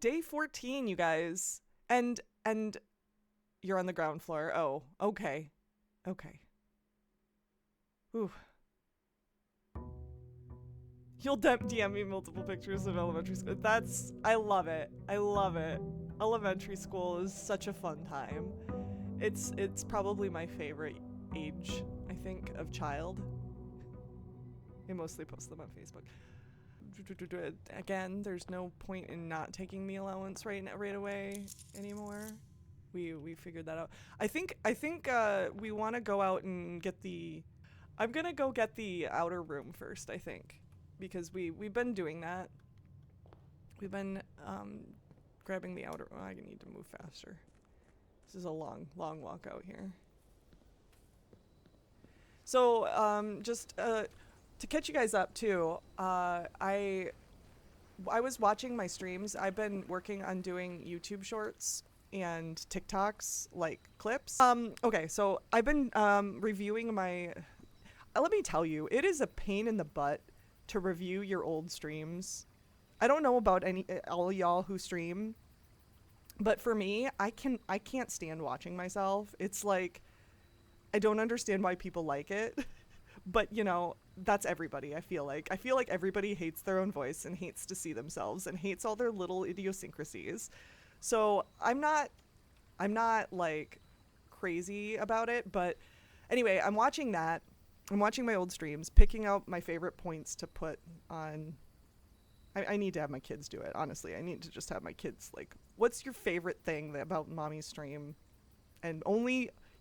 day 14, you guys. And you're on the ground floor. Oh, okay. Okay. Ooh. You'll DM me multiple pictures of elementary school. I love it. I love it. Elementary school is such a fun time. It's probably my favorite age, I think, of child. I mostly post them on Facebook. Again, there's no point in not taking the allowance right away anymore. We figured that out. I think we want to go out and get the. I'm gonna go get the outer room first. I think because we've been doing that. We've been grabbing the outer. Oh, I need to move faster. This is a long walk out here. So just to catch you guys up too, I was watching my streams. I've been working on doing YouTube shorts and TikToks, like clips. Okay, so I've been reviewing my. Let me tell you, it is a pain in the butt to review your old streams. I don't know about all y'all who stream, but for me, I can't stand watching myself. It's like I don't understand why people like it. But you know, that's everybody. I feel like everybody hates their own voice and hates to see themselves and hates all their little idiosyncrasies. So I'm not like crazy about it, but anyway, I'm watching that. I'm watching my old streams, picking out my favorite points to put on. I need to have my kids do it, honestly. I need to just have my kids, like, what's your favorite thing about mommy's stream? And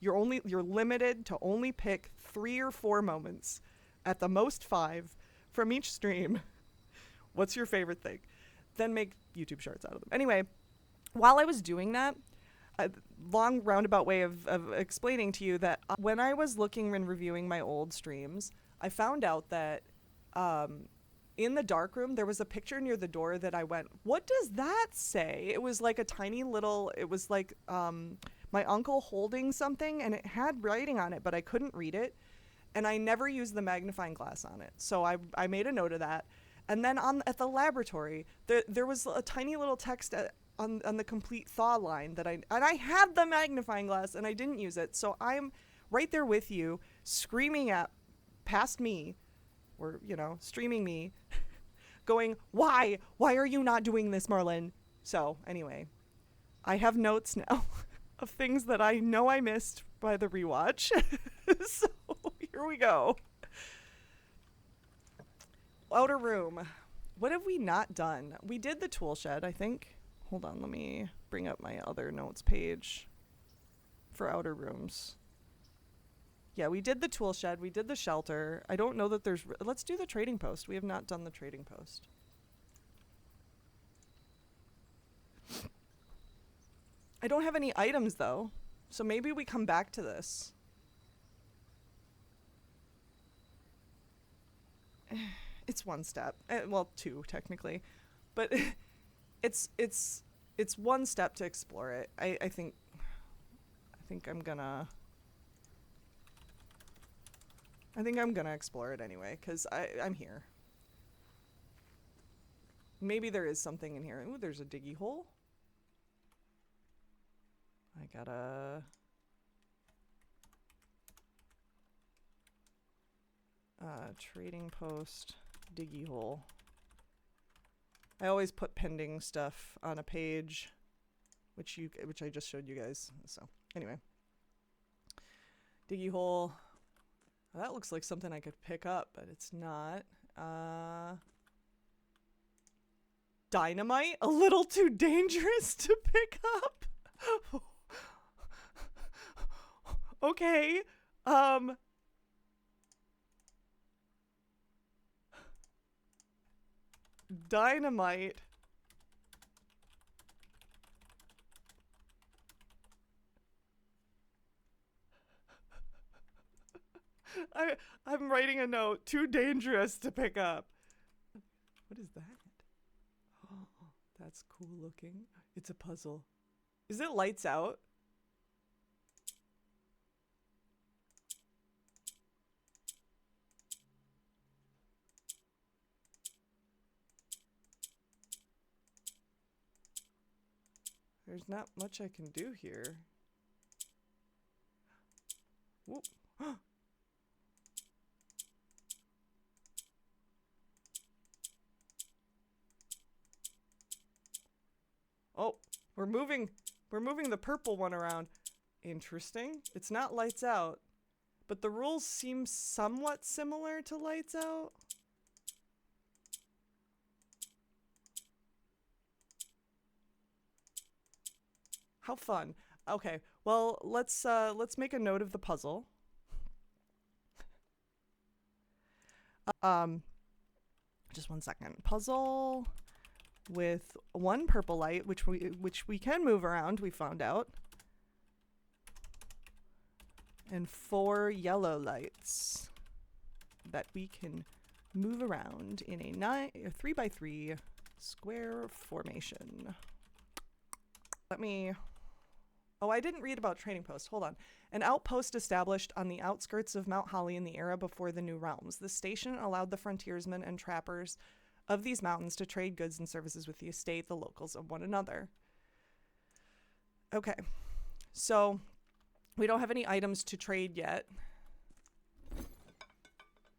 you're limited to only pick 3 or 4 moments, at the most 5, from each stream. What's your favorite thing? Then make YouTube shorts out of them. Anyway, while I was doing that, a long roundabout way of explaining to you that when I was looking and reviewing my old streams, I found out that in the darkroom, there was a picture near the door that I went, what does that say? It was like a tiny little, it was like my uncle holding something, and it had writing on it, but I couldn't read it. And I never used the magnifying glass on it. So I made a note of that. And then at the laboratory, there was a tiny little text on the complete thaw line and I had the magnifying glass and I didn't use it. So I'm right there with you, screaming past me, or, you know, streaming me, going, why are you not doing this, Marlon? So anyway, I have notes now of things that I know I missed by the rewatch. So here we go. Outer room. What have we not done? We did the tool shed, I think. Hold on, let me bring up my other notes page for outer rooms. Yeah, we did the tool shed. We did the shelter. I don't know that there's... Let's do the trading post. We have not done the trading post. I don't have any items, though. So maybe we come back to this. It's 1 step. Well, 2, technically. But it's 1 step to explore it. I think I'm gonna... I think I'm gonna explore it anyway, because I'm here. Maybe there is something in here. Ooh, there's a diggy hole. I gotta... trading post, diggy hole. I always put pending stuff on a page, which I just showed you guys. So anyway, diggy hole. Well, that looks like something I could pick up, but it's not. Dynamite? A little too dangerous to pick up? Okay. Dynamite. I'm writing a note. Too dangerous to pick up. What is that? Oh, that's cool looking. It's a puzzle. Is it lights out? There's not much I can do here. Whoop. Oh, we're moving the purple one around. Interesting. It's not lights out, but the rules seem somewhat similar to lights out. How fun. Okay, well, let's make a note of the puzzle. Just 1 second. Puzzle with 1 purple light, which we can move around, we found out. And 4 yellow lights that we can move around in a 3x3 square formation. Oh, I didn't read about trading post. Hold on. An outpost established on the outskirts of Mount Holly in the era before the New Realms. The station allowed the frontiersmen and trappers of these mountains to trade goods and services with the estate, the locals, and one another. Okay. So, we don't have any items to trade yet.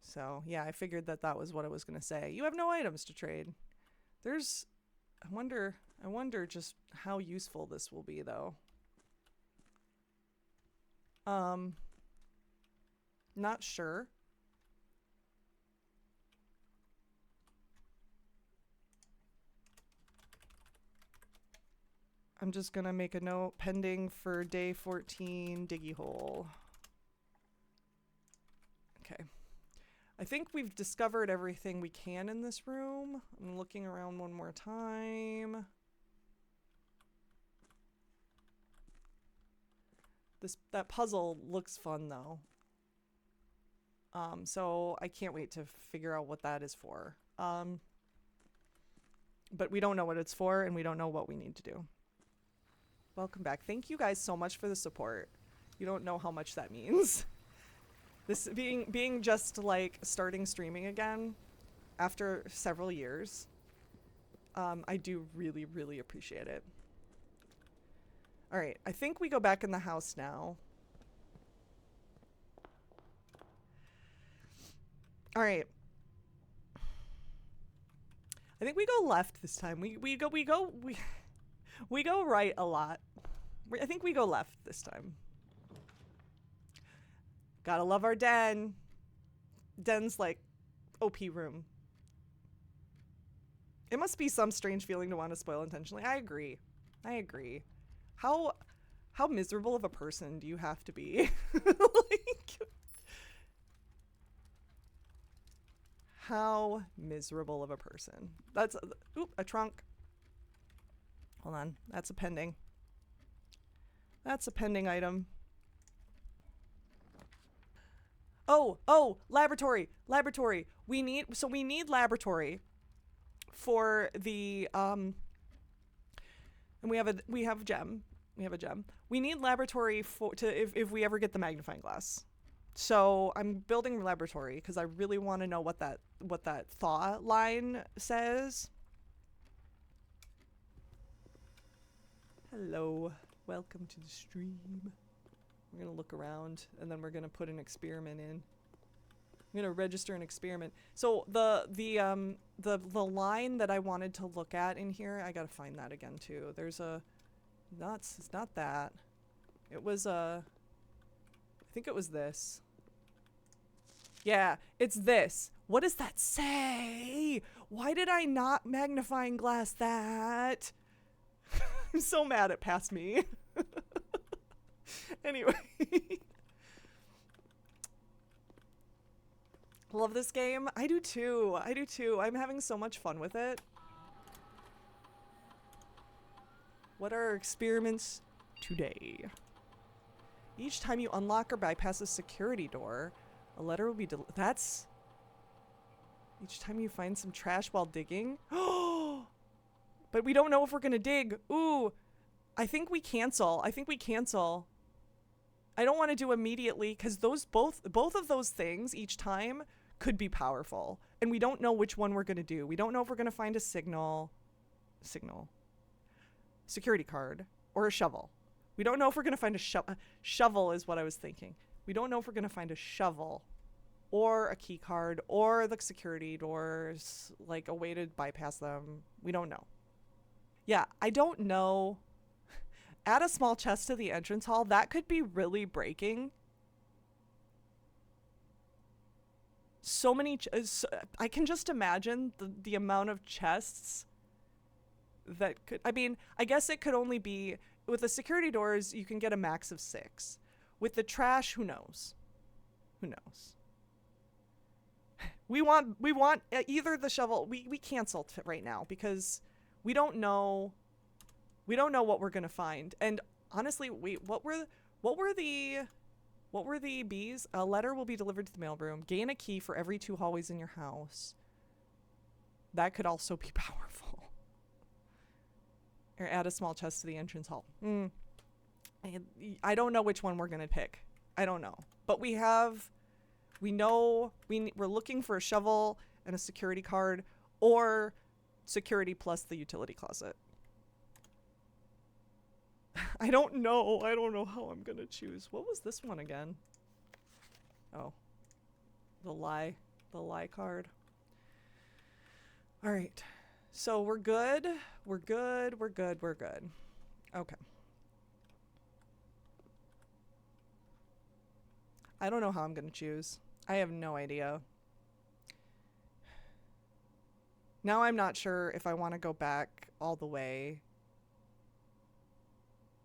So, yeah, I figured that was what I was going to say. You have no items to trade. I wonder just how useful this will be, though. Not sure. I'm just gonna make a note, pending for day 14 diggy hole. Okay. I think we've discovered everything we can in this room. I'm looking around one more time. That puzzle looks fun though. So I can't wait to figure out what that is for. But we don't know what it's for and we don't know what we need to do. Welcome back. Thank you guys so much for the support. You don't know how much that means. This being just like starting streaming again after several years. I do really, really appreciate it. All right, I think we go back in the house now. All right. I think we go left this time. We go right a lot. I think we go left this time. Gotta love our den. Den's like OP room. It must be some strange feeling to want to spoil intentionally. I agree. How miserable of a person do you have to be? Like, how miserable of a person. That's a trunk. Hold on. That's a pending. That's a pending item. Oh, laboratory. We need laboratory for the and we have a gem. We need laboratory if we ever get the magnifying glass. So I'm building laboratory because I really want to know what that thaw line says. Hello, welcome to the stream. We're gonna look around and then we're gonna put an experiment in. I'm gonna register an experiment. So the line that I wanted to look at in here, I gotta find that again too. There's it's not that. It was I think it was this. Yeah, it's this. What does that say? Why did I not magnifying glass that? I'm so mad it passed me. Anyway. Love this game. I do too. I'm having so much fun with it. What are our experiments today? Each time you unlock or bypass a security door, a letter will be that's... Each time you find some trash while digging? Oh! But we don't know if we're gonna dig. Ooh! I think we cancel. I don't want to do immediately because both of those things each time could be powerful. And we don't know which one we're gonna do. We don't know if we're gonna find a security card. or a shovel. We don't know if we're going to find a shovel is what I was thinking. We don't know if we're going to find a shovel or a key card or the security doors, like a way to bypass them. We don't know. Yeah, I don't know. Add a small chest to the entrance hall. That could be really breaking. So many. I can just imagine the amount of chests that could. I mean, I guess it could only be. With the security doors, you can get a max of 6. With the trash, who knows? Who knows? We want either the shovel. We cancel right now because we don't know. We don't know what we're gonna find. And honestly, wait, what were the B's? A letter will be delivered to the mailroom. Gain a key for every 2 hallways in your house. That could also be powerful. Or add a small chest to the entrance hall. I don't know which one we're gonna pick. I don't know. But we know we're looking for a shovel and a security card, or security plus the utility closet. I don't know how I'm gonna choose. What was this one again? Oh, the lie card. All right, so we're good. Okay. I don't know how I'm gonna choose. I have no idea. Now I'm not sure if I want to go back all the way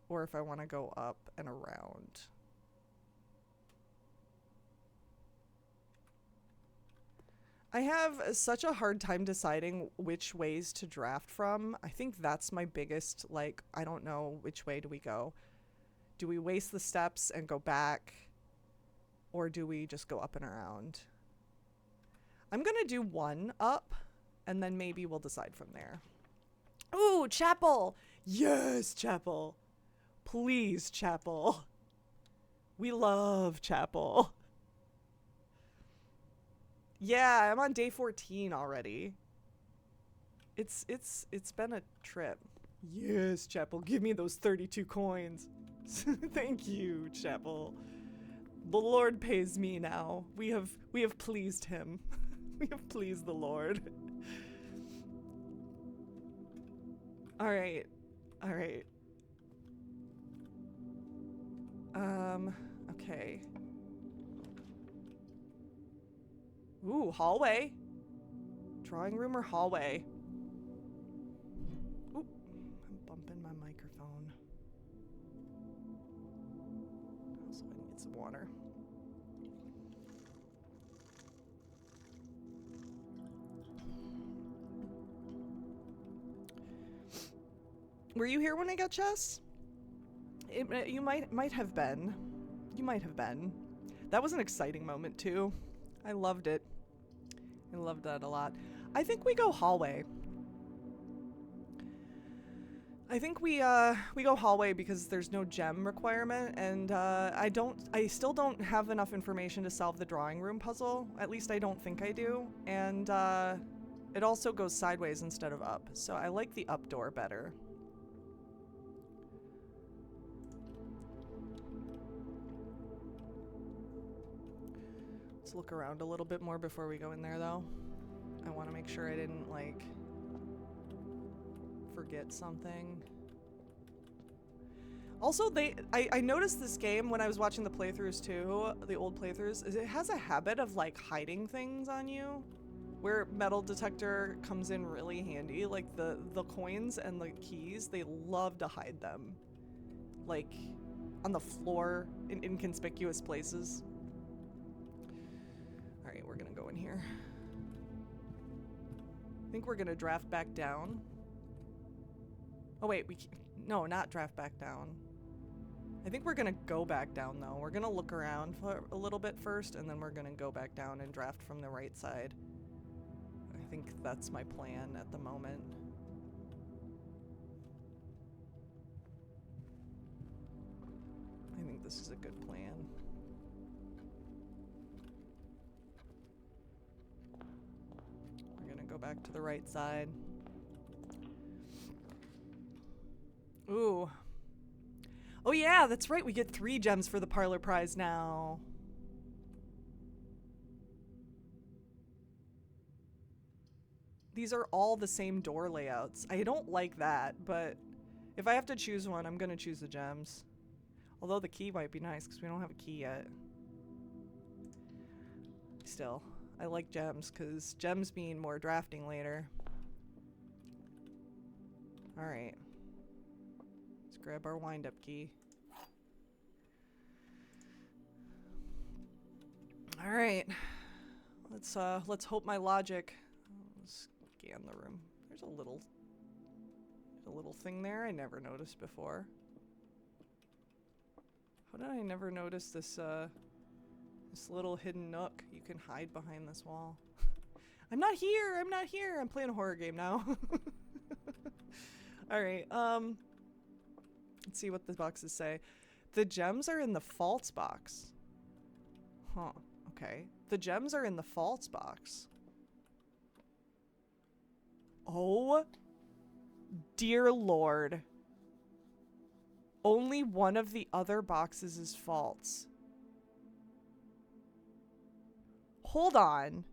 or if I want to go up and around. I have such a hard time deciding which ways to draft from. I think that's my biggest, like, I don't know which way do we go. Do we waste the steps and go back? Or do we just go up and around? I'm gonna do 1 up, and then maybe we'll decide from there. Ooh, chapel! Yes, chapel! Please, chapel. We love chapel. Yeah, I'm on day 14 already. It's been a trip. Yes, chapel, give me those 32 coins. Thank you, chapel. The Lord pays me now. We have pleased him. We have pleased the Lord. All right. Okay. Ooh, hallway. Drawing room or hallway? Ooh, I'm bumping my microphone. Also, I need some water. Were you here when I got chess? You might have been. You might have been. That was an exciting moment too. I loved it. I loved that a lot. I think we go hallway. I think we go hallway because there's no gem requirement, and I still don't have enough information to solve the drawing room puzzle. At least I don't think I do. And it also goes sideways instead of up. So I like the up door better. Let's look around a little bit more before we go in there, though. I want to make sure I didn't, like, forget something. Also, I noticed this game when I was watching the playthroughs, too, the old playthroughs, is it has a habit of, like, hiding things on you, where metal detector comes in really handy. Like, the coins and the keys, they love to hide them, like, on the floor in inconspicuous places. Alright, we're gonna go in here. I think we're gonna draft back down. Oh wait, no, not draft back down. I think we're gonna go back down though. We're gonna look around for a little bit first, and then we're gonna go back down and draft from the right side. I think that's my plan at the moment. I think this is a good plan. We're gonna go back to the right side. Ooh, Oh yeah, that's right. We get 3 gems for the parlor prize now. These are all the same door layouts. I don't like that, but if I have to choose one, I'm gonna choose the gems. Although the key might be nice because we don't have a key yet. Still, I like gems because gems mean more drafting later. Alright. Let's grab our wind-up key. Alright. Let's hope my logic. Let's scan the room. There's a little thing there I never noticed before. How did I never notice this this little hidden nook? You can hide behind this wall. I'm not here. I'm not here. I'm playing a horror game now. All right. Let's see what the boxes say. The gems are in the false box. Huh. Okay. The gems are in the false box. Oh, dear Lord. Only one of the other boxes is false. Hold on.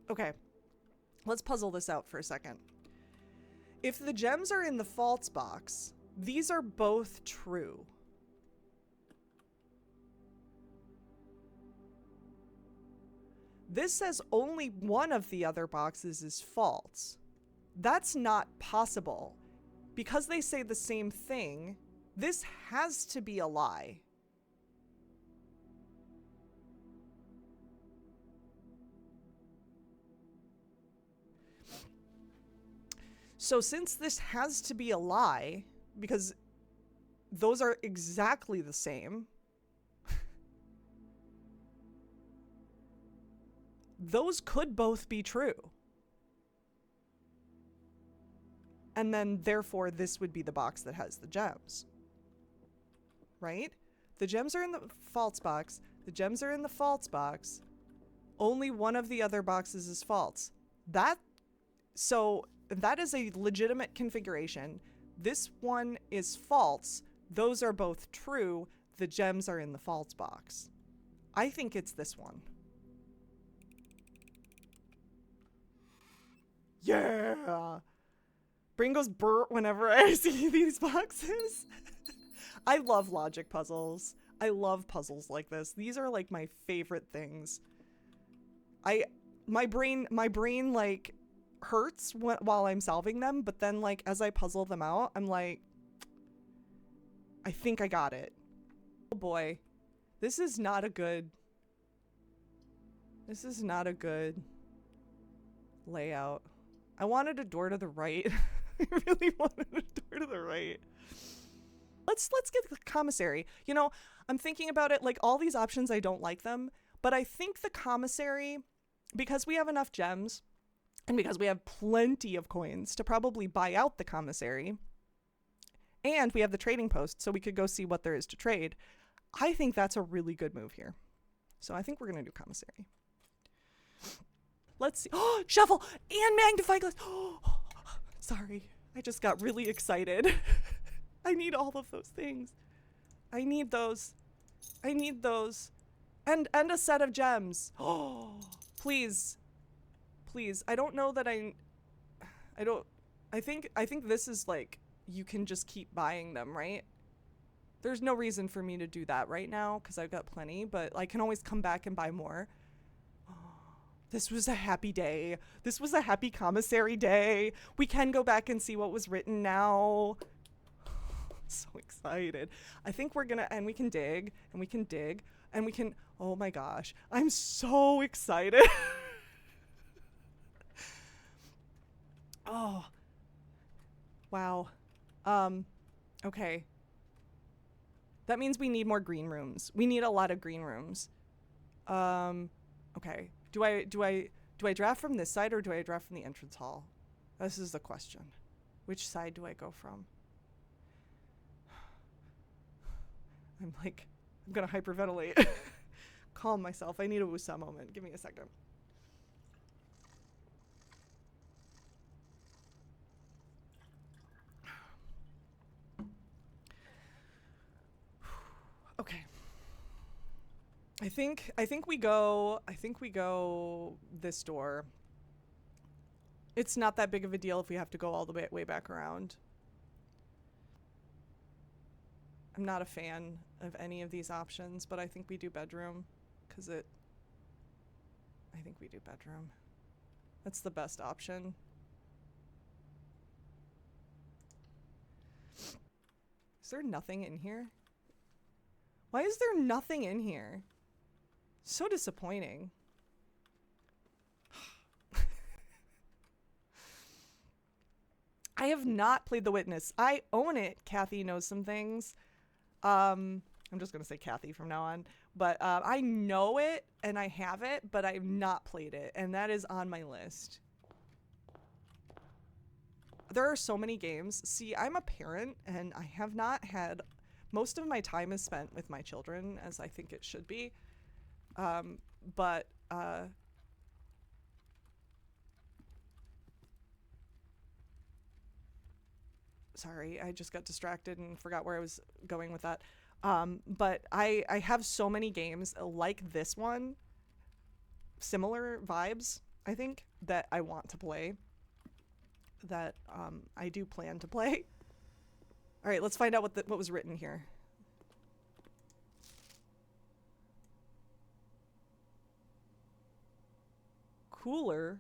Okay. Let's puzzle this out for a second. If the gems are in the false box, these are both true. This says only one of the other boxes is false. That's not possible. Because they say the same thing, this has to be a lie. So since this has to be a lie, because those are exactly the same, those could both be true. And then, therefore, this would be the box that has the gems. Right? The gems are in the false box. The gems are in the false box. Only one of the other boxes is false. So that is a legitimate configuration. This one is false. Those are both true. The gems are in the false box. I think it's this one. Yeah! Brain goes burr whenever I see these boxes. I love logic puzzles. I love puzzles like this. These are like my favorite things. My brain like hurts while I'm solving them, but then like as I puzzle them out, I'm like, I think I got it. Oh boy. This is not a good layout. I wanted a door to the right. I really wanted a door to the right. Let's get the commissary. You know, I'm thinking about it, like all these options, I don't like them, but I think the commissary, because we have enough gems and because we have plenty of coins to probably buy out the commissary, and we have the trading post so we could go see what there is to trade, I think that's a really good move here. So I think we're going to do commissary. Let's see. Oh, shovel and magnifying glass. Oh, sorry. I just got really excited. I need all of those things. I need those. I need those. And a set of gems. Oh, please. Please. I don't know that I think this is like, you can just keep buying them, right? There's no reason for me to do that right now because I've got plenty, but I can always come back and buy more. This was a happy day. This was a happy commissary day. We can go back and see what was written now. So excited. I think we're gonna, and we can dig, and we can dig, and we can, oh my gosh. I'm so excited. Oh. Wow. Okay. That means we need more green rooms. We need a lot of green rooms. Okay. Do I draft from this side or do I draft from the entrance hall? This is the question. Which side do I go from? I'm gonna hyperventilate. Calm myself. I need a woosah moment. Give me a second. I think we go this door. It's not that big of a deal if we have to go all the way back around. I'm not a fan of any of these options, but I think we do bedroom because I think we do bedroom. That's the best option. Is there nothing in here? Why is there nothing in here? So disappointing. I have not played The Witness. I own it. Kathy knows some things. I'm just going to say Kathy from now on. But I know it and I have it, but I've not played it. And that is on my list. There are so many games. See, I'm a parent and I have not had... Most of my time is spent with my children, as I think it should be. Sorry, I just got distracted and forgot where I was going with that. But I have so many games like this one, similar vibes, I think, that I want to play, that I do plan to play. All right, let's find out what was written here. Cooler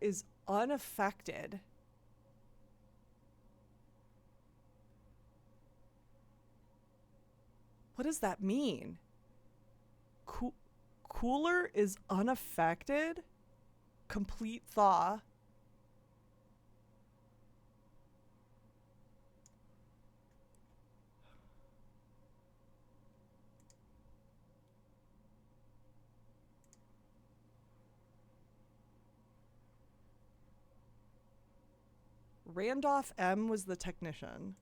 is unaffected. What does that mean? Cooler is unaffected? Complete thaw. Randolph M. was the technician.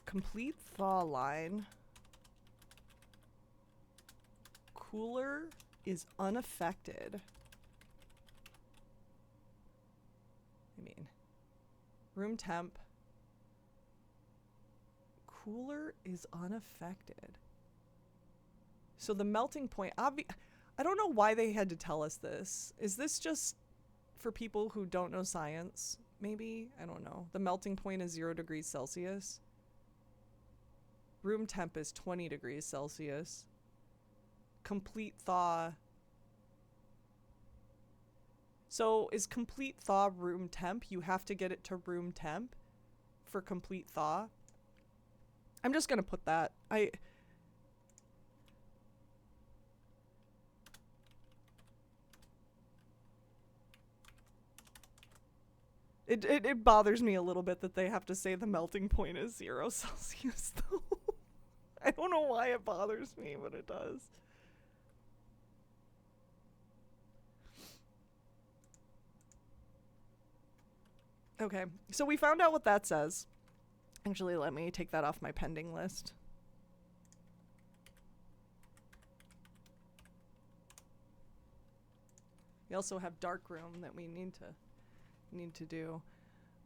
Complete thaw line. Cooler is unaffected. I mean, room temp. Cooler is unaffected. So the melting point, I don't know why they had to tell us this. Is this just for people who don't know science? Maybe? I don't know. The melting point is 0 degrees Celsius. Room temp is 20 degrees Celsius. Complete thaw. So is complete thaw room temp? You have to get it to room temp for complete thaw? I'm just going to put that. It bothers me a little bit that they have to say the melting point is 0 Celsius, though. I don't know why it bothers me, but it does. Okay, so we found out what that says. Actually, let me take that off my pending list. We also have dark room that we need to do.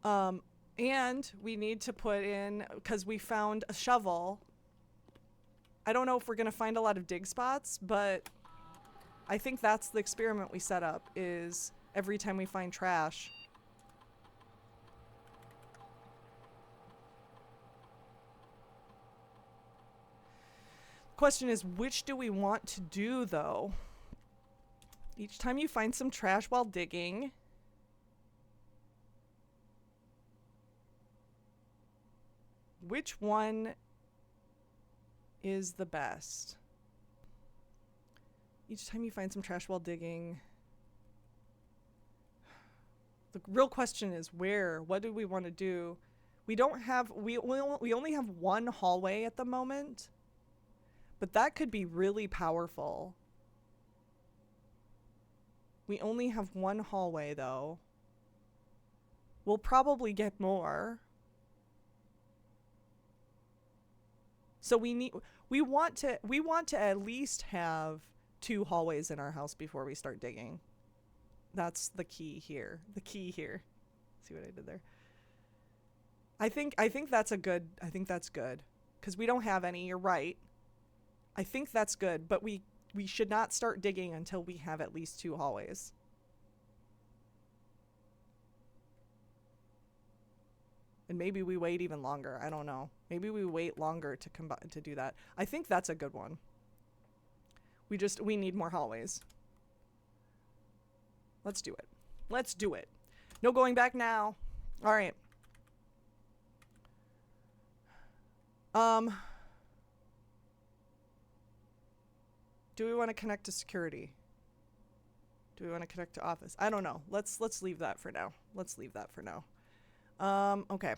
And we need to put in, because we found a shovel. I don't know if we're going to find a lot of dig spots, but I think that's the experiment we set up, is every time we find trash. Question is, which do we want to do, though? Each time you find some trash while digging. Which one is the best? Each time you find some trash while digging. The real question is where? What do we want to do? We don't have, we only have one hallway at the moment. But that could be really powerful. We only have one hallway, though. We'll probably get more. So we want to at least have 2 hallways in our house before we start digging. That's the key here. The key here. See what I did there? I think that's a good. I think that's good because we don't have any. You're right. I think that's good, but we should not start digging until we have at least 2 hallways. And maybe we wait even longer. I don't know. Maybe we wait longer to do that. I think that's a good one. We need more hallways. Let's do it. Let's do it. No going back now. All right. Do we want to connect to security? Do we want to connect to office? I don't know. Let's leave that for now. Let's leave that for now. Okay.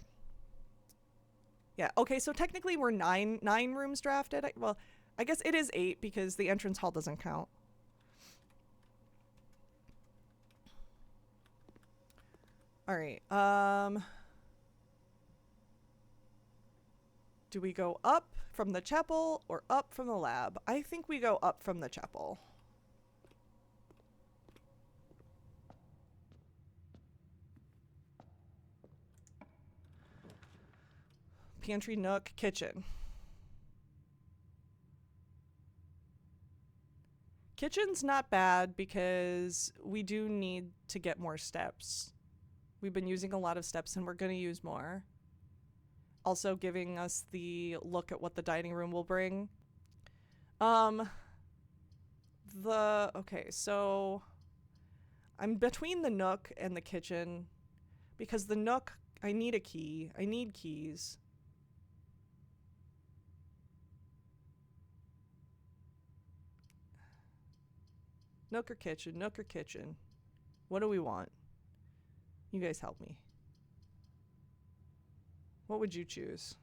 Yeah, okay, so technically we're nine rooms drafted. Well, I guess it is 8 because the entrance hall doesn't count. All right. Do we go up from the chapel or up from the lab? I think we go up from the chapel. Pantry, nook, kitchen. Kitchen's not bad because we do need to get more steps. We've been using a lot of steps and we're going to use more. Also giving us the look at what the dining room will bring. Okay, so I'm between the nook and the kitchen because the nook, I need a key. I need keys. Nook or kitchen? Nook or kitchen? What do we want? You guys help me. What would you choose?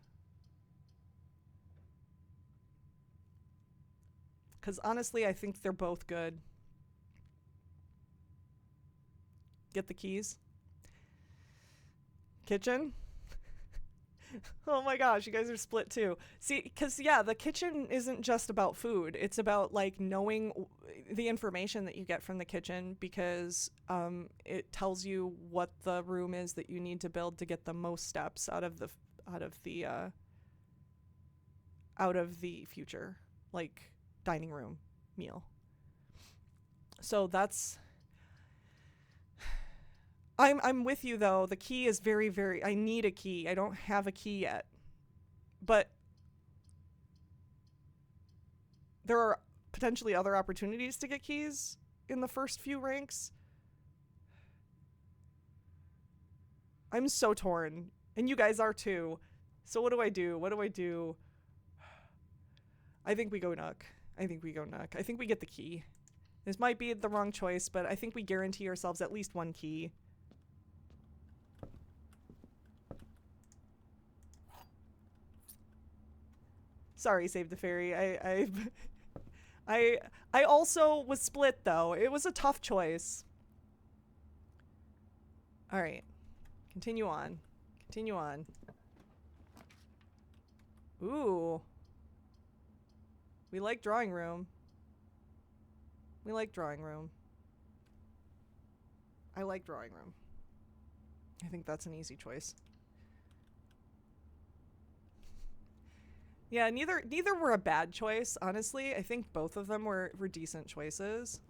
Because honestly, I think they're both good. Get the keys. Kitchen? Oh my gosh, you guys are split too. See, because yeah, the kitchen isn't just about food. It's about like knowing the information that you get from the kitchen because it tells you what the room is that you need to build to get the most steps out of the future like dining room meal. So that's. I'm with you though. The key is very, very. I need a key. I don't have a key yet, but there are potentially other opportunities to get keys in the first few ranks. I'm so torn, and you guys are too. So what do I do? What do I do? I think we go Nook. I think we get the key. This might be the wrong choice, but I think we guarantee ourselves at least one key. Sorry, Save the Fairy. I also was split though. It was a tough choice. All right. Continue on. Continue on. Ooh. We like drawing room. We like drawing room. I like drawing room. I think that's an easy choice. Yeah, neither were a bad choice, honestly. I think both of them were decent choices.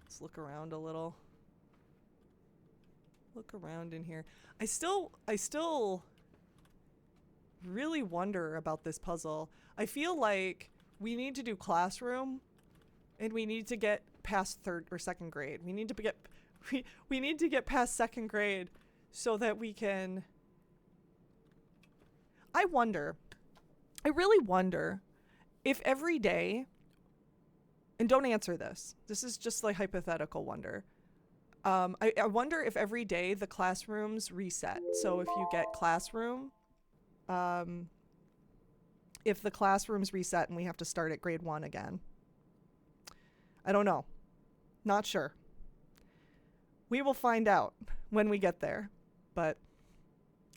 Let's look around a little. Look around in here. I still really wonder about this puzzle. I feel like we need to do classroom and we need to get past 3rd or 2nd grade. We need to get past 2nd grade so that we can. I really wonder if every day, and don't answer this. This is just like hypothetical wonder. I wonder if every day the classrooms reset. So if you get classroom, if the classrooms reset and we have to start at grade 1 again. I don't know. Not sure. We will find out when we get there. But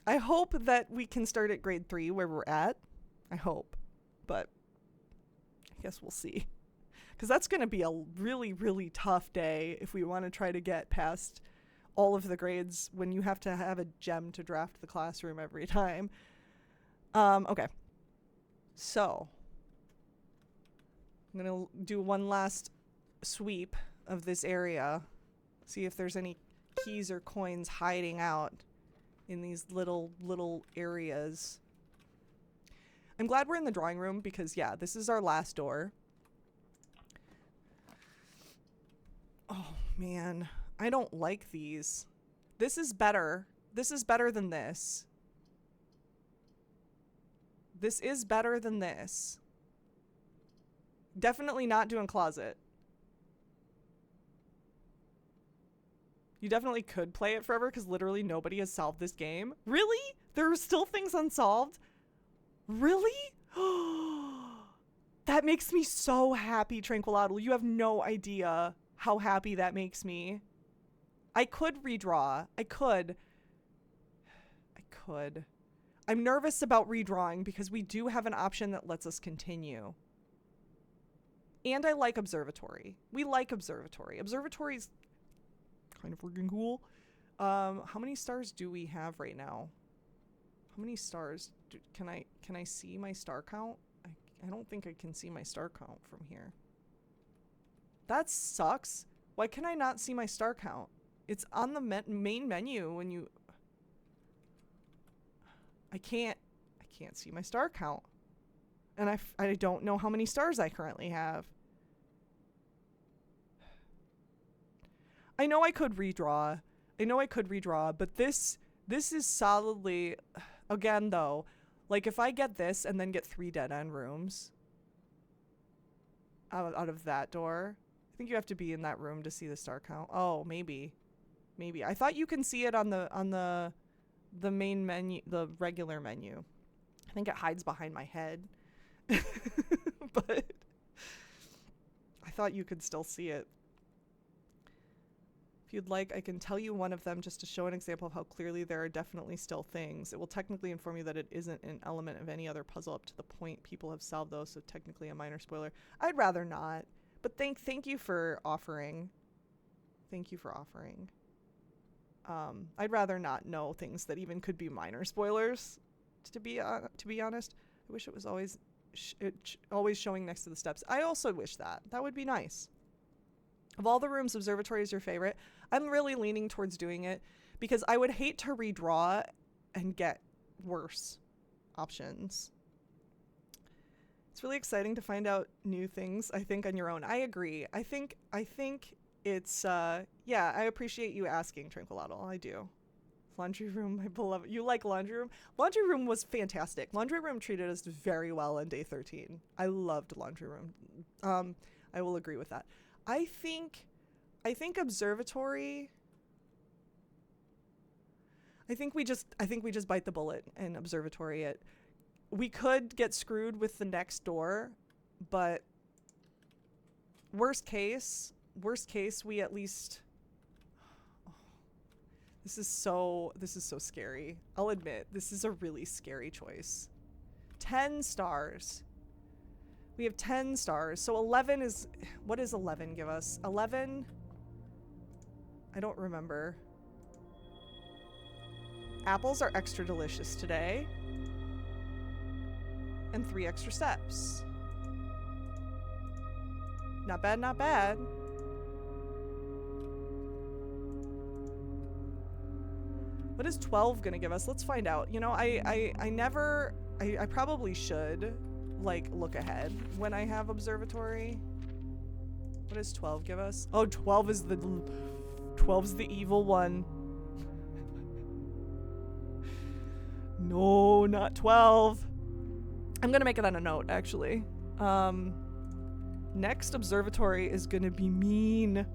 I hope that we can start at grade 3 where we're at. I hope. But I guess we'll see. because that's going to be a really, really tough day if we want to try to get past all of the grades when you have to have a gem to draft the classroom every time. Okay. So I'm going to do one last sweep of this area. See if there's any keys or coins hiding out in these little areas. I'm glad we're in the drawing room because, yeah, this is our last door. Oh, man. I don't like these. This is better. This is better than this. This is better than this. Definitely not doing closet. You definitely could play it forever because literally nobody has solved this game. Really? There are still things unsolved? Really? That makes me so happy, Tranquilodle. You have no idea how happy that makes me. I could redraw. I could. I'm nervous about redrawing because we do have an option that lets us continue. And I like Observatory. We like Observatory. Observatory's kind of freaking cool. How many stars do we have right now? How many stars? Can I see my star count? I don't think I can see my star count from here. That sucks. Why can I not see my star count? It's on the main menu when you... I can't see my star count. And I don't know how many stars I currently have. I know I could redraw. But this is solidly... Again, though, like if I get this and then get 3 dead-end rooms out of that door, I think you have to be in that room to see the star count. Oh, maybe. I thought you can see it on the main menu, the regular menu. I think it hides behind my head. But I thought you could still see it. If you'd like, I can tell you one of them just to show an example of how clearly there are definitely still things. It will technically inform you that it isn't an element of any other puzzle up to the point people have solved those, so technically a minor spoiler. I'd rather not, but thank you for offering. Thank you for offering. I'd rather not know things that even could be minor spoilers, to be honest. I wish it was always always showing next to the steps. I also wish that. That would be nice. Of all the rooms, Observatory is your favorite. I'm really leaning towards doing it because I would hate to redraw and get worse options. It's really exciting to find out new things, I think, on your own. I agree. I think it's, yeah, I appreciate you asking, Tranquilodle. I do. Laundry room, my beloved. You like laundry room? Laundry room was fantastic. Laundry room treated us very well on day 13. I loved laundry room. I will agree with that. I think Observatory. I think we just bite the bullet and Observatory it. We could get screwed with the next door, but worst case, we at least. This is so scary. I'll admit, this is a really scary choice. 10 stars. We have 10 stars. So 11 is... What does 11 give us? 11... I don't remember. Apples are extra delicious today. And 3 extra steps. Not bad, not bad. What is 12 gonna give us? Let's find out. You know, I probably should, like, look ahead when I have Observatory. What does 12 give us? Oh, 12's the evil one. No, not 12. I'm gonna make it on a note, actually. Next Observatory is gonna be mean.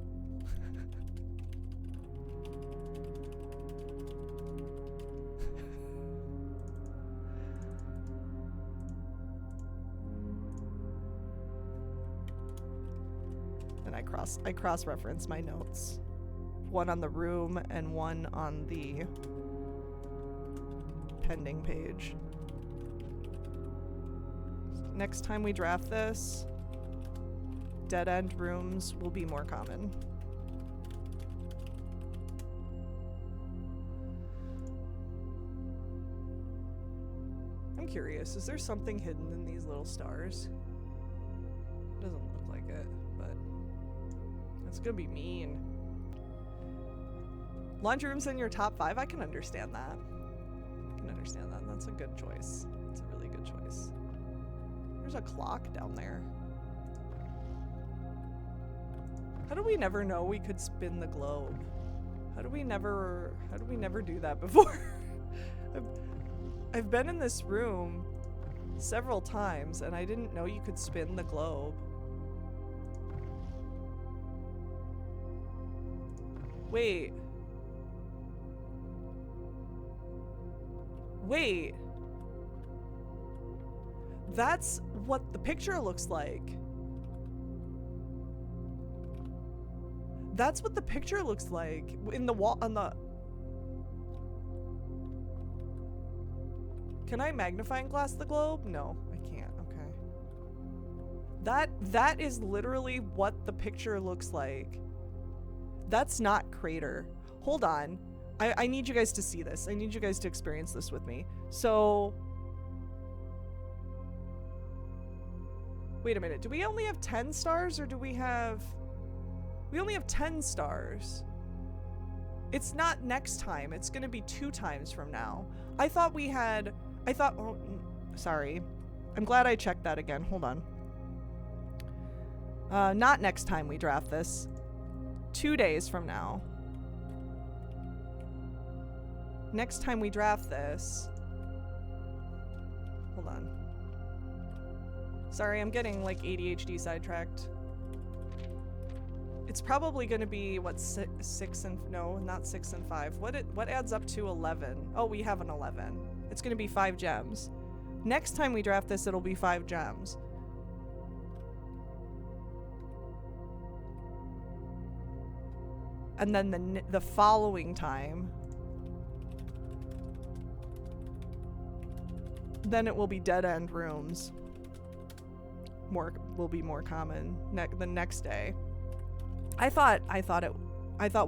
And I cross-reference my notes. One on the room and one on the pending page. Next time we draft this, dead end rooms will be more common. I'm curious, is there something hidden in these little stars? Doesn't look like it, but it's gonna be mean. Laundry rooms in your top 5? I can understand that. I can understand that. That's a good choice. That's a really good choice. There's a clock down there. How do we never know we could spin the globe? How do we never do that before? I've been in this room several times and I didn't know you could spin the globe. Wait. Wait. That's what the picture looks like. That's what the picture looks like in the wall on the. Can I magnifying glass the globe? No, I can't. Okay. That is literally what the picture looks like. That's not Crater. Hold on. I need you guys to see this. I need you guys to experience this with me. So wait a minute. Do we only have 10 stars or do we have... We only have 10 stars. It's not next time. It's going to be 2 times from now. I thought we had... Oh, sorry. I'm glad I checked that again. Hold on. Not next time we draft this. 2 days from now. Next time we draft this... Hold on. Sorry, I'm getting like ADHD sidetracked. It's probably going to be what 6 and no, not 6 and 5. What adds up to 11? Oh, we have an 11. It's going to be 5 gems. Next time we draft this, it'll be 5 gems. And then the following time, then it will be dead end rooms. Will be more common the next day. I thought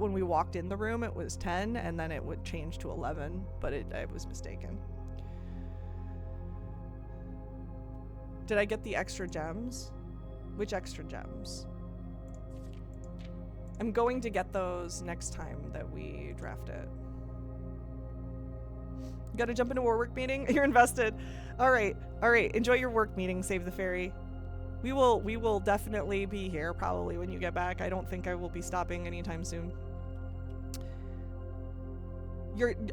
when we walked in the room it was 10 and then it would change to 11, but I was mistaken. Did I get the extra gems? Which extra gems? I'm going to get those next time that we draft it. You gotta jump into a work meeting? You're invested. All right. Enjoy your work meeting, Save the Fairy. We will definitely be here probably when you get back. I don't think I will be stopping anytime soon.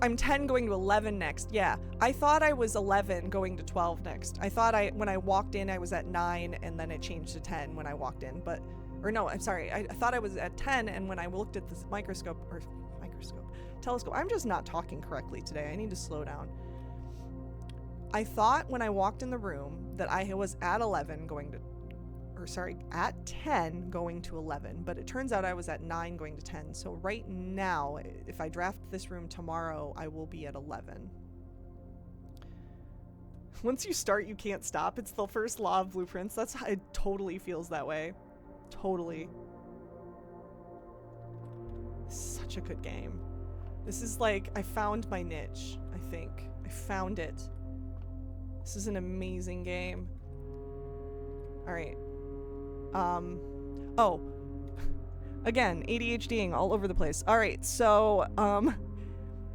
I'm 10 going to 11 next. Yeah, I thought I was 11 going to 12 next. I thought when I walked in I was at 9 and then it changed to 10 when I walked in. Or no, I'm sorry. I thought I was at 10 and when I looked at the telescope. I'm just not talking correctly today. I need to slow down. I thought when I walked in the room that I was at 11 at 10 going to 11, but it turns out I was at 9 going to 10. So right now, if I draft this room tomorrow, I will be at 11. Once you start, you can't stop. It's the first law of Blueprints. That's how it totally feels that way. Totally. Such a good game. This is like, I found my niche, I think. I found it. This is an amazing game. All right. Oh. Again, ADHDing all over the place. All right, so,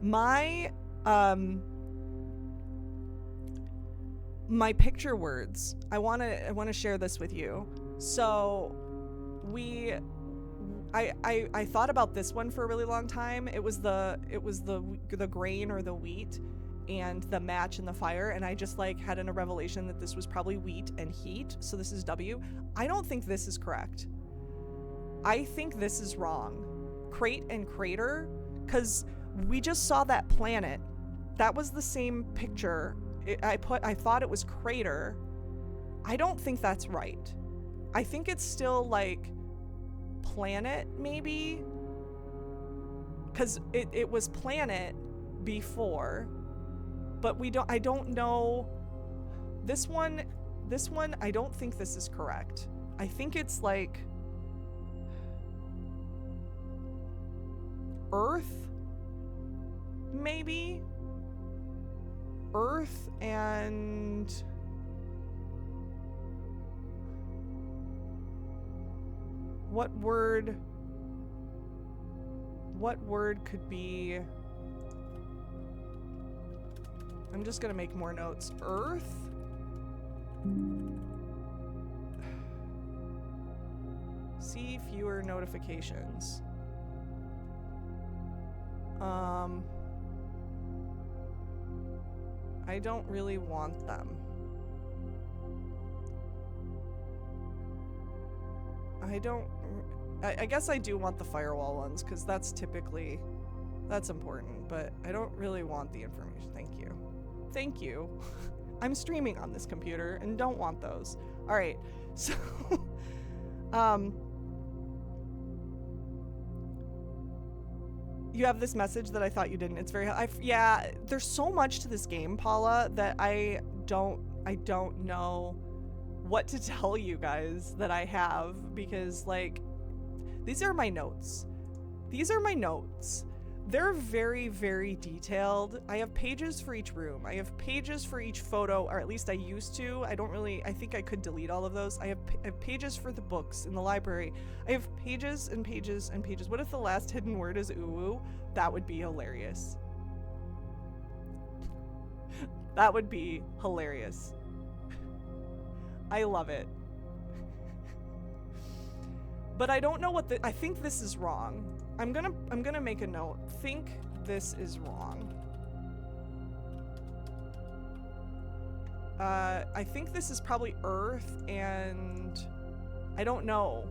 my picture words. I want to share this with you. So, I thought about this one for a really long time. It was the grain or the wheat and the match and the fire, and I just like had a revelation that this was probably wheat and heat, so this is W. I don't think this is correct. I think this is wrong. Crate and crater, because we just saw that planet. That was the same picture. I thought it was crater. I don't think that's right. I think it's still like planet maybe, because it was planet before. But I don't know. This one, I don't think this is correct. I think it's like Earth, maybe? Earth and what word could be? I'm just gonna make more notes. Earth, see fewer notifications. I don't really want them. I guess I do want the firewall ones, because that's typically, that's important, but I don't really want the information. Thank you. Thank you. I'm streaming on this computer and don't want those. All right, so, you have this message that I thought you didn't. It's very, yeah, there's so much to this game, Paula, that I don't know what to tell you guys that I have, because like, these are my notes. These are my notes. They're very, very detailed. I have pages for each room. I have pages for each photo, or at least I used to. I think I could delete all of those. I have pages for the books in the library. I have pages and pages and pages. What if the last hidden word is uwu? That would be hilarious. That would be hilarious. I love it. But I don't know what I think this is wrong. I'm gonna make a note. Think this is wrong. I think this is probably Earth, and I don't know.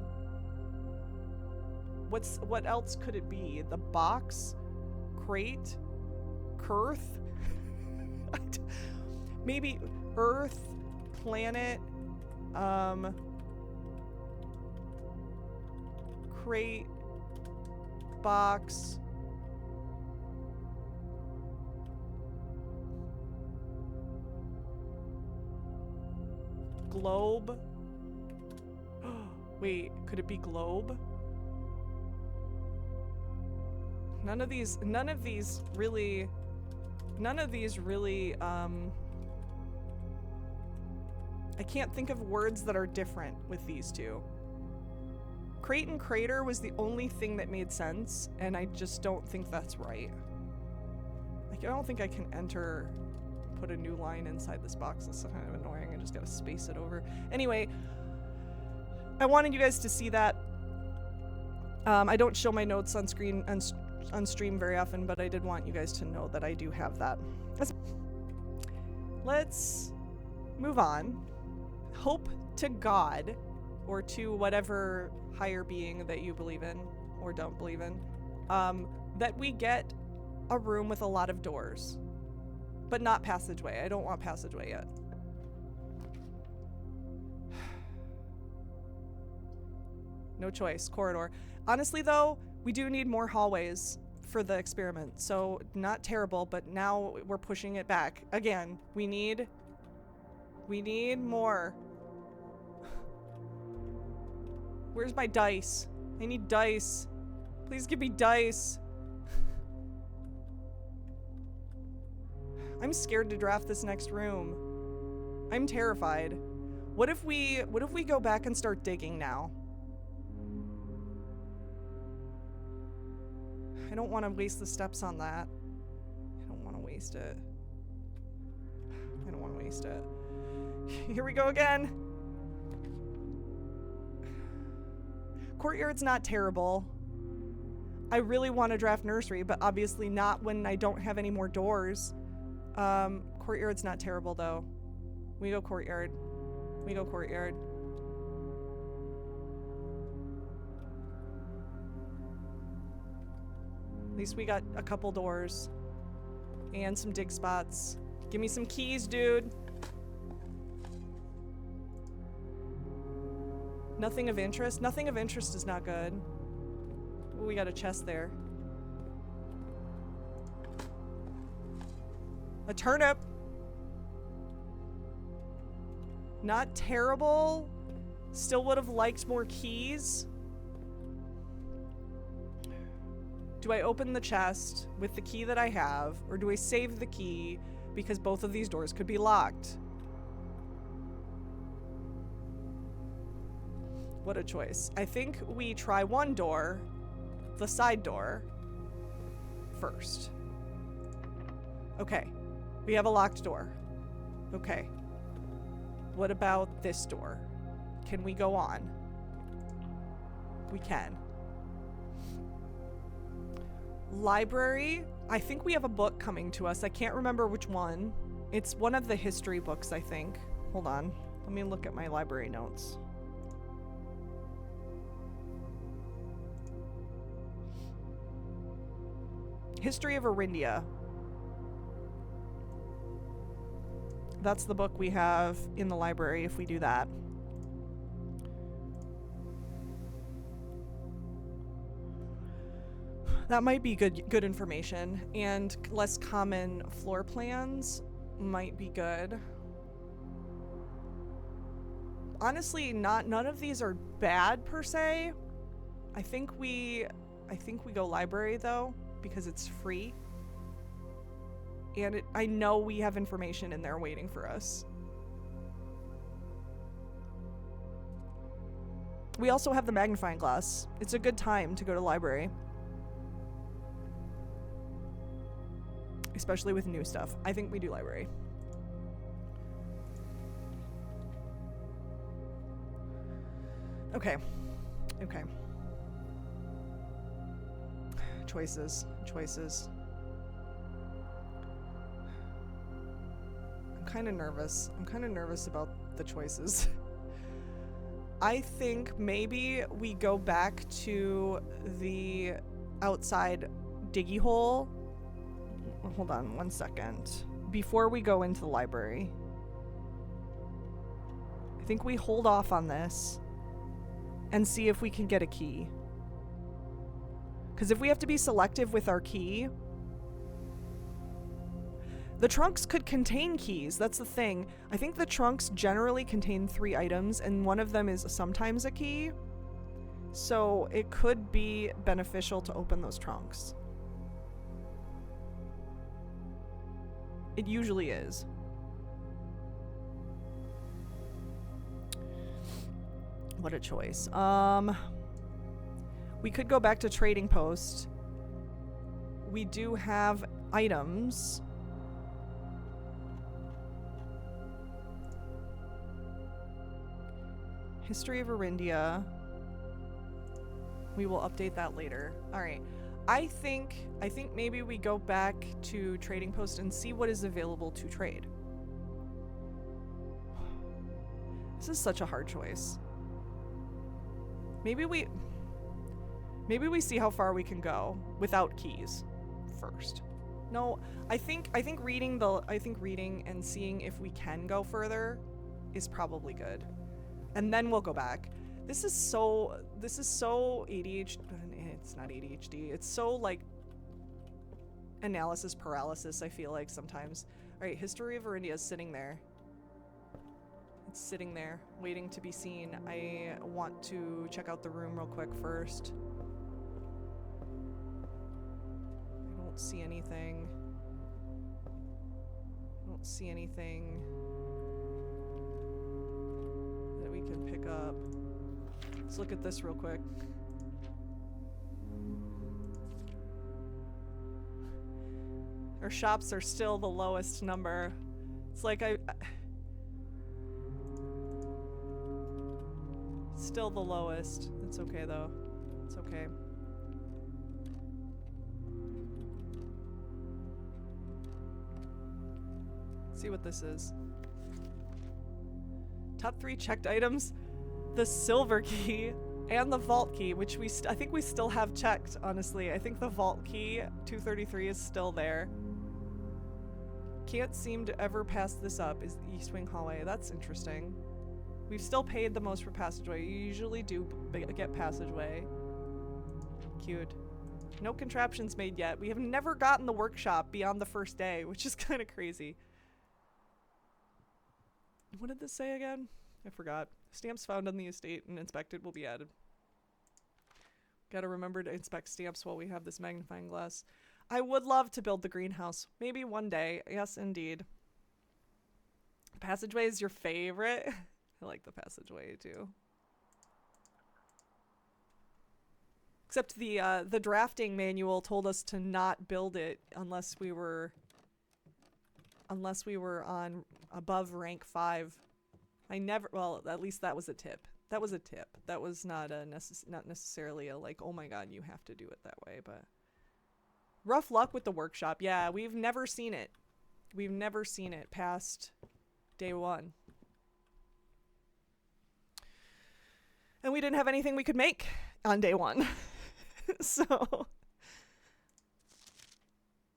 What else could it be? The box? Crate? Kurth? Maybe Earth, planet, crate, box, globe. Wait, could it be globe? None of these really, I can't think of words that are different with these two. Crate and crater was the only thing that made sense, and I just don't think that's right. Like, I don't think I can put a new line inside this box. That's kind of annoying. I just gotta space it over. Anyway, I wanted you guys to see that. I don't show my notes on screen on stream very often, but I did want you guys to know that I do have that. Let's move on. Hope to God, or to whatever higher being that you believe in or don't believe in, that we get a room with a lot of doors, but not passageway. I don't want passageway yet. No choice. Corridor. Honestly though, we do need more hallways for the experiment, so not terrible, but now we're pushing it back. Again, we need more. Where's my dice? I need dice. Please give me dice. I'm scared to draft this next room. I'm terrified. What if we go back and start digging now? I don't want to waste the steps on that. I don't want to waste it. I don't want to waste it. Here we go again. Courtyard's not terrible. I really want to draft nursery, but obviously not when I don't have any more doors. Courtyard's not terrible though. We go courtyard. We go courtyard. At least we got a couple doors and some dig spots. Give me some keys, dude. Nothing of interest? Nothing of interest is not good. Ooh, we got a chest there. A turnip. Not terrible. Still would have liked more keys. Do I open the chest with the key that I have, or do I save the key because both of these doors could be locked? What a choice. I think we try one door, the side door, first. Okay. We have a locked door. Okay. What about this door? Can we go on? We can. Library. I think we have a book coming to us. I can't remember which one. It's one of the history books, I think. Hold on. Let me look at my library notes. History of Arindia. That's the book we have in the library if we do that. That might be good information, and less common floor plans might be good. Honestly, none of these are bad per se. I think we go library though, because it's free. And I know we have information in there waiting for us. We also have the magnifying glass. It's a good time to go to library. Especially with new stuff. I think we do library. Okay. Okay. Choices. I'm kind of nervous. I'm kind of nervous about the choices. I think maybe we go back to the outside diggy hole. Hold on 1 second. Before we go into the library. I think we hold off on this and see if we can get a key. Because if we have to be selective with our key, the trunks could contain keys. That's the thing. I think the trunks generally contain 3 items, and one of them is sometimes a key. So it could be beneficial to open those trunks. It usually is. What a choice. We could go back to Trading Post. We do have items. History of Arindia. We will update that later. All right. I think maybe we go back to Trading Post and see what is available to trade. This is such a hard choice. Maybe we see how far we can go without keys first. No, I think reading and seeing if we can go further is probably good. And then we'll go back. This is so ADHD. It's not ADHD. It's so like analysis paralysis, I feel like sometimes. All right, History of Arindia is sitting there. It's sitting there, waiting to be seen. I want to check out the room real quick first. I don't see anything. I don't see anything that we can pick up. Let's look at this real quick. Our shops are still the lowest number. It's like still the lowest. It's okay though. It's okay. Let's see what this is. Top 3 checked items. The silver key and the vault key, which I think we still have checked, honestly. I think the vault key, 233, is still there. Can't seem to ever pass this up, is the East Wing hallway. That's interesting. We've still paid the most for passageway. You usually do get passageway. Cute. No contraptions made yet. We have never gotten the workshop beyond the first day, which is kind of crazy. What did this say again? I forgot. Stamps found on the estate and inspected will be added. Gotta remember to inspect stamps while we have this magnifying glass. I would love to build the greenhouse. Maybe one day. Yes, indeed. Passageway is your favorite? I like the passageway too. Except the drafting manual told us to not build it unless we were on above rank 5. Well, at least that was a tip. That was a tip. That was not not necessarily a like, oh my god, you have to do it that way, but rough luck with the workshop. Yeah, we've never seen it. We've never seen it past day 1. And we didn't have anything we could make on day 1. So, all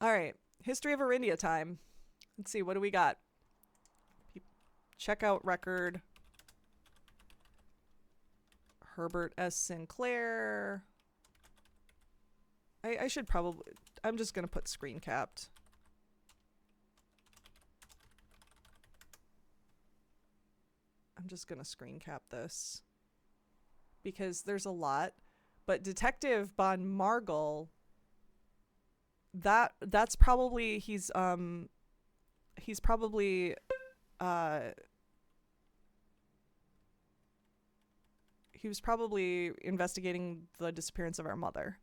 right, History of Arindia time. Let's see, what do we got? Checkout record. Herbert S. Sinclair. I should probably, I'm just going to put screen capped. I'm just going to screen cap this because there's a lot. But Detective Von Margel, that's probably he's probably he was probably investigating the disappearance of our mother,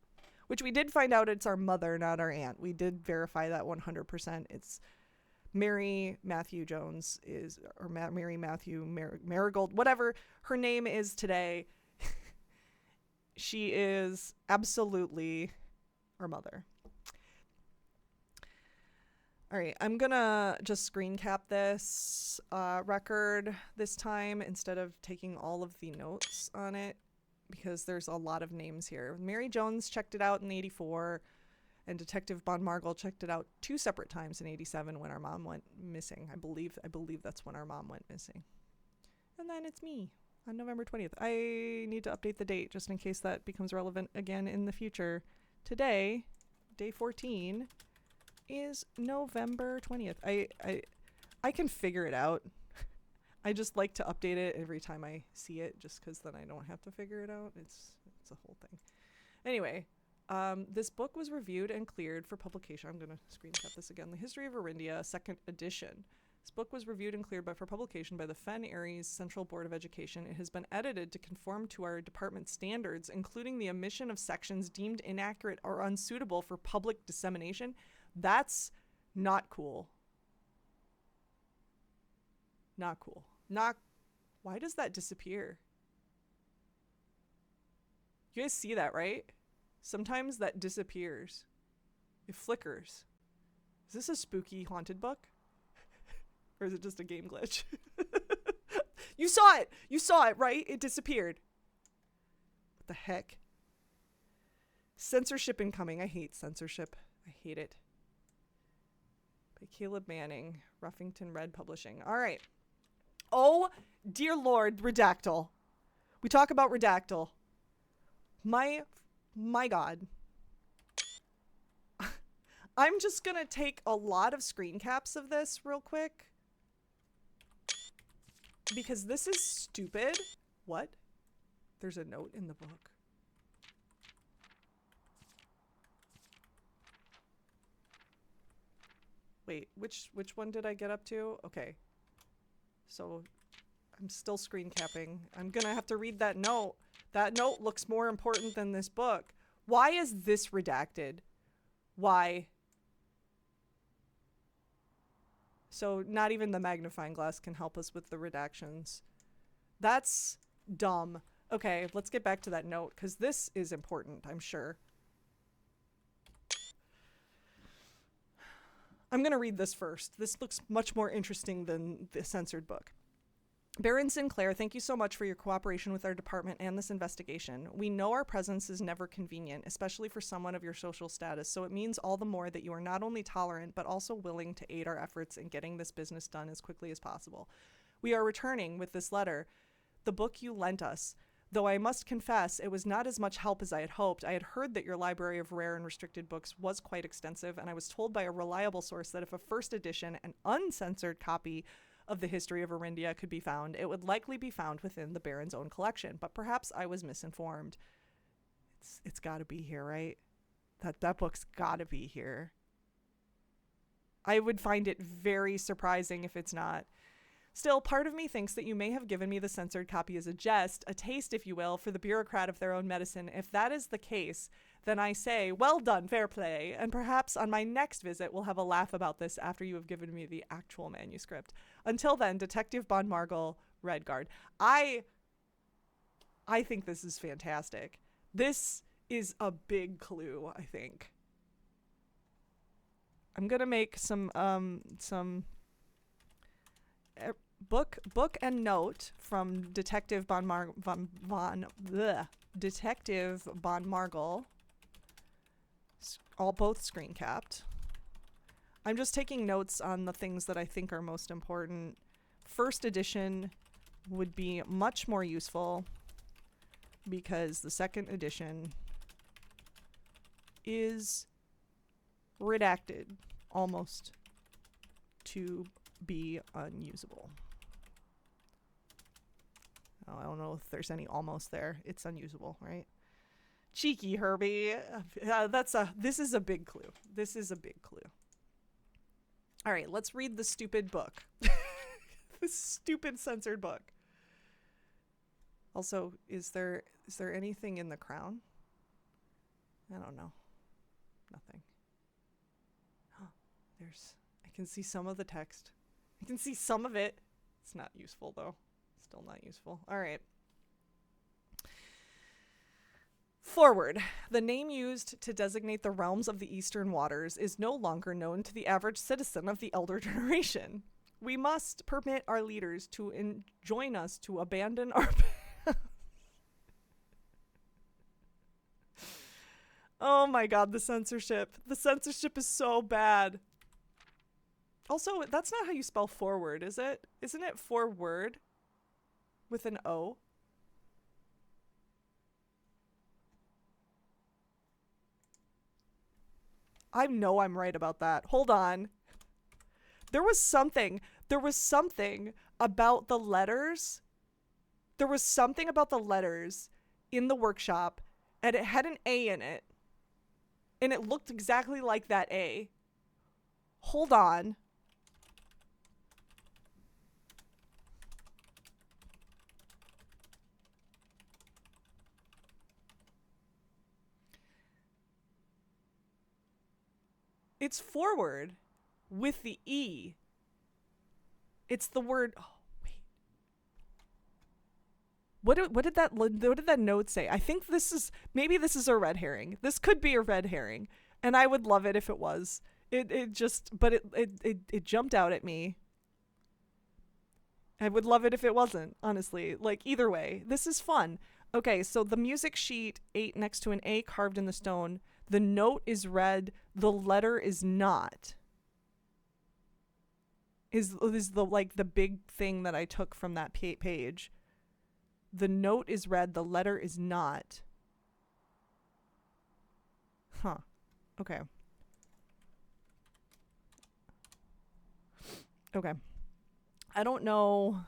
which we did find out it's our mother, not our aunt. We did verify that 100%. It's Mary Matthew Jones or Mary Matthew Marigold, whatever her name is today. She is absolutely our mother. All right, I'm gonna just screen cap this record this time instead of taking all of the notes on it because there's a lot of names here. Mary Jones checked it out in 84 and Detective Von Margel checked it out 2 separate times in 87 when our mom went missing. I believe that's when our mom went missing. And then it's me on November 20th. I need to update the date just in case that becomes relevant again in the future. Today, day 14, is November 20th. I can figure it out. I just like to update it every time I see it just because then I don't have to figure it out. It's a whole thing. Anyway, this book was reviewed and cleared for publication. I'm going to screen cap this again. The History of Arindia, 2nd edition. This book was reviewed and cleared for publication by the Fen Aries Central Board of Education. It has been edited to conform to our department standards, including the omission of sections deemed inaccurate or unsuitable for public dissemination. That's not cool. Not cool. Why does that disappear? You guys see that, right? Sometimes that disappears. It flickers. Is this a spooky haunted book? Or is it just a game glitch? You saw it! You saw it, right? It disappeared. What the heck? Censorship incoming. I hate censorship. I hate it. By Caleb Manning, Ruffington Red Publishing. All right. Oh, dear Lord, Redactyl. We talk about Redactyl. My God. I'm just going to take a lot of screen caps of this real quick. Because this is stupid. What? There's a note in the book. Wait, which one did I get up to? Okay. So I'm still screen capping. I'm gonna have to read that note. That note looks more important than this book. Why is this redacted? Why? So not even the magnifying glass can help us with the redactions. That's dumb. Okay, let's get back to that note because this is important, I'm sure. I'm going to read this first. This looks much more interesting than the censored book. Baron Sinclair, thank you so much for your cooperation with our department and this investigation. We know our presence is never convenient, especially for someone of your social status, so it means all the more that you are not only tolerant, but also willing to aid our efforts in getting this business done as quickly as possible. We are returning with this letter, the book you lent us. Though I must confess, it was not as much help as I had hoped. I had heard that your library of rare and restricted books was quite extensive, and I was told by a reliable source that if a first edition and uncensored copy of the history of Arindia could be found, it would likely be found within the Baron's own collection, but perhaps I was misinformed. It's got to be here, right? That book's got to be here. I would find it very surprising if it's not. Still, part of me thinks that you may have given me the censored copy as a jest, a taste, if you will, for the bureaucrat of their own medicine. If that is the case, then I say, well done, fair play, and perhaps on my next visit we'll have a laugh about this after you have given me the actual manuscript. Until then, Detective Bon Margle, Redguard. I think this is fantastic. This is a big clue, I think. I'm gonna make some book and note from Detective Detective Bon Margle. All both screen capped. I'm just taking notes on the things that I think are most important. First edition would be much more useful because the second edition is redacted almost to be unusable. Oh, I don't know if there's any almost there. It's unusable, right? Cheeky Herbie. This is a big clue. This is a big clue. All right, let's read the stupid book. This stupid censored book. Also, is there anything in the crown? I don't know. Nothing. I can see some of the text. I can see some of it. It's not useful though. Still not useful. All right. Forward. The name used to designate the realms of the Eastern Waters is no longer known to the average citizen of the elder generation. We must permit our leaders to join us to abandon our Oh my god, the censorship. The censorship is so bad. Also, that's not how you spell forward, is it? Isn't it forward with an O? I know I'm right about that. Hold on. There was something about the letters. There was something about the letters in the workshop, and it had an A in it. And it looked exactly like that A. Hold on. It's forward with the E. It's the word. Oh, wait. What did that note say? I think maybe this is a red herring. This could be a red herring, and I would love it if it was. It jumped out at me. I would love it if it wasn't, honestly. Like, either way, this is fun. Okay, so the music sheet 8 next to an A carved in the stone. The note is red. The letter is not. Is the big thing that I took from that page. The note is red. The letter is not. Huh. Okay. Okay. I don't know.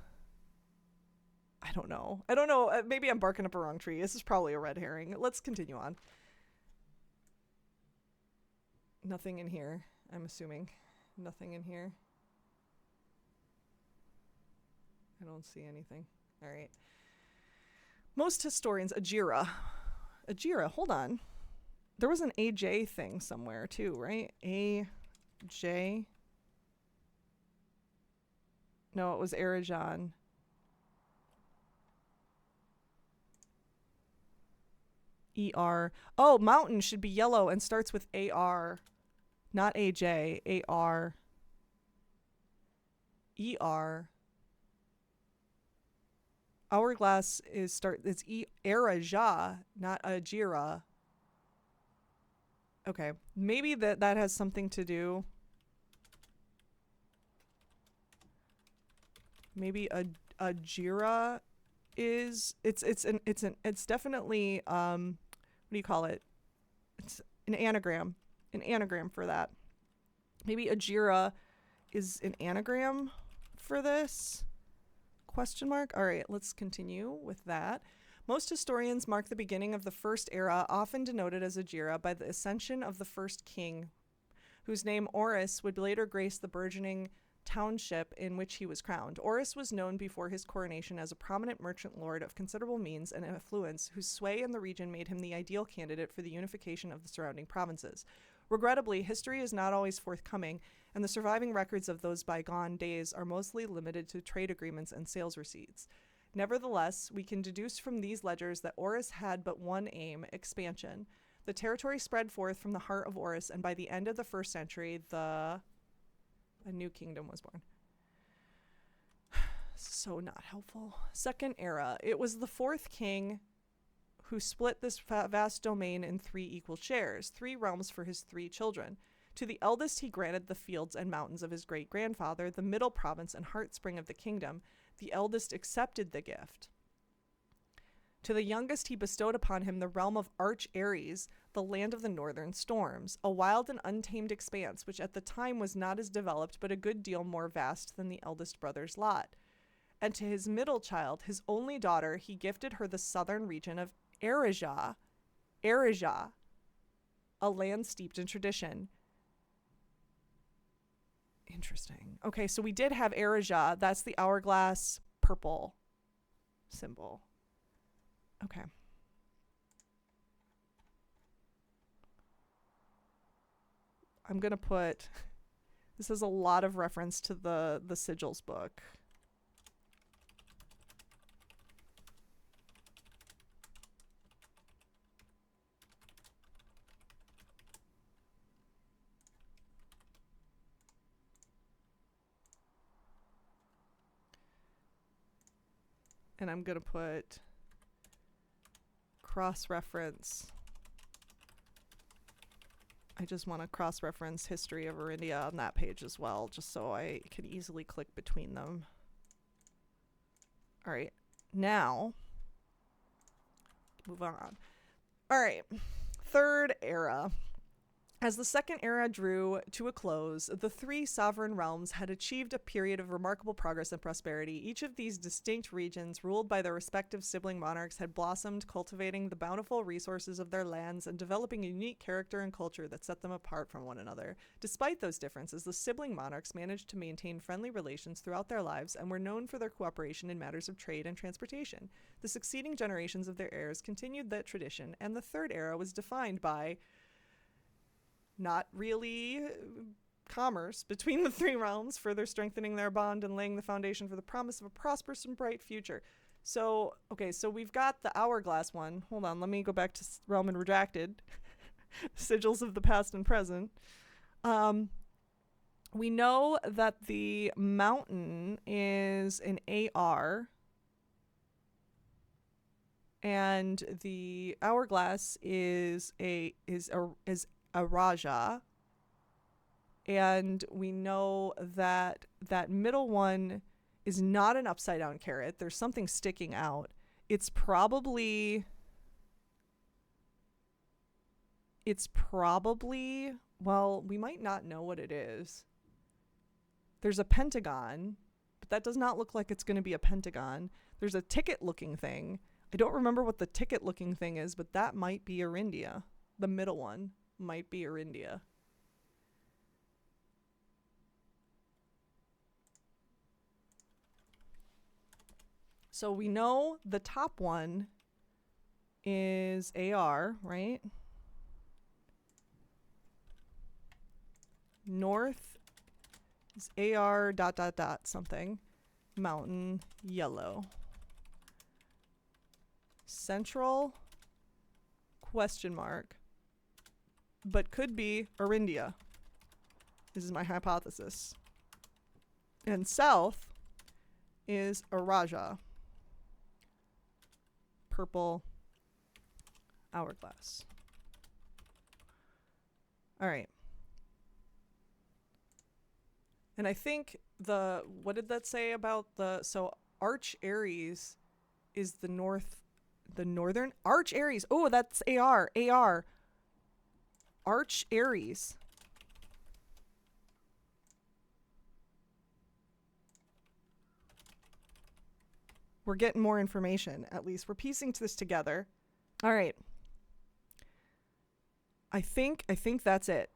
Maybe I'm barking up a wrong tree. This is probably a red herring. Let's continue on. Nothing in here, I'm assuming. Nothing in here. I don't see anything. All right. Most historians, Ajira, hold on. There was an AJ thing somewhere too, right? AJ. No, it was Arajan. ER. Oh, mountain should be yellow and starts with AR. Not AJ. AR. ER. Hourglass it's Araja, not Ajira. Okay. Maybe that has something to do. Maybe Ajira is it's definitely what do you call it? It's an anagram for that. Maybe Ajira is an anagram for this? Question mark. All right, let's continue with that. Most historians mark the beginning of the first era, often denoted as Agira, by the ascension of the first king, whose name Oris would later grace the burgeoning township in which he was crowned. Oris was known before his coronation as a prominent merchant lord of considerable means and affluence, whose sway in the region made him the ideal candidate for the unification of the surrounding provinces. Regrettably, history is not always forthcoming, and the surviving records of those bygone days are mostly limited to trade agreements and sales receipts. Nevertheless, we can deduce from these ledgers that Oris had but one aim: expansion. The territory spread forth from the heart of Oris, and by the end of the first century, a new kingdom was born. So not helpful. Second era. It was the fourth king who split this vast domain in 3 equal shares, 3 realms for his 3 children. To the eldest he granted the fields and mountains of his great-grandfather, the middle province and heartspring of the kingdom. The eldest accepted the gift. To the youngest he bestowed upon him the realm of Arch Ares, the land of the northern storms, a wild and untamed expanse which at the time was not as developed but a good deal more vast than the eldest brother's lot. And to his middle child, his only daughter, he gifted her the southern region of Arija, a land steeped in tradition. Interesting. Okay, so we did have Arija. That's the hourglass purple symbol. Okay. I'm going to put... This is a lot of reference to the Sigils book. And I'm going to put cross-reference. I just want to cross-reference history of Arindia on that page as well, just so I can easily click between them. All right, now, move on. All right, third era. As the second era drew to a close, the 3 sovereign realms had achieved a period of remarkable progress and prosperity. Each of these distinct regions, ruled by their respective sibling monarchs, had blossomed, cultivating the bountiful resources of their lands and developing a unique character and culture that set them apart from one another. Despite those differences, the sibling monarchs managed to maintain friendly relations throughout their lives and were known for their cooperation in matters of trade and transportation. The succeeding generations of their heirs continued that tradition, and the third era was defined by not really commerce between the 3 realms, further strengthening their bond and laying the foundation for the promise of a prosperous and bright future. So, okay, so we've got the hourglass one. Hold on, let me go back to Realm and Redacted. Sigils of the past and present. We know that the mountain is an AR, and the hourglass is a Raja, and we know that that middle one is not an upside down carrot. There's something sticking out. It's probably, well, we might not know what it is. There's a pentagon, but that does not look like it's going to be a pentagon. There's a ticket looking thing. I don't remember what the ticket looking thing is, but that might be Arindia. The middle one might be Arindia. So we know the top one is AR, right? North is AR ... something. Mountain yellow. Central question mark, but could be Arindia. This is my hypothesis. And south is Araja. Purple hourglass. All right. And I think what did that say about so Arch Ares is the northern Arch Ares. Oh, that's AR. Arch Ares We're getting more information. At least we're piecing this together. All right. I think that's it.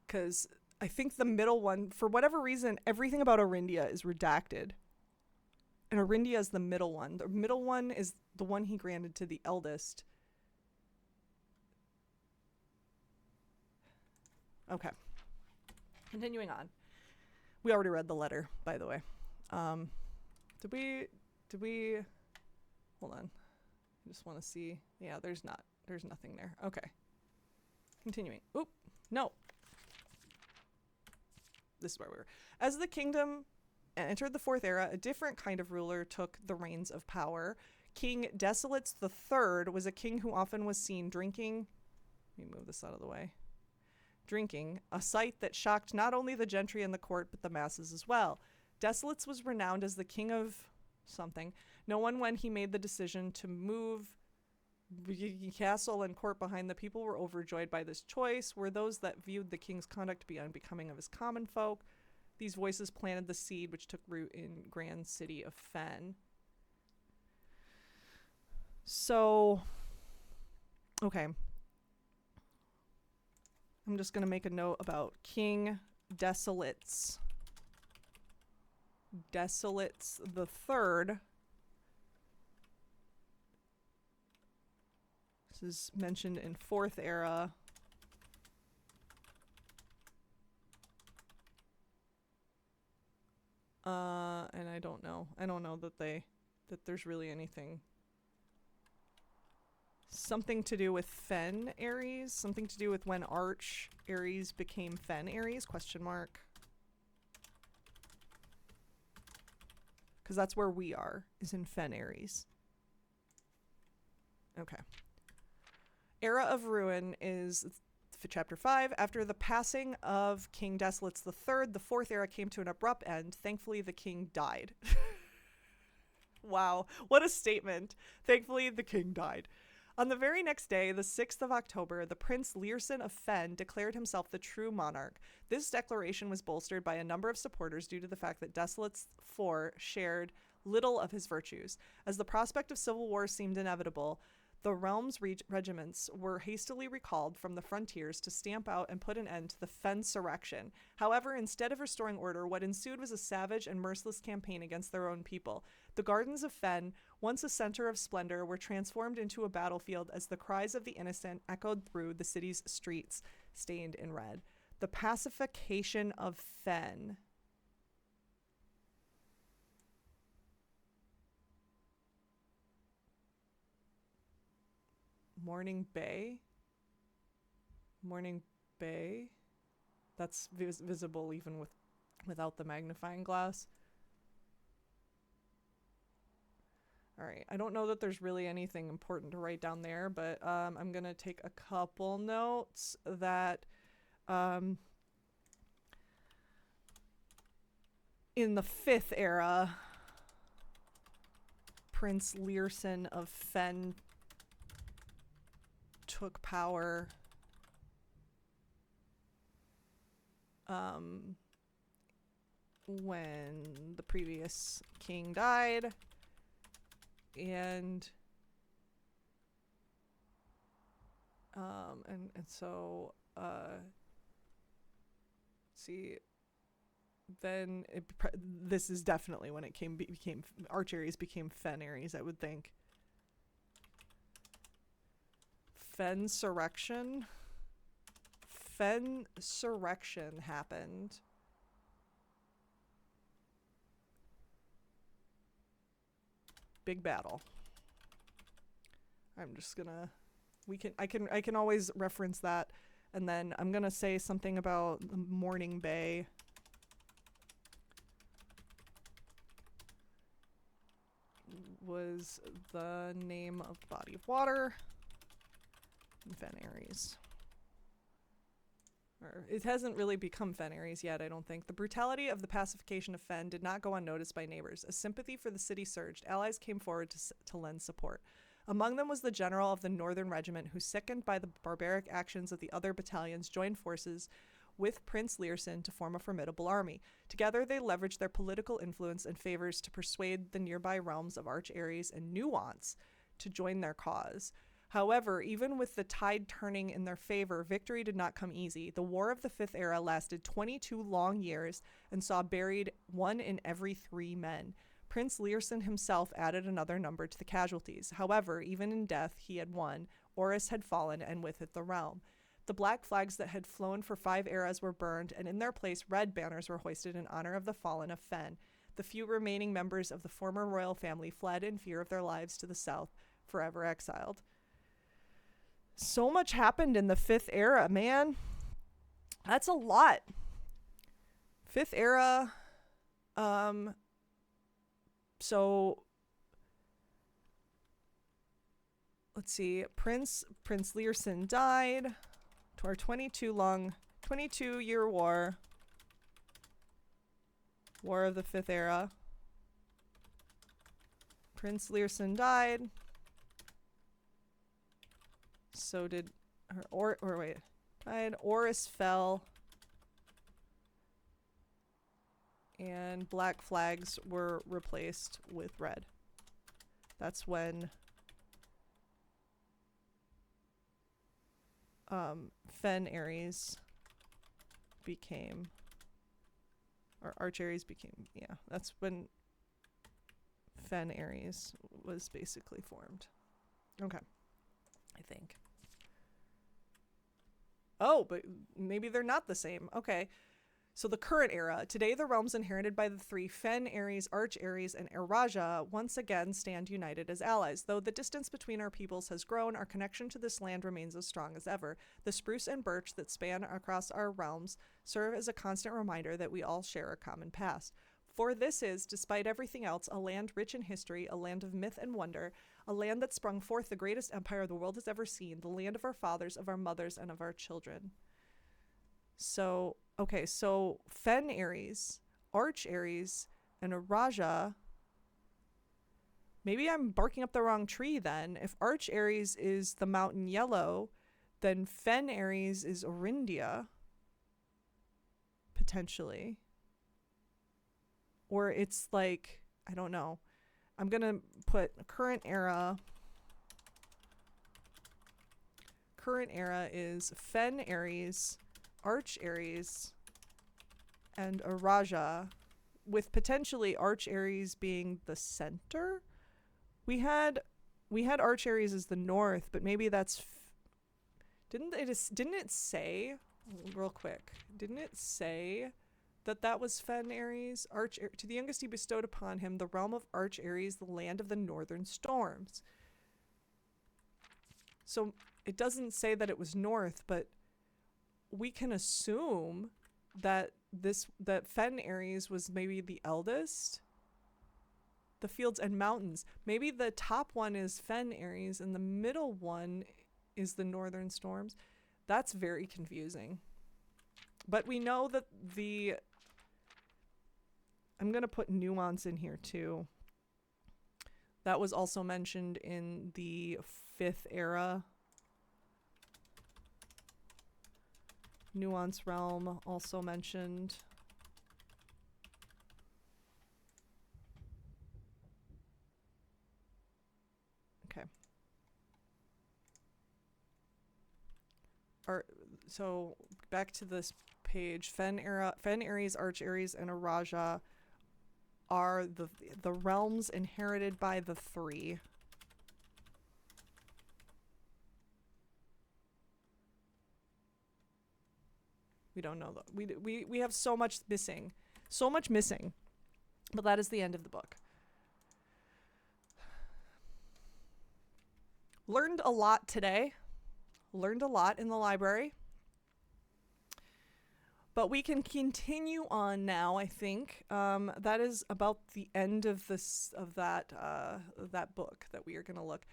Because I think the middle one, for whatever reason, everything about Arindia is redacted. And Arindia is the middle one. The middle one is the one he granted to the eldest. Okay. Continuing on. We already read the letter, by the way. Did we hold on. I just want to see. Yeah, there's nothing there. Okay. Continuing. Oop. No. This is where we were. As the kingdom entered the Fourth Era, a different kind of ruler took the reins of power. King Desolates III was a king who often was seen drinking. Let me move this out of the way. Drinking, a sight that shocked not only the gentry and the court, but the masses as well. Desolates was renowned as the king of something. No one, when he made the decision to move castle and court behind the people, were overjoyed by this choice, were those that viewed the king's conduct to be unbecoming of his common folk. These voices planted the seed which took root in grand city of Fen. So, okay. I'm just going to make a note about King Desolates. Desolates the Third. This is mentioned in Fourth Era. And I don't know. I don't know that there's really anything. Something to do with Fen Ares? Something to do with when Arch Ares became Fen Ares? Question mark. Because that's where we are, is in Fen Ares. Okay. Era of Ruin is chapter 5. After the passing of King Desolates III, the Fourth Era came to an abrupt end. Thankfully, the king died. Wow, what a statement. Thankfully, the king died. On the very next day, the 6th of October, the Prince Learson of Fen declared himself the true monarch. This declaration was bolstered by a number of supporters due to the fact that Desolates IV shared little of his virtues. As the prospect of civil war seemed inevitable, the realm's regiments were hastily recalled from the frontiers to stamp out and put an end to the Fensurrection. However, instead of restoring order, what ensued was a savage and merciless campaign against their own people. The gardens of Fen, once a center of splendor, were transformed into a battlefield as the cries of the innocent echoed through the city's streets, stained in red. The pacification of Fen. Morning Bay. Morning Bay. That's visible even without the magnifying glass. All right. I don't know that there's really anything important to write down there, but I'm going to take a couple notes that in the Fifth Era, Prince Learson of Fen took power when the previous king died, and so see, then this is definitely when it became Arch Ares became Fen Ares, I would think. Fensurrection happened. Big battle. I'm just gonna I can always reference that, and then I'm gonna say something about the Morning Bay. Was the name of the body of water. Fen Ares. Or it hasn't really become Fen Ares yet, I don't think. The brutality of the pacification of Fen did not go unnoticed by neighbors. As sympathy for the city surged, allies came forward to lend support. Among them was the general of the Northern Regiment, who, sickened by the barbaric actions of the other battalions, joined forces with Prince Learson to form a formidable army. Together, they leveraged their political influence and favors to persuade the nearby realms of Arch Ares and Nuance to join their cause. However, even with the tide turning in their favor, victory did not come easy. The War of the Fifth Era lasted 22 long years and saw buried 1 in every 3 men. Prince Learson himself added another number to the casualties. However, even in death, he had won. Oris had fallen, and with it the realm. The black flags that had flown for 5 eras were burned, and in their place red banners were hoisted in honor of the fallen of Fen. The few remaining members of the former royal family fled in fear of their lives to the south, forever exiled. So much happened in the 5th era, man. That's a lot. 5th era, so let's see. Prince Learson died to our 22-year war of the 5th era. Prince Learson died. So did died. Oris fell. And black flags were replaced with red. That's when Fen Ares became, or Arch Ares became, yeah, that's when Fen Ares was basically formed. Okay, I think. Oh, but maybe they're not the same. Okay. So the current era. Today, the realms inherited by the 3 Fen, Ares, Arch Ares, and Eraja once again stand united as allies. Though the distance between our peoples has grown, our connection to this land remains as strong as ever. The spruce and birch that span across our realms serve as a constant reminder that we all share a common past. For this is, despite everything else, a land rich in history, a land of myth and wonder, a land that sprung forth the greatest empire the world has ever seen, the land of our fathers, of our mothers, and of our children. So, okay, so Fen Ares, Arch Ares, and Eraja. Maybe I'm barking up the wrong tree then. If Arch Ares is the mountain yellow, then Fen Ares is Orindia. Potentially. Or it's like, I don't know. I'm going to put current era. Current era is Fen Ares, Arch Ares, and Eraja, with potentially Arch Ares being the center. We had Arch Ares as the north, but maybe that's didn't it say real quick? Didn't it say that was Fen Ares? To the youngest he bestowed upon him the realm of Arch Ares, the land of the northern storms. So it doesn't say that it was north, but we can assume that Fen Ares was maybe the eldest. The fields and mountains. Maybe the top one is Fen Ares and the middle one is the northern storms. That's very confusing. But we know that I'm going to put Nuance in here too. That was also mentioned in the 5th era. Nuance Realm also mentioned. Okay. So back to this page. Fen Ares, Arch Ares, and Eraja are the realms inherited by the 3. We don't know. We have so much missing. So much missing. But that is the end of the book. Learned a lot today. Learned a lot in the library. But we can continue on now, I think. That is about the end of that book that we are going to look.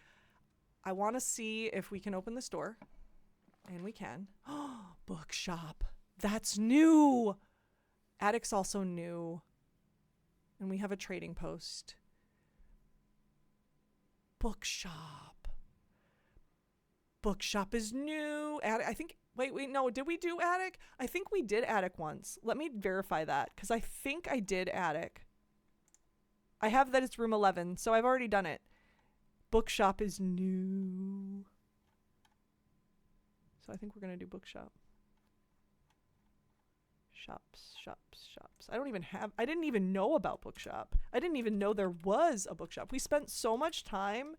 I want to see if we can open this door. And we can. Oh, bookshop. That's new. Attic's also new. And we have a trading post. Bookshop. Bookshop is new. I think Wait, no, did we do attic? I think we did attic once. Let me verify that, because I think I did attic. I have that it's room 11, so I've already done it. Bookshop is new. So I think we're going to do bookshop. Shops. I didn't even know about bookshop. I didn't even know there was a bookshop. We spent so much time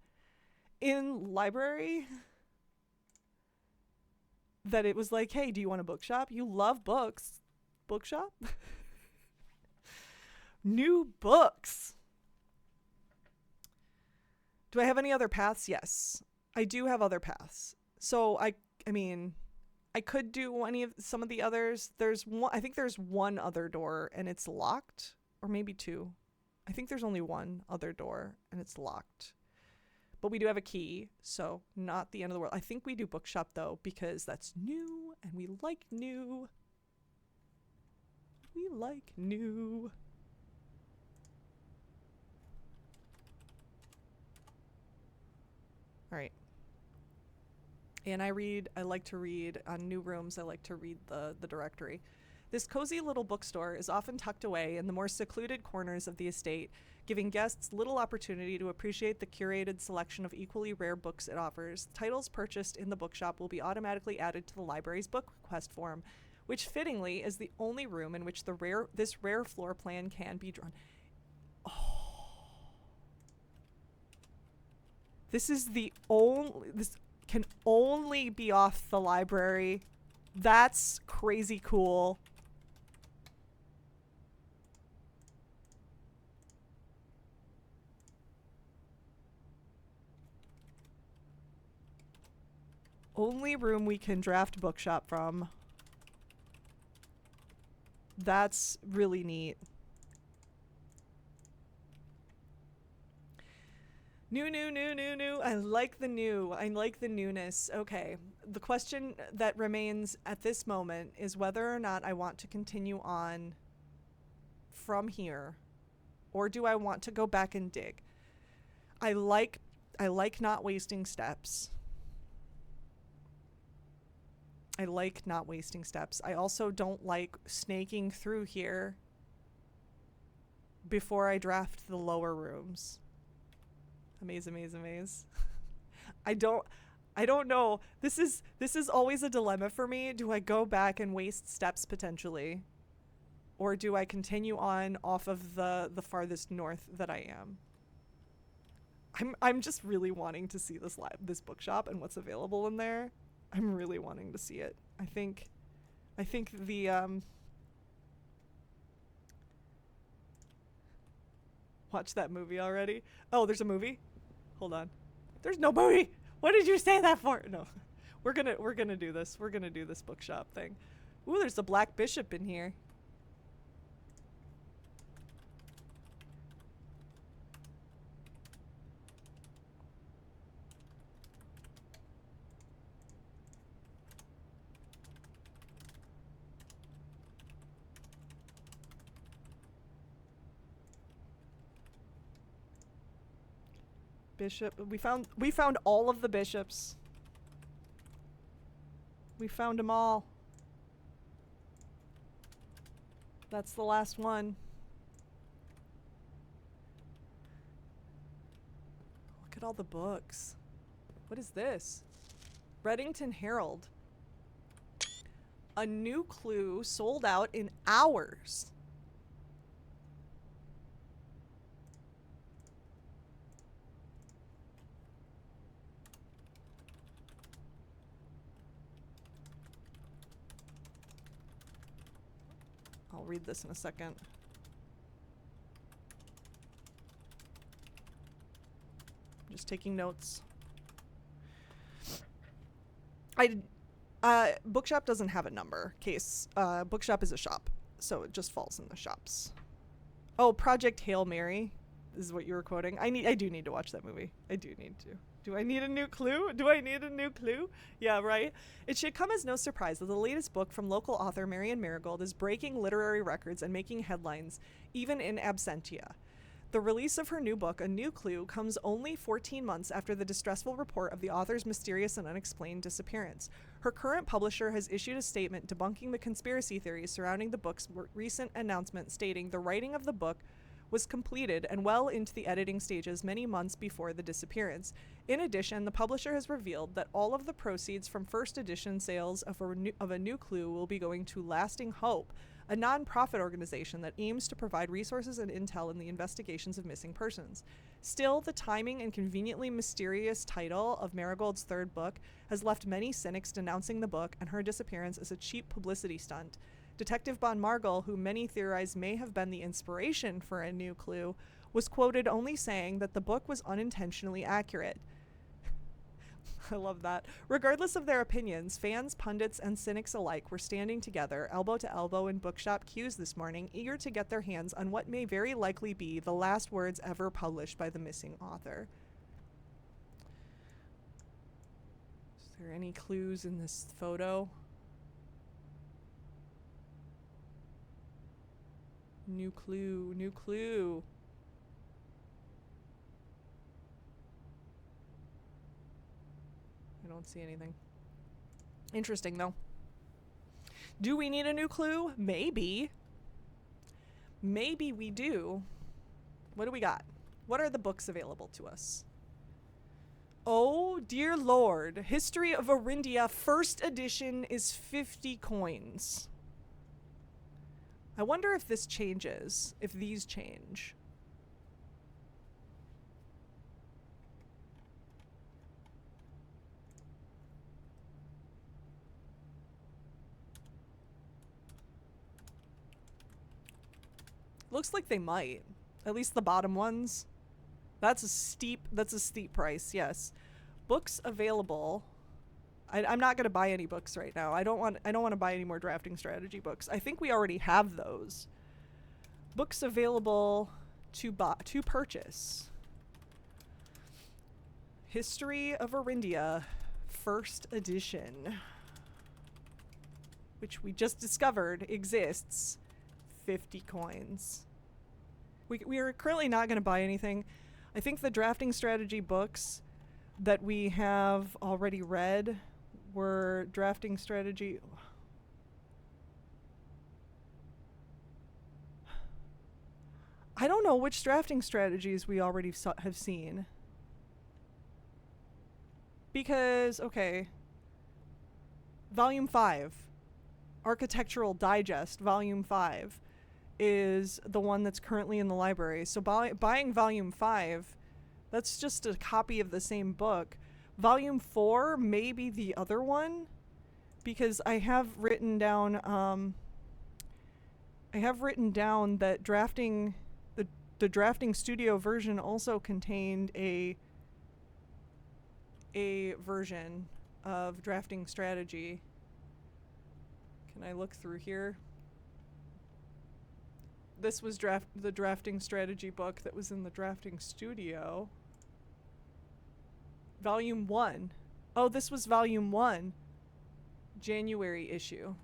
in library that it was like, hey, do you want a bookshop? You love books. Bookshop? New books. Do I have any other paths? Yes. I do have other paths. So I mean, I could do some of the others. I think there's one other door and it's locked, or maybe two. I think there's only one other door and it's locked. But we do have a key, so not the end of the world. I think we do bookshop though, because that's new and we like new. We like new. All right. And I like to read on new rooms. I like to read the directory. This cozy little bookstore is often tucked away in the more secluded corners of the estate, giving guests little opportunity to appreciate the curated selection of equally rare books it offers. Titles purchased in the bookshop will be automatically added to the library's book request form, which fittingly is the only room in which this rare floor plan can be drawn. Oh. This can only be off the library. That's crazy cool. Only room we can draft bookshop from. That's really neat. New. I like the new. I like the newness. Okay. The question that remains at this moment is whether or not I want to continue on from here, or do I want to go back and dig? I like not wasting steps. I also don't like snaking through here before I draft the lower rooms. Amaze. I don't know. This is always a dilemma for me. Do I go back and waste steps potentially? Or do I continue on off of the farthest north that I am? I'm just really wanting to see this bookshop and what's available in there. I'm really wanting to see it. I think the watch that movie already. Oh, there's a movie? Hold on. There's no movie. What did you say that for? No. We're gonna do this. We're gonna do this bookshop thing. Ooh, there's a Black Bishop in here. Bishop. We found all of the bishops. We found them all. That's the last one. Look at all the books. What is this? Reddington Herald. A new clue sold out in hours. I'll read this in a second. I'm just taking notes. Bookshop doesn't have a number. Bookshop is a shop, so it just falls in the shops. Oh, Project Hail Mary is what you were quoting. I do need to watch that movie. I do need to. Do I need a new clue? Yeah, right? It should come as no surprise that the latest book from local author Marian Marigold is breaking literary records and making headlines, even in absentia. The release of her new book, A New Clue, comes only 14 months after the distressful report of the author's mysterious and unexplained disappearance. Her current publisher has issued a statement debunking the conspiracy theories surrounding the book's recent announcement, stating the writing of the book was completed and well into the editing stages many months before the disappearance. In addition, the publisher has revealed that all of the proceeds from first edition sales of A New Clue will be going to Lasting Hope, a non-profit organization that aims to provide resources and intel in the investigations of missing persons. Still, the timing and conveniently mysterious title of Marigold's third book has left many cynics denouncing the book and her disappearance as a cheap publicity stunt. Detective Bon Margol, who many theorize may have been the inspiration for A New Clue, was quoted only saying that the book was unintentionally accurate. I love that. Regardless of their opinions, fans, pundits, and cynics alike were standing together, elbow to elbow in bookshop queues this morning, eager to get their hands on what may very likely be the last words ever published by the missing author. Is there any clues in this photo? New clue, new clue. I don't see anything. Interesting, though. Do we need a new clue? Maybe. Maybe we do. What do we got? What are the books available to us? Oh, dear Lord. History of Orindia, first edition is 50 coins. I wonder if this changes, if these change. Looks like they might. At least the bottom ones. That's a steep price, yes. Books available. I'm not gonna buy any books right now. I don't want to buy any more drafting strategy books. I think we already have those. Books available to purchase. History of Orindia, first edition, which we just discovered exists. 50 coins. We are currently not going to buy anything. I think the drafting strategy books that we have already read were drafting strategy. I don't know which drafting strategies we already have seen. Because, okay, Volume 5, Architectural Digest, Volume 5, is the one that's currently in the library. So buying Volume 5, that's just a copy of the same book. Volume 4 may be the other one, because I have written down that drafting the drafting studio version also contained a version of drafting strategy. Can I look through here? This was the drafting strategy book that was in the drafting studio. Volume 1. Oh, this was Volume 1. January issue.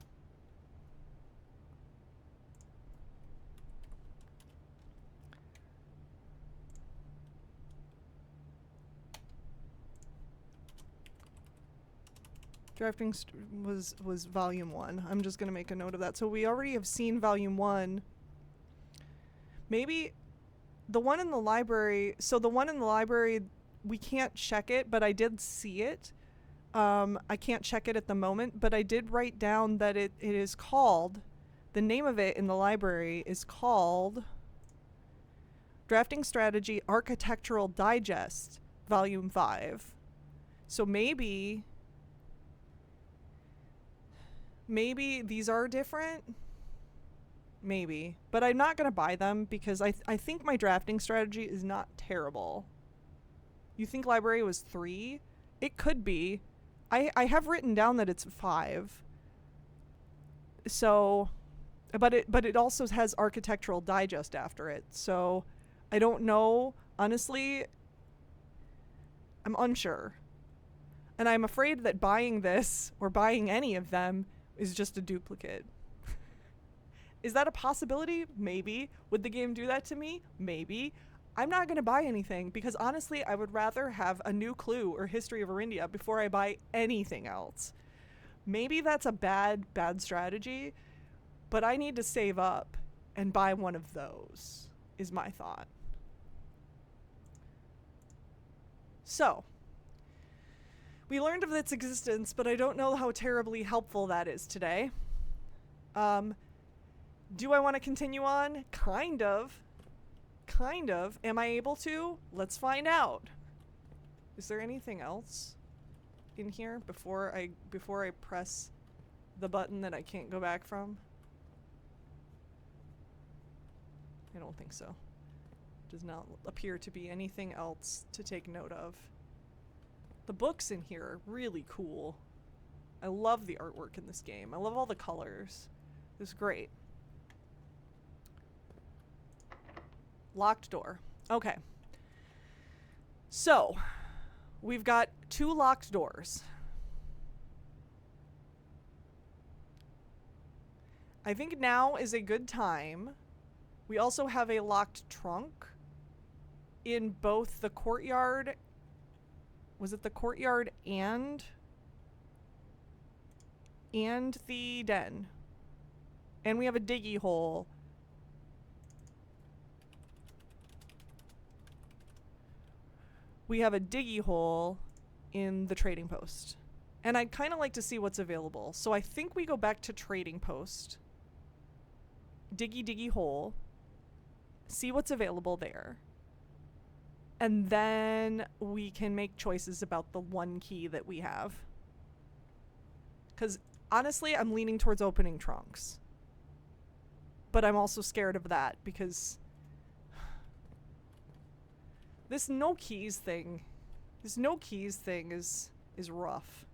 Drafting was Volume 1. I'm just going to make a note of that. So we already have seen Volume 1. Maybe the one in the library... So the one in the library, we can't check it, but I did see it. I can't check it at the moment, but I did write down that it is called... The name of it in the library is called... Drafting Strategy Architectural Digest, Volume 5. So maybe these are different. Maybe. But I'm not going to buy them because I think my drafting strategy is not terrible. You think library was 3? It could be. I have written down that it's 5. So, but it also has Architectural Digest after it. So, I don't know. Honestly, I'm unsure. And I'm afraid that buying this or buying any of them is just a duplicate. Is that a possibility? Maybe. Would the game do that to me? Maybe. I'm not going to buy anything because honestly, I would rather have a new Clue or History of Arindia before I buy anything else. Maybe that's a bad strategy, but I need to save up and buy one of those, is my thought. So, we learned of its existence, but I don't know how terribly helpful that is today. Do I want to continue on? Kind of. Kind of. Am I able to? Let's find out. Is there anything else in here before I press the button that I can't go back from? I don't think so. Does not appear to be anything else to take note of. The books in here are really cool. I love the artwork in this game. I love all the colors. It's great. Locked door. Okay. So, we've got 2 locked doors. I think now is a good time. We also have a locked trunk in both the courtyard. Was it the courtyard and the den? And we have a diggy hole. We have a diggy hole in the trading post. And I'd kind of like to see what's available. So I think we go back to trading post. Diggy hole. See what's available there. And then we can make choices about the 1 key that we have. Because honestly, I'm leaning towards opening trunks. But I'm also scared of that because this no keys thing is rough.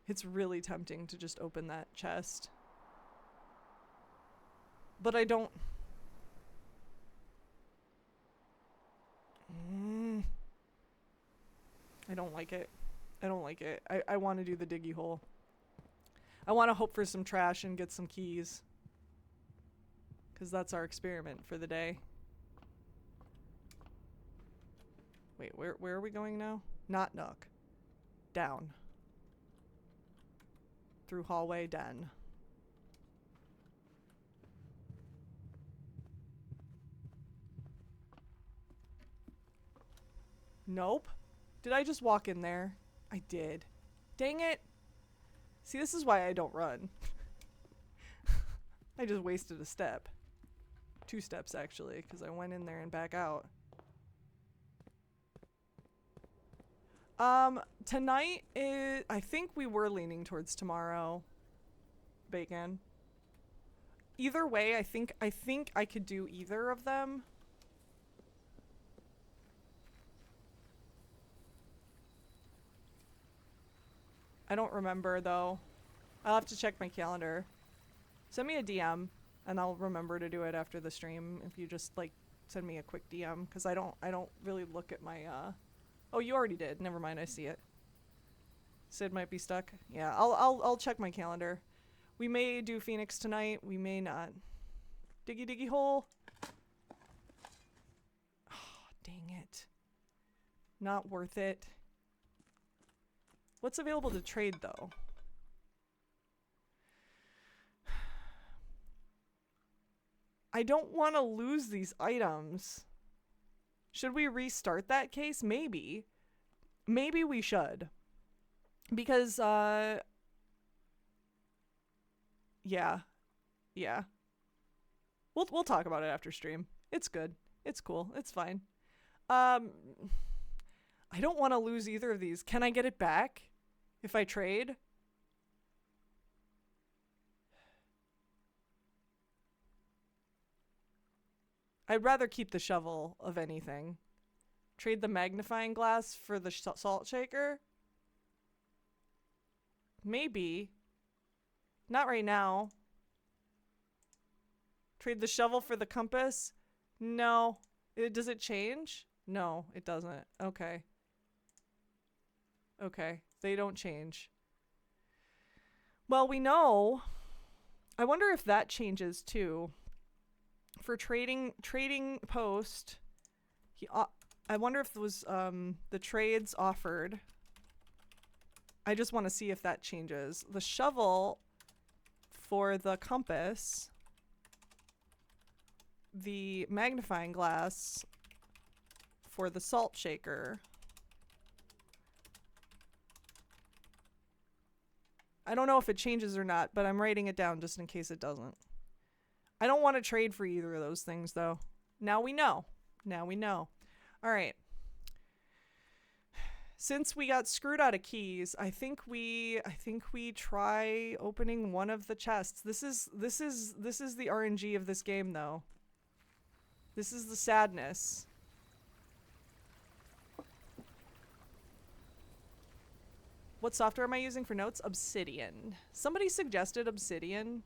It's really tempting to just open that chest. But I don't... I don't like it. I don't like it. I want to do the diggy hole. I want to hope for some trash and get some keys. Because that's our experiment for the day. Wait, where are we going now? Not Nook. Down. Through hallway, den. Nope. Did I just walk in there? I did. Dang it. See, this is why I don't run. I just wasted a step. 2 steps, actually, because I went in there and back out. Tonight is... I think we were leaning towards tomorrow. Bacon. Either way, I think I could do either of them. I don't remember, though. I'll have to check my calendar. Send me a DM, and I'll remember to do it after the stream. If you just, like, send me a quick DM, because I don't really look at my, Oh, you already did. Never mind, I see it. Sid might be stuck. Yeah, I'll check my calendar. We may do Phoenix tonight. We may not. Diggy hole. Oh, dang it. Not worth it. What's available to trade, though? I don't want to lose these items. Should we restart that case? Maybe. Maybe we should. Because, yeah. Yeah. We'll talk about it after stream. It's good. It's cool. It's fine. I don't want to lose either of these. Can I get it back if I trade? I'd rather keep the shovel of anything. Trade the magnifying glass for the salt shaker? Maybe. Not right now. Trade the shovel for the compass? No. Does it change? No, it doesn't. Okay. Okay. They don't change. Well, we know I wonder if that changes too. For trading post, I wonder if those the trades offered. I just want to see if that changes. The shovel for the compass, the magnifying glass for the salt shaker. I don't know if it changes or not, but I'm writing it down just in case it doesn't. I don't want to trade for either of those things, though. Now we know. Now we know. All right. Since we got screwed out of keys, I think we try opening one of the chests. This is the RNG of this game, though. This is the sadness. What software am I using for notes? Obsidian. Somebody suggested Obsidian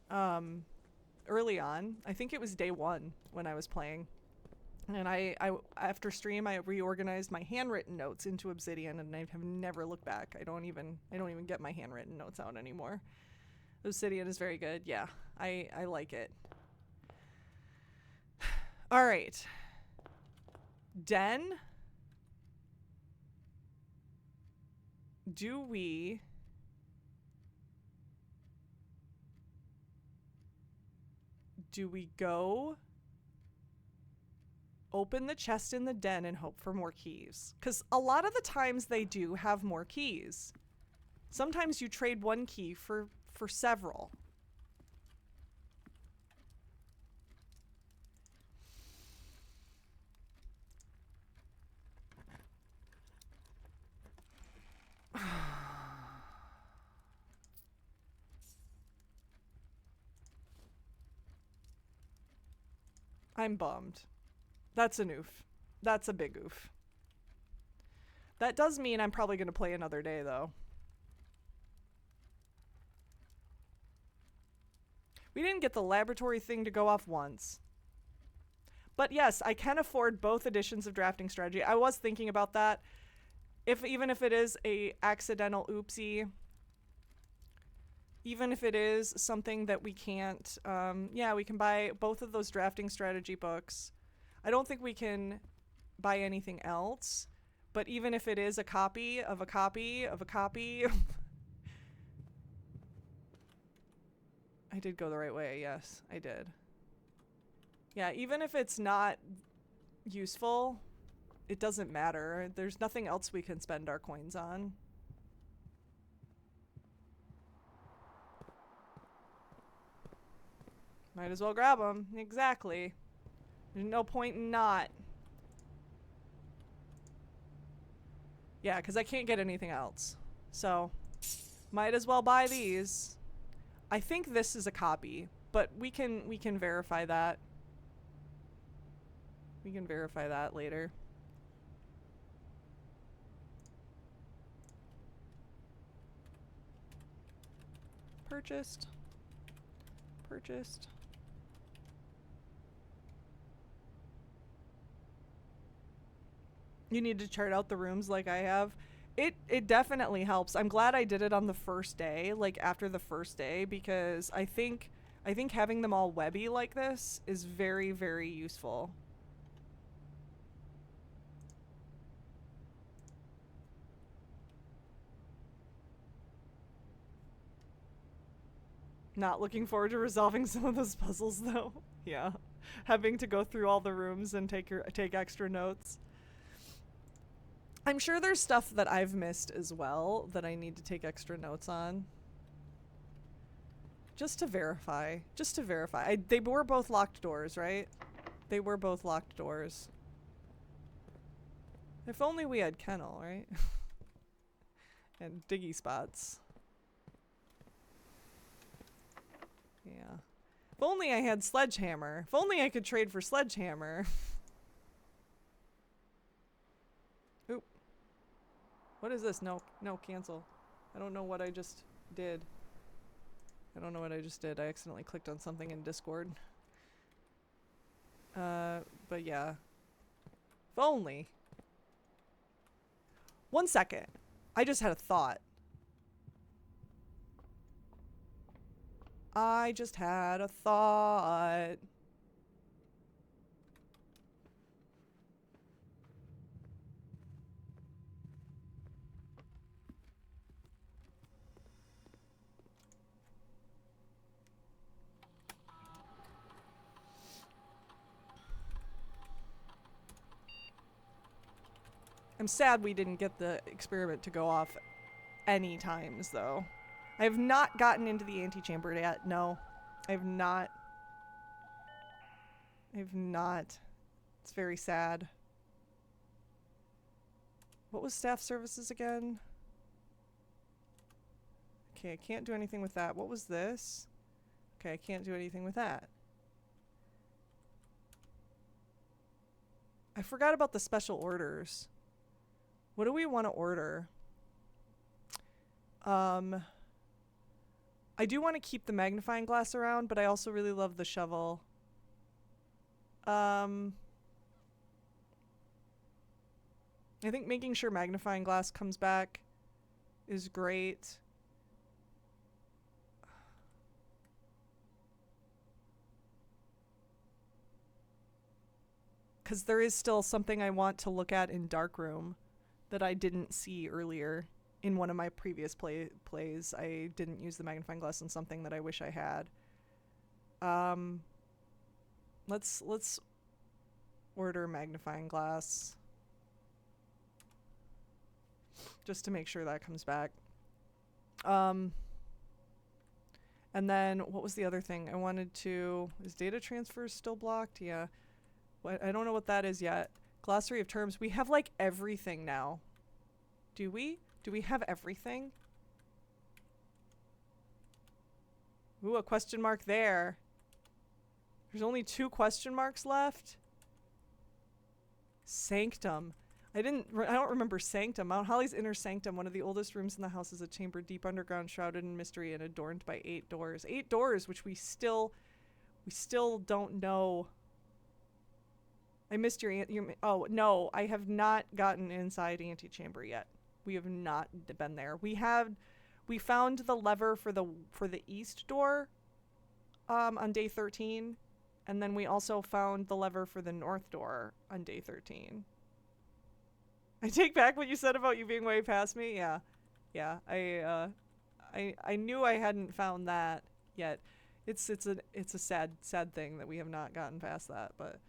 early on. I think it was day 1 when I was playing. And I after stream I reorganized my handwritten notes into Obsidian, and I have never looked back. I don't even get my handwritten notes out anymore. Obsidian is very good. Yeah. I like it. All right. Den. Do we go open the chest in the den and hope for more keys? Because a lot of the times they do have more keys. Sometimes you trade one key for several. I'm bummed. That's an oof. That's a big oof. That does mean I'm probably going to play another day, though. We didn't get the laboratory thing to go off once. But yes, I can afford both editions of Drafting Strategy. I was thinking about that. Even if it is a accidental oopsie, even if it is something that we can't, yeah, we can buy both of those Drafting Strategy books. I don't think we can buy anything else, but even if it is a copy of a copy of a copy. I did go the right way, yes, I did. Yeah, even if it's not useful, it doesn't matter. There's nothing else we can spend our coins on. Might as well grab them. Exactly. There's no point in not. Yeah, because I can't get anything else. So, might as well buy these. I think this is a copy, but we can verify that. We can verify that later. Purchased. Purchased. You need to chart out the rooms like I have. It definitely helps. I'm glad I did it on the first day, like after the first day, because I think having them all webby like this is very, very useful. Not looking forward to resolving some of those puzzles though. Yeah. Having to go through all the rooms and take extra notes. I'm sure there's stuff that I've missed as well that I need to take extra notes on. Just to verify. Just to verify. They were both locked doors, right? They were both locked doors. If only we had kennel, right? And diggy spots. Yeah. If only I had sledgehammer. If only I could trade for sledgehammer. Oop. What is this? No, cancel. I don't know what I just did. I don't know what I just did. I accidentally clicked on something in Discord. But yeah. If only. 1 second. I just had a thought. I just had a thought. I'm sad we didn't get the experiment to go off any times, though. I have not gotten into the antechamber yet. No, I have not. I have not. It's very sad. What was staff services again? Okay, I can't do anything with that. What was this? Okay, I can't do anything with that. I forgot about the special orders. What do we want to order? I do want to keep the magnifying glass around, but I also really love the shovel. I think making sure magnifying glass comes back is great. Because there is still something I want to look at in Darkroom that I didn't see earlier in one of my previous plays. I didn't use the magnifying glass on something that I wish I had. Let's order magnifying glass just to make sure that comes back. And then what was the other thing? I wanted to... Is data transfer still blocked? Yeah. What? I don't know what that is yet. Glossary of terms. We have like everything now. Do we? Do we have everything? Ooh, a question mark there. There's only 2 question marks left. Sanctum. I don't remember Sanctum. Mount Holly's inner sanctum, one of the oldest rooms in the house, is a chamber deep underground, shrouded in mystery and adorned by 8 doors. 8 doors, which we still don't know. I missed your oh no, I have not gotten inside antechamber yet. We have not been there. We found the lever for the east door on day 13, and then we also found the lever for the north door on day 13. I take back what you said about you being way past me. Yeah. Yeah, I knew I hadn't found that yet. It's a sad thing that we have not gotten past that, but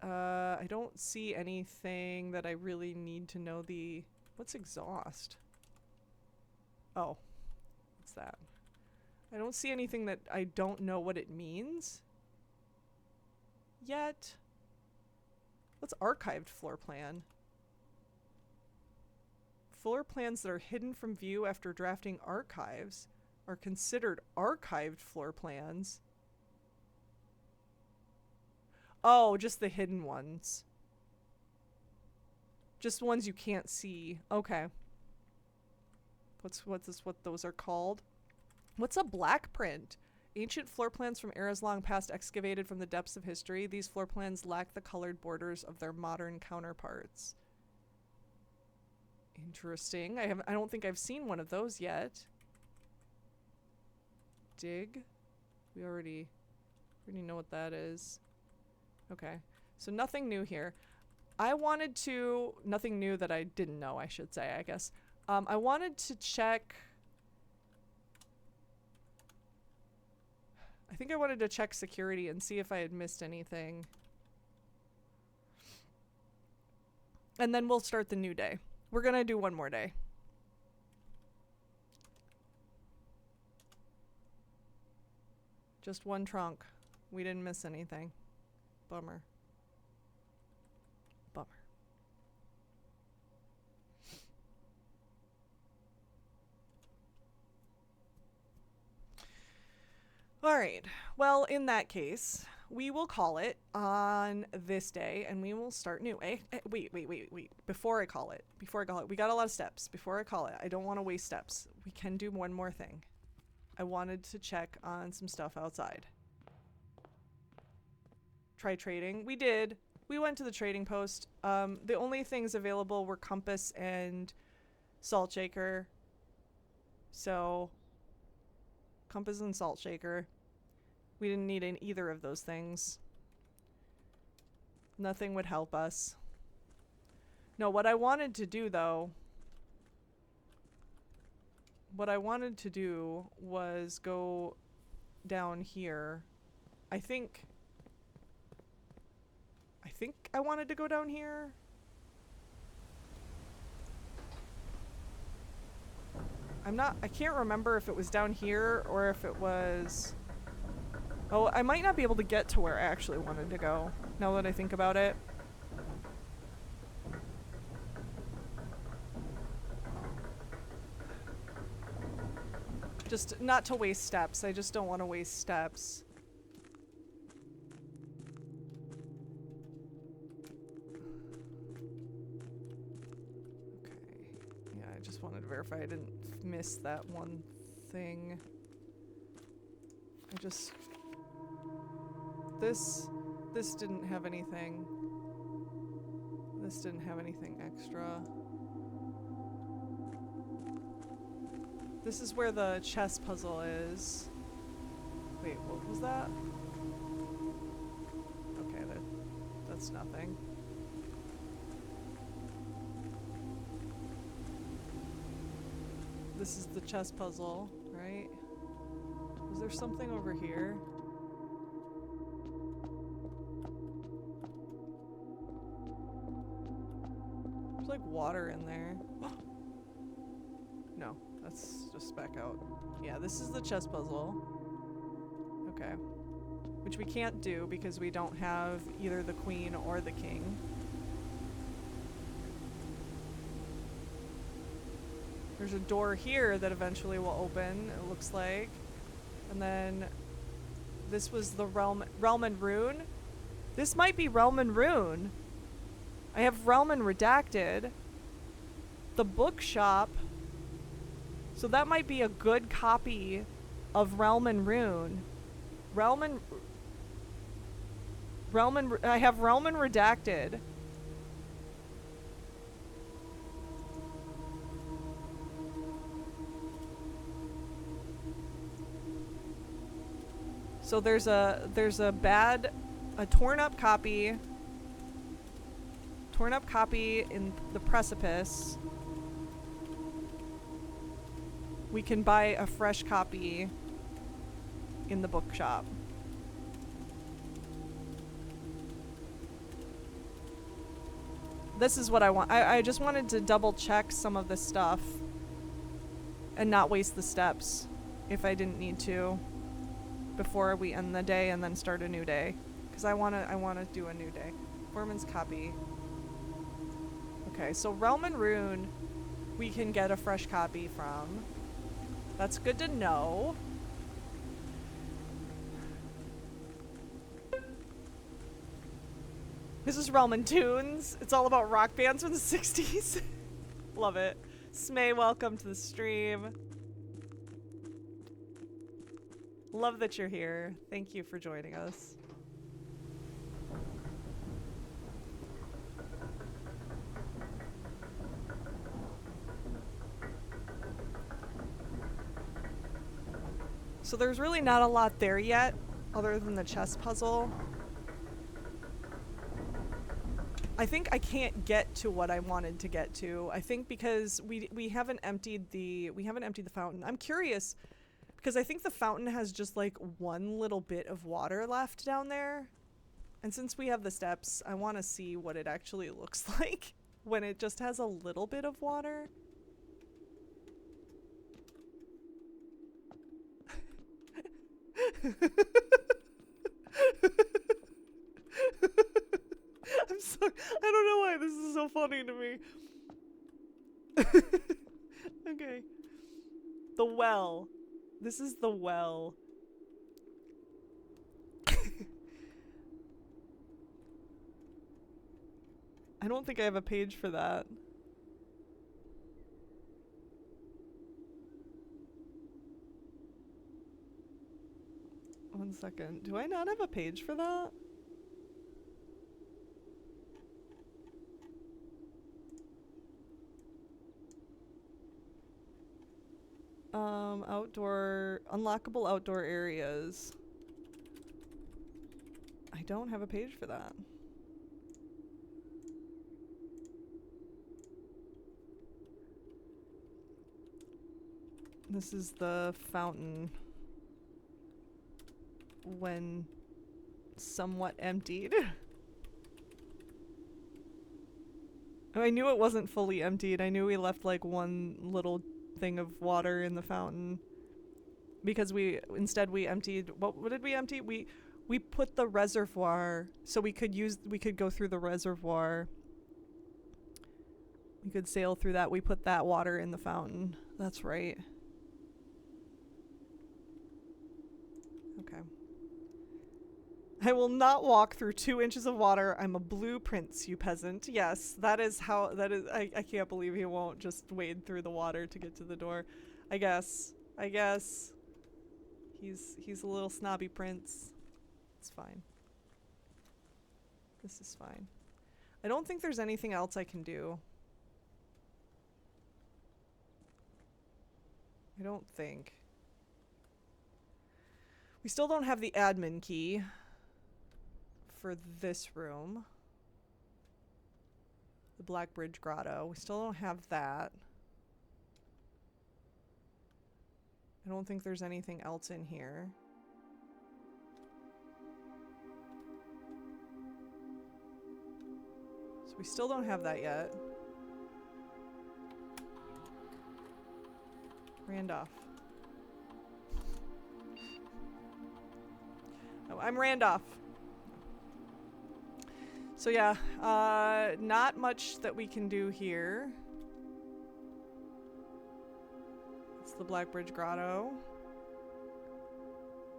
I don't see anything that I really need to know the... What's exhaust? Oh. What's that? I don't see anything that I don't know what it means yet. What's archived floor plan? Floor plans that are hidden from view after drafting archives are considered archived floor plans. Oh, just the hidden ones. Just ones you can't see. Okay. What those are called? What's a black print? Ancient floor plans from eras long past excavated from the depths of history. These floor plans lack the colored borders of their modern counterparts. Interesting. I don't think I've seen one of those yet. Dig. We already know what that is. Okay. So nothing new here. Nothing new that I didn't know, I should say, I guess. I wanted to check... I think I wanted to check security and see if I had missed anything. And then we'll start the new day. We're gonna do one more day. Just one trunk. We didn't miss anything. Bummer. Bummer. Alright, well, in that case, we will call it on this day, and we will start new. Wait. Before I call it, we got a lot of steps. Before I call it, I don't want to waste steps. We can do one more thing. I wanted to check on some stuff outside. Try trading. We did. We went to the trading post. The only things available were compass and salt shaker. So... Compass and salt shaker. We didn't need either of those things. Nothing would help us. No, what I wanted to do though, was go down here. I think I wanted to go down here. I can't remember if it was down here or if it was... Oh, I might not be able to get to where I actually wanted to go, now that I think about it. Just not to waste steps. I just don't want to waste steps. Okay. Yeah, I just wanted to verify I didn't miss that one thing. This didn't have anything. This didn't have anything extra. This is where the chess puzzle is. Wait, what was that? Okay, that's nothing. This is the chess puzzle, right? Is there something over here? There's like water in there. No, that's just back out. Yeah, this is the chess puzzle. Okay. Which we can't do because we don't have either the queen or the king. There's a door here that eventually will open, it looks like. And then this was the Realm and Rune. This might be Realm and Rune. I have Realm and Redacted. The bookshop. So that might be a good copy of Realm and Rune. I have Realm and Redacted. So there's a torn up copy in the Precipice. We can buy a fresh copy in the bookshop. This is what I want. I just wanted to double check some of this stuff and not waste the steps if I didn't need to before we end the day and then start a new day, because I want to do a new day. Foreman's copy. Okay, so Realm and Rune we can get a fresh copy from. That's good to know. This is Realm and Tunes. It's all about rock bands from the 60s. Love it. Smay, welcome to the stream. Love that you're here. Thank you for joining us. So there's really not a lot there yet, other than the chess puzzle. I think I can't get to what I wanted to get to. I think because we haven't emptied the fountain. I'm curious because I think the fountain has just like one little bit of water left down there. And since we have the steps, I want to see what it actually looks like when it just has a little bit of water. I'm so I don't know why this is so funny to me. Okay. The well. This is the well. I don't think I have a page for that. One second. Do I not have a page for that? Outdoor, unlockable outdoor areas. I don't have a page for that. This is the fountain when somewhat emptied. I knew it wasn't fully emptied. I knew we left like one little thing of water in the fountain because we emptied, what did we empty? We put the reservoir so we could go through the reservoir. We could sail through that. We put that water in the fountain. That's right. Okay. I will not walk through 2 inches of water. I'm a blue prince, you peasant. Yes, that is how, I can't believe he won't just wade through the water to get to the door. I guess. He's a little snobby prince. It's fine. This is fine. I don't think there's anything else I can do. I don't think. We still don't have the admin key for this room. The Black Bridge Grotto. We still don't have that. I don't think there's anything else in here. So we still don't have that yet. Randolph. Oh, I'm Randolph. So yeah, not much that we can do here. It's the Black Bridge Grotto.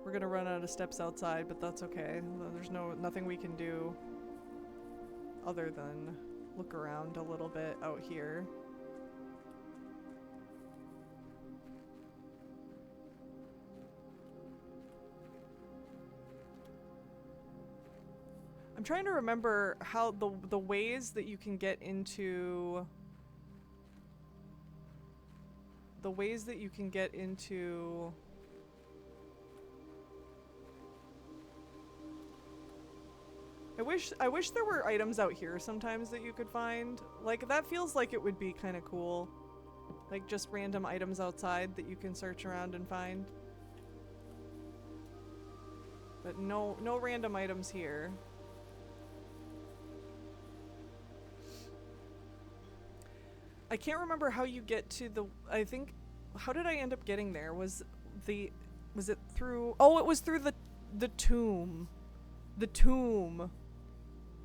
We're gonna run out of steps outside, but that's okay. There's nothing we can do other than look around a little bit out here. I'm trying to remember how the ways that you can get into I wish there were items out here sometimes that you could find. Like that feels like it would be kind of cool. Like just random items outside that you can search around and find. But no random items here. I can't remember how you get to the, how did I end up getting there? Was it through, oh, it was through the tomb. The tomb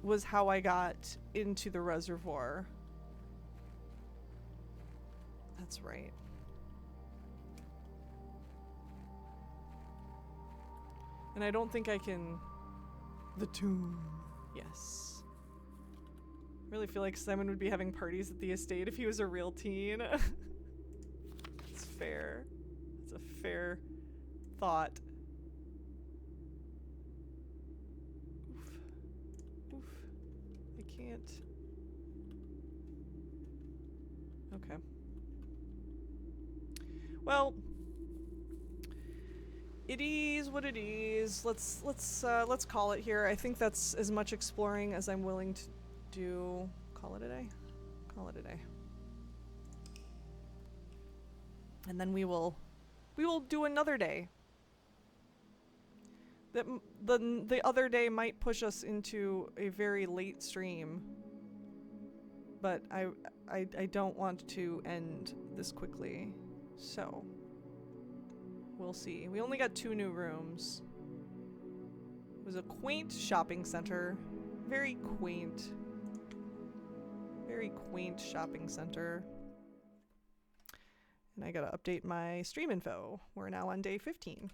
was how I got into the reservoir. That's right. And I don't think I can, the tomb, yes. I really feel like Simon would be having parties at the estate if he was a real teen. It's fair. It's a fair thought. Oof. I can't. Okay. Well, it is what it is. Let's call it here. I think that's as much exploring as I'm willing to do. Call it a day. Call it a day. And then we will do another day. The other day might push us into a very late stream. But I don't want to end this quickly. So we'll see. We only got 2 new rooms. It was a quaint shopping center. Very quaint. Very quaint shopping center. And I gotta update my stream info. We're now on day 15.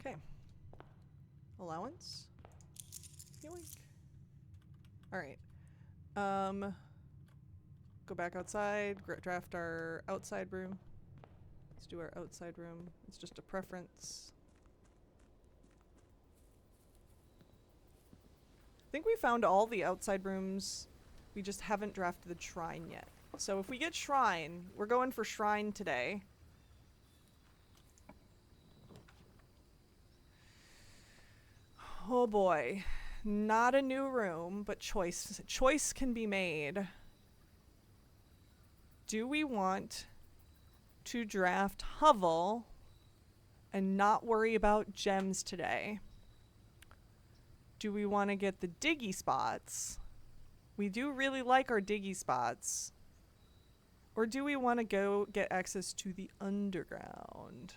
Okay. Allowance? Yoink. Alright. Go back outside, draft our outside room. Let's do our outside room. It's just a preference. I think we found all the outside rooms. We just haven't drafted the shrine yet. So if we get shrine, we're going for shrine today. Oh boy. Not a new room, but choice. Choice can be made. Do we want to draft Hovel and not worry about gems today? Do we want to get the diggy spots? We do really like our diggy spots. Or do we want to go get access to the underground?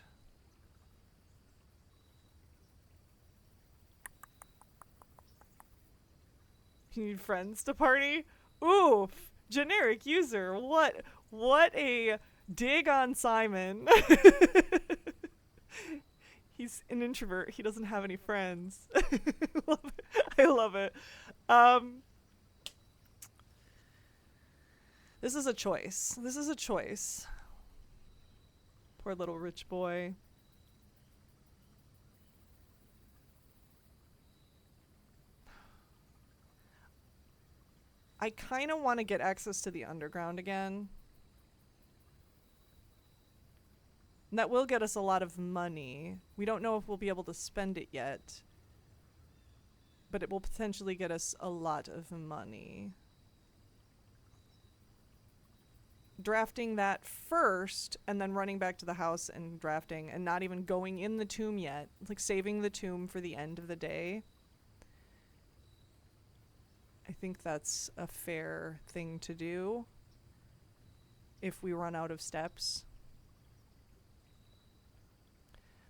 You need friends to party? Oof! Generic user. What a dig on Simon. He's an introvert. He doesn't have any friends. I love it. This is a choice. This is a choice. Poor little rich boy. I kind of want to get access to the underground again. And that will get us a lot of money. We don't know if we'll be able to spend it yet. But it will potentially get us a lot of money. Drafting that first and then running back to the house and drafting and not even going in the tomb yet. Like saving the tomb for the end of the day. I think that's a fair thing to do if we run out of steps.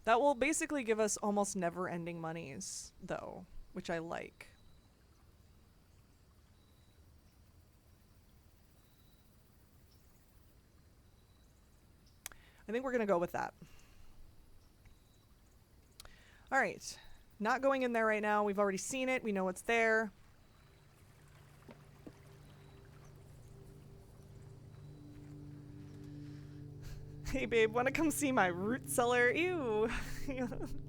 That will basically give us almost never-ending monies, though, which I like. I think we're going to go with that. All right. Not going in there right now. We've already seen it. We know what's there. Hey babe, wanna come see my root cellar? Ew!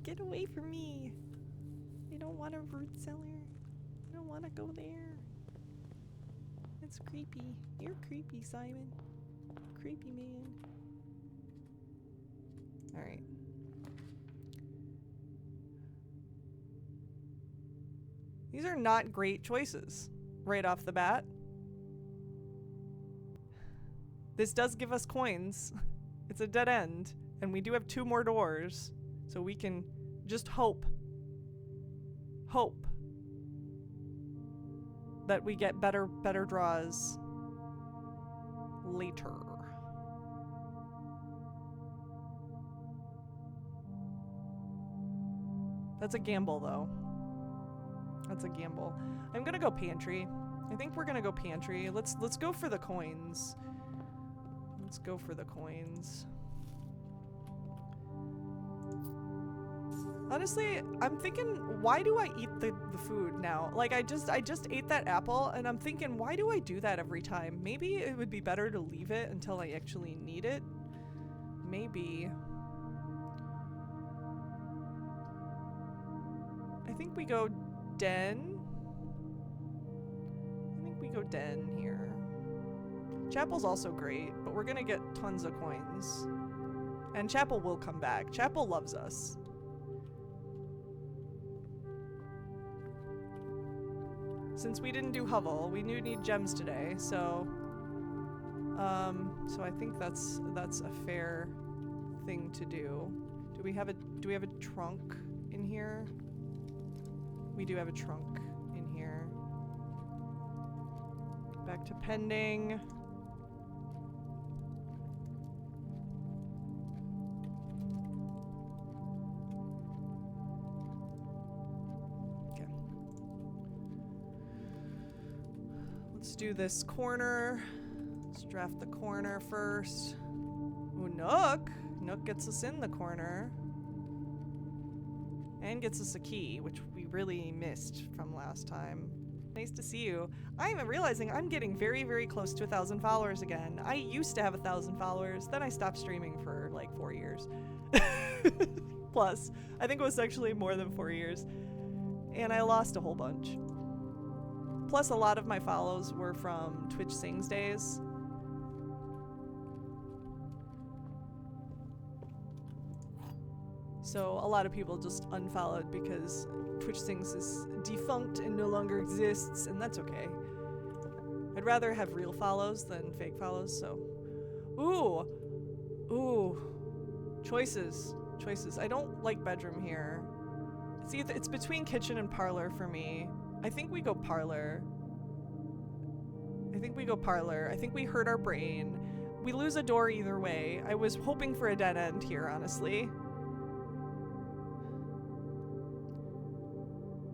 Get away from me! I don't want a root cellar. I don't wanna go there. It's creepy. You're creepy, Simon. Creepy man. Alright. These are not great choices right off the bat. This does give us coins. It's a dead end, and we do have 2 more doors, so we can just hope that we get better draws later. That's a gamble, though. That's a gamble. I'm gonna go pantry. I think we're gonna go pantry. Let's go for the coins. Let's go for the coins. Honestly, I'm thinking, why do I eat the food now? Like, I just ate that apple, and I'm thinking, why do I do that every time? Maybe it would be better to leave it until I actually need it. Maybe. I think we go den. I think we go den here. Chapel's also great, but we're gonna get tons of coins. And Chapel will come back. Chapel loves us. Since we didn't do Hovel, we do need gems today, so I think that's a fair thing to do. Do we have a trunk in here? We do have a trunk in here. Back to pending. Let's do this corner. Let's draft the corner first. Ooh, Nook! Nook gets us in the corner. And gets us a key, which we really missed from last time. Nice to see you. I am realizing I'm getting very, very close to 1,000 followers again. I used to have 1,000 followers, then I stopped streaming for like 4 years. Plus, I think it was actually more than 4 years. And I lost a whole bunch. Plus, a lot of my follows were from Twitch Sings days. So a lot of people just unfollowed because Twitch Sings is defunct and no longer exists, and that's okay. I'd rather have real follows than fake follows, so. Ooh. Choices. I don't like bedroom here. It's between kitchen and parlor for me. I think we go parlor. I think we hurt our brain. We lose a door either way. I was hoping for a dead end here, honestly.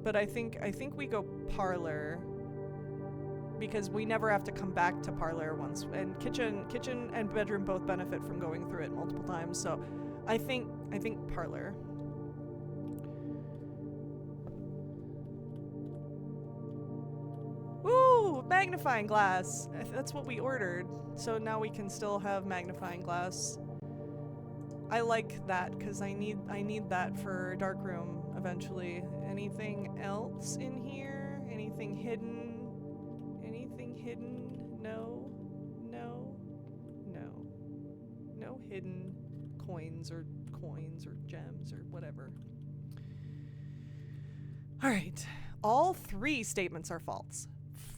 But I think we go parlor because we never have to come back to parlor once. And kitchen and bedroom both benefit from going through it multiple times. So I think parlor. Ooh, magnifying glass. That's what we ordered. So now we can still have magnifying glass. I like that because I need that for darkroom eventually. Anything else in here? Anything hidden? Anything hidden? No hidden coins or gems or whatever. All right. All 3 statements are false.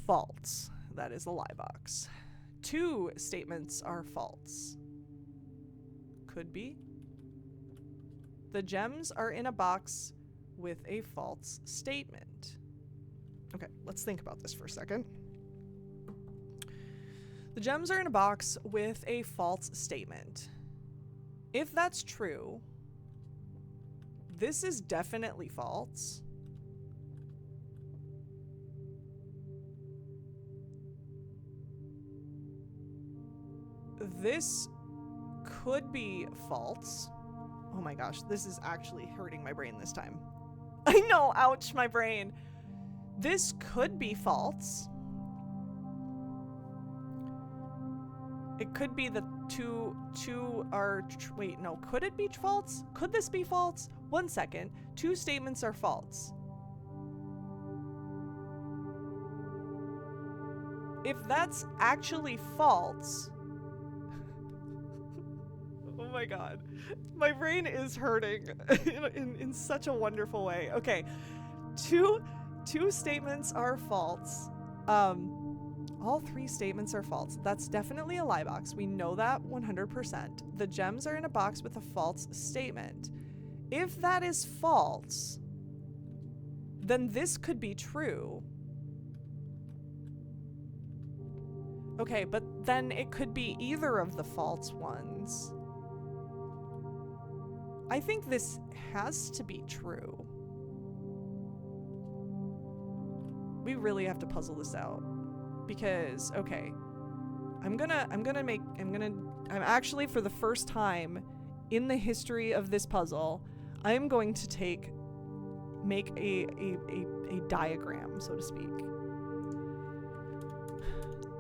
False. That is a lie box. 2 statements are false. Could be. The gems are in a box with a false statement. Okay, let's think about this for a second. The gems are in a box with a false statement. If that's true, this is definitely false. This could be false. Oh my gosh, this is actually hurting my brain this time. I know, ouch, my brain. This could be false. It could be the two are, wait, no, could it be false? Could this be false? 1 second. 2 statements are false. If that's actually false, oh my god, my brain is hurting in such a wonderful way. Okay, two statements are false. All 3 statements are false. That's definitely a lie box. We know that 100%. The gems are in a box with a false statement. If that is false, then this could be true. Okay, but then it could be either of the false ones. I think this has to be true. We really have to puzzle this out. Because, okay, I'm actually, for the first time in the history of this puzzle, I'm going to make a diagram, so to speak.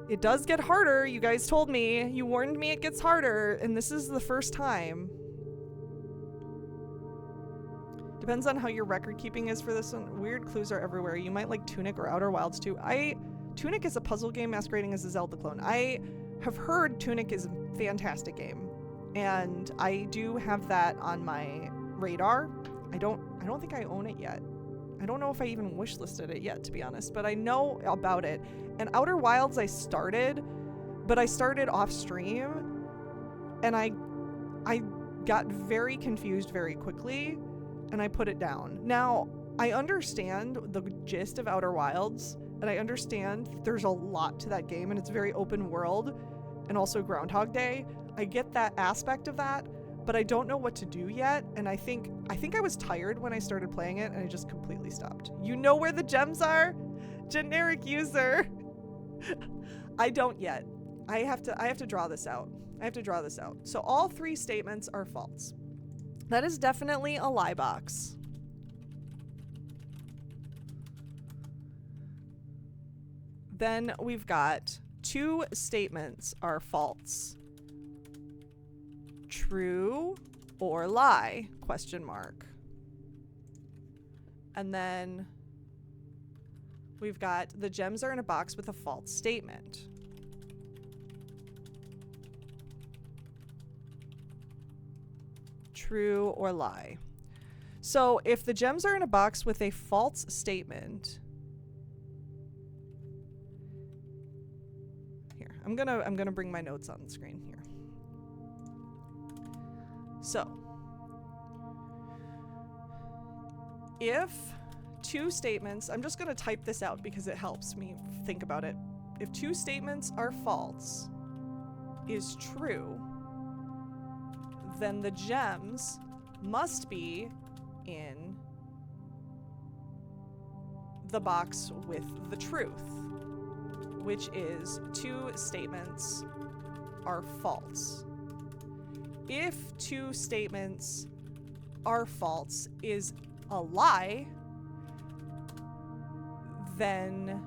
It does get harder. You guys told me, you warned me it gets harder, and this is the first time. Depends on how your record keeping is for this one. Weird clues are everywhere. You might like Tunic or Outer Wilds too. Tunic is a puzzle game masquerading as a Zelda clone. I have heard Tunic is a fantastic game, and I do have that on my radar. I don't think I own it yet. I don't know if I even wishlisted it yet, to be honest, but I know about it. And Outer Wilds I started, but I started off stream, and I got very confused very quickly, and I put it down. Now, I understand the gist of Outer Wilds, and I understand there's a lot to that game, and it's very open world, and also Groundhog Day. I get that aspect of that, but I don't know what to do yet, and I think I was tired when I started playing it, and I just completely stopped. You know where the gems are? Generic user. I don't yet. I have to draw this out. So all 3 statements are false. That is definitely a lie box. Then we've got 2 statements are false. True or lie? Question mark. And then we've got the gems are in a box with a false statement. True or lie? So if the gems are in a box with a false statement, here, I'm gonna bring my notes on the screen here. So if 2 statements, I'm just gonna type this out because it helps me think about it. If 2 statements are false is true, then the gems must be in the box with the truth, which is 2 statements are false. If 2 statements are false is a lie, then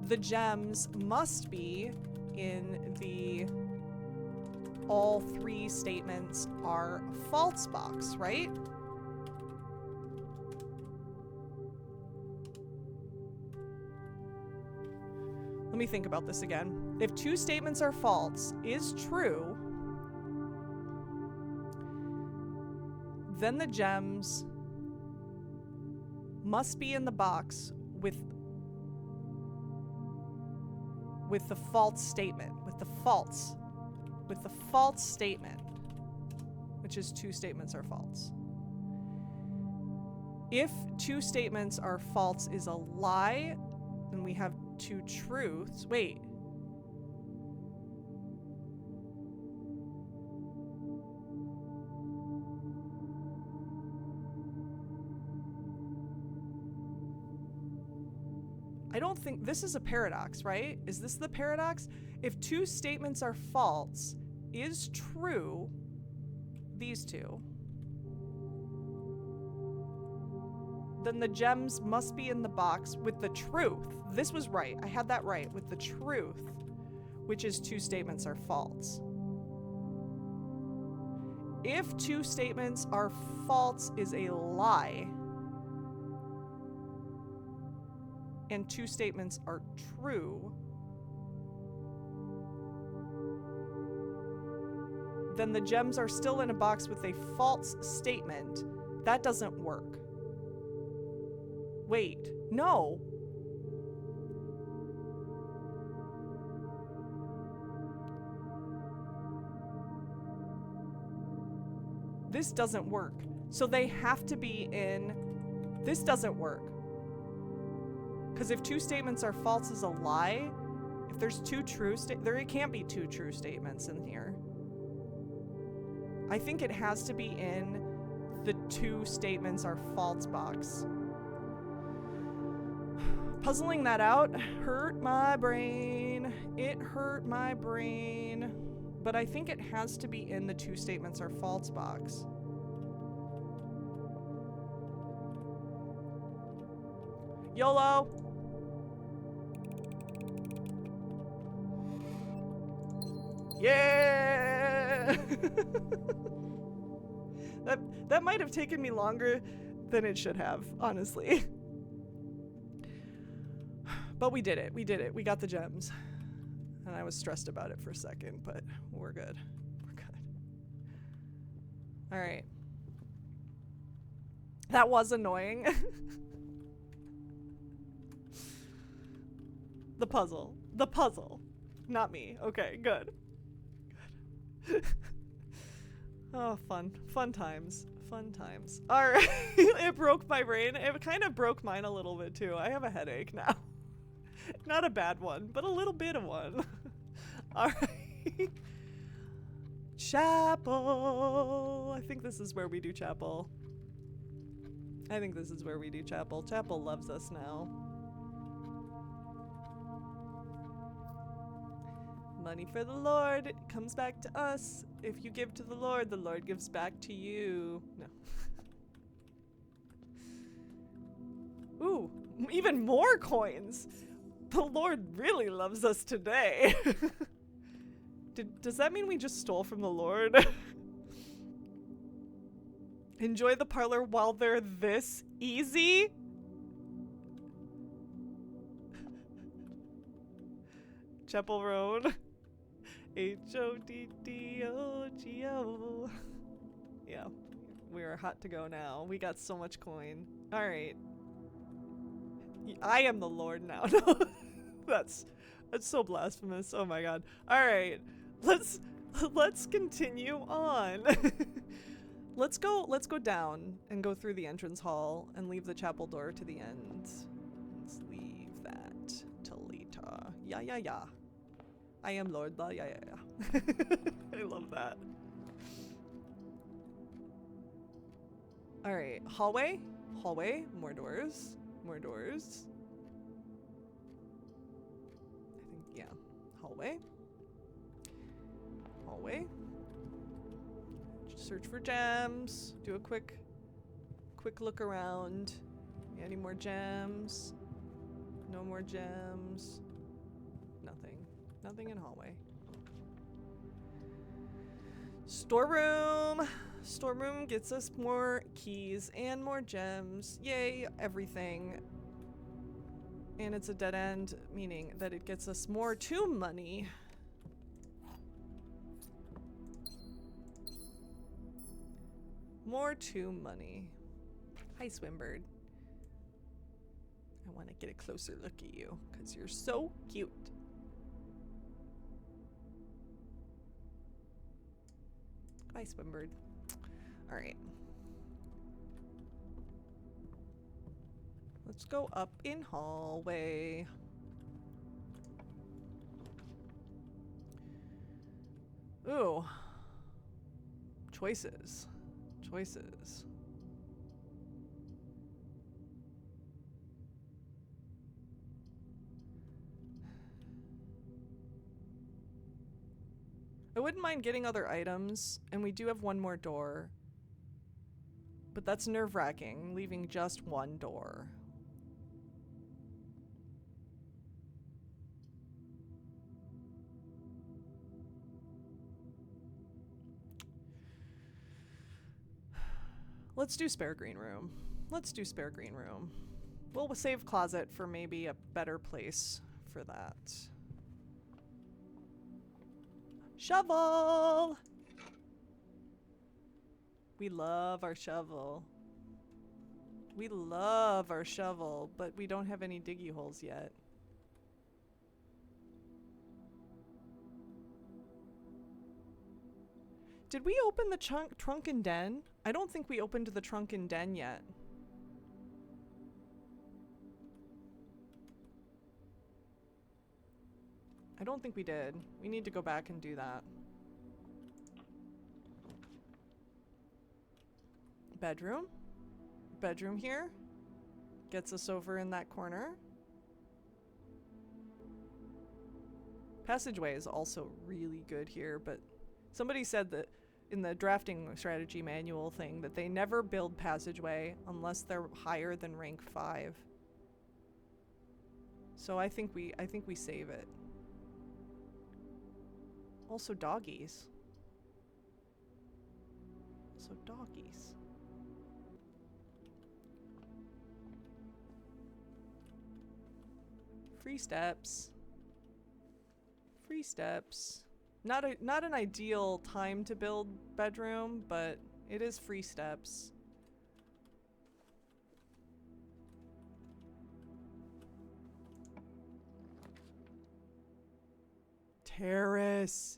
the gems must be in the all 3 statements are false box, right? Let me think about this again. If 2 statements are false is true, then the gems must be in the box with the false statement, with the false statement, which is 2 statements are false. If 2 statements are false is a lie, then we have 2 truths. Wait. I don't think this is a paradox, right? Is this the paradox? If 2 statements are false is true, these 2, then the gems must be in the box with the truth. This was right. I had that right, with the truth, which is 2 statements are false. If 2 statements are false is a lie, and 2 statements are true, then the gems are still in a box with a false statement. That doesn't work. Wait, no. This doesn't work. So they have to be in, this doesn't work. Because if 2 statements are false is a lie, if there's 2 true there can't be 2 true statements in here. I think it has to be in the 2 statements are false box. Puzzling that out hurt my brain. It hurt my brain. But I think it has to be in the 2 statements are false box. YOLO! Yeah! That might have taken me longer than it should have, honestly. But we did it. We did it. We got the gems. And I was stressed about it for a second, but we're good. We're good. All right. That was annoying. The puzzle. The puzzle. Not me. Okay, good. Good. Oh, fun. Fun times. Fun times. All right. It broke my brain. It kind of broke mine a little bit, too. I have a headache now. Not a bad one, but a little bit of one. All right. Chapel. I think this is where we do chapel. I think this is where we do chapel. Chapel loves us now. Money for the Lord comes back to us. If you give to the Lord gives back to you. No. Ooh, even more coins. The Lord really loves us today. Does that mean we just stole from the Lord? Enjoy the parlor while they're this easy? Chapel Road. H-O-D-D-O-G-O. Yeah, we're hot to go now. We got so much coin. All right. I am the Lord now. No, that's so blasphemous. Oh my god. All right, let's continue on. let's go down and go through the entrance hall and leave the chapel door to the end. Let's leave that to later. Yeah. I am Lord. Yeah. I love that. All right, hallway. More doors. I think, yeah. Hallway. Just search for gems. Do a quick look around. Any more gems? No more gems. Nothing in hallway. Storeroom gets us more keys and more gems. Yay, everything. And it's a dead end, meaning that it gets us more tomb money. More tomb money. Hi, Swimbird. I want to get a closer look at you because you're so cute. Bye, Swimbird. All right. Let's go up in hallway. Ooh. Choices. I wouldn't mind getting other items, and we do have one more door. But that's nerve-wracking, leaving just one door. Let's do spare green room. We'll save closet for maybe a better place for that. Shovel! We love our shovel. But we don't have any diggy holes yet. Did we open the trunk and den? I don't think we opened the trunk and den yet. I don't think we did. We need to go back and do that. Bedroom here. Gets us over in that corner. Passageway is also really good here, but somebody said that in the drafting strategy manual thing that they never build passageway unless they're higher than rank 5. So I think we save it. Also doggies. Free steps. Not an ideal time to build bedroom, but it is free steps. Terrace.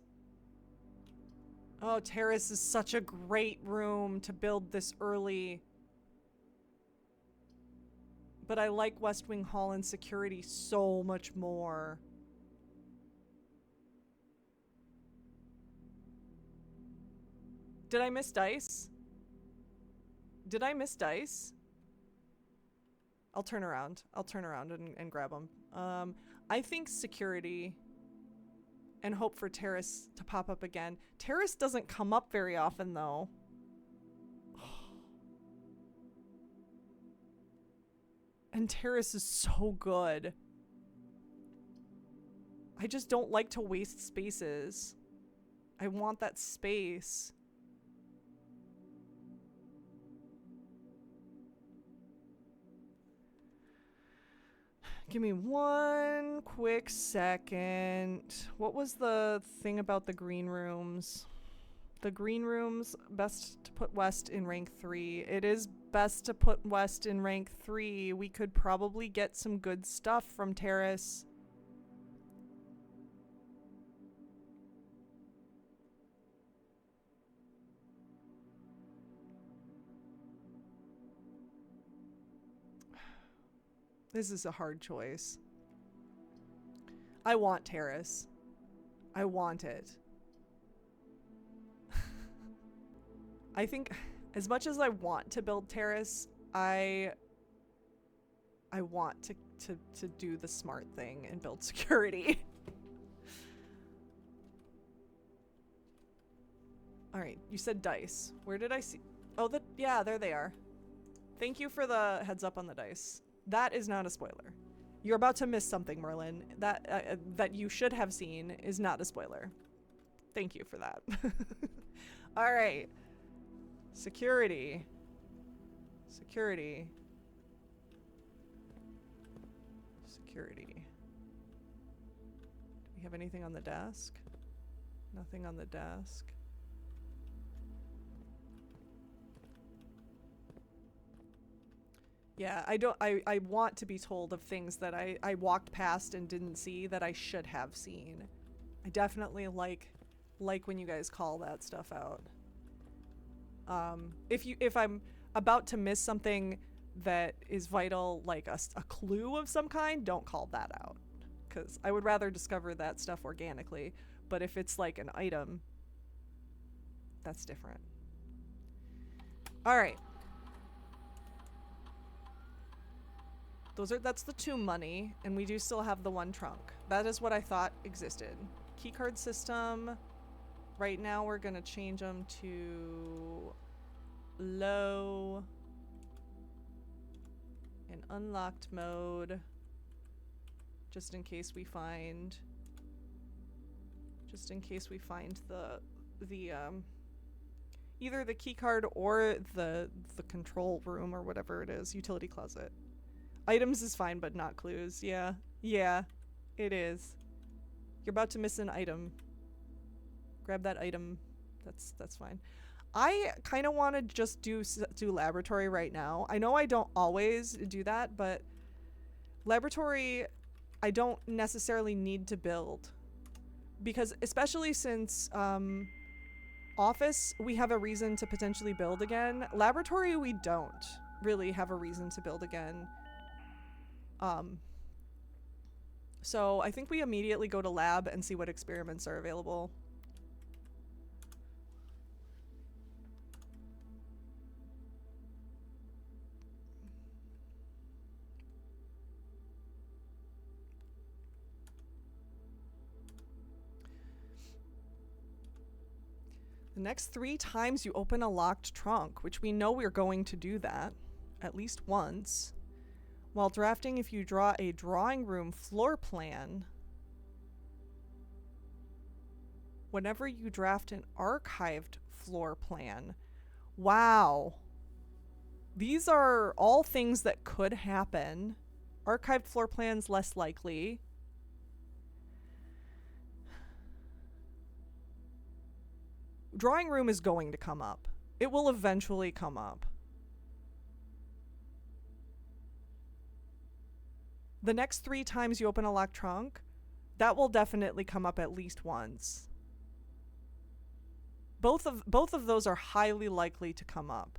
Oh, terrace is such a great room to build this early. But I like West Wing Hall and security so much more. Did I miss dice? I'll turn around and grab them. I think security and hope for terrace to pop up again. Terrace doesn't come up very often though. And Terrace is so good. I just don't like to waste spaces. I want that space. Give me one quick second. What was the thing about the green rooms? The green rooms, best to put West in rank 3. It is best to put West in rank 3. We could probably get some good stuff from Terrace. This is a hard choice. I want Terrace. I want it. I think as much as I want to build Terrace, I want to do the smart thing and build security. All right, you said dice. Where did I see? Oh, yeah, there they are. Thank you for the heads up on the dice. That is not a spoiler. You're about to miss something, Merlin. That you should have seen is not a spoiler. Thank you for that. All right. Security. Security. Security. Do we have anything on the desk? Nothing on the desk. Yeah, I want to be told of things that I walked past and didn't see that I should have seen. I definitely like when you guys call that stuff out. If I'm about to miss something that is vital, like a clue of some kind, don't call that out. Because I would rather discover that stuff organically. But if it's like an item, that's different. All right. That's the 2 money, and we do still have the 1 trunk. That is what I thought existed. Keycard system. Right now we're gonna change them to low in unlocked mode, just in case we find the either the keycard or the control room or whatever it is, utility closet. Items is fine, but not clues. Yeah, it is. You're about to miss an item. Grab that item. That's fine. I kind of want to just do laboratory right now. I know I don't always do that, but laboratory I don't necessarily need to build, because especially since office we have a reason to potentially build again. Laboratory we don't really have a reason to build again. So I think we immediately go to lab and see what experiments are available. The next 3 times you open a locked trunk, which we know we're going to do that at least once. While drafting, if you draw a drawing room floor plan, whenever you draft an archived floor plan. Wow. These are all things that could happen. Archived floor plans, less likely. Drawing room is going to come up. It will eventually come up. The next 3 times you open a locked trunk, that will definitely come up at least once. Both of those are highly likely to come up.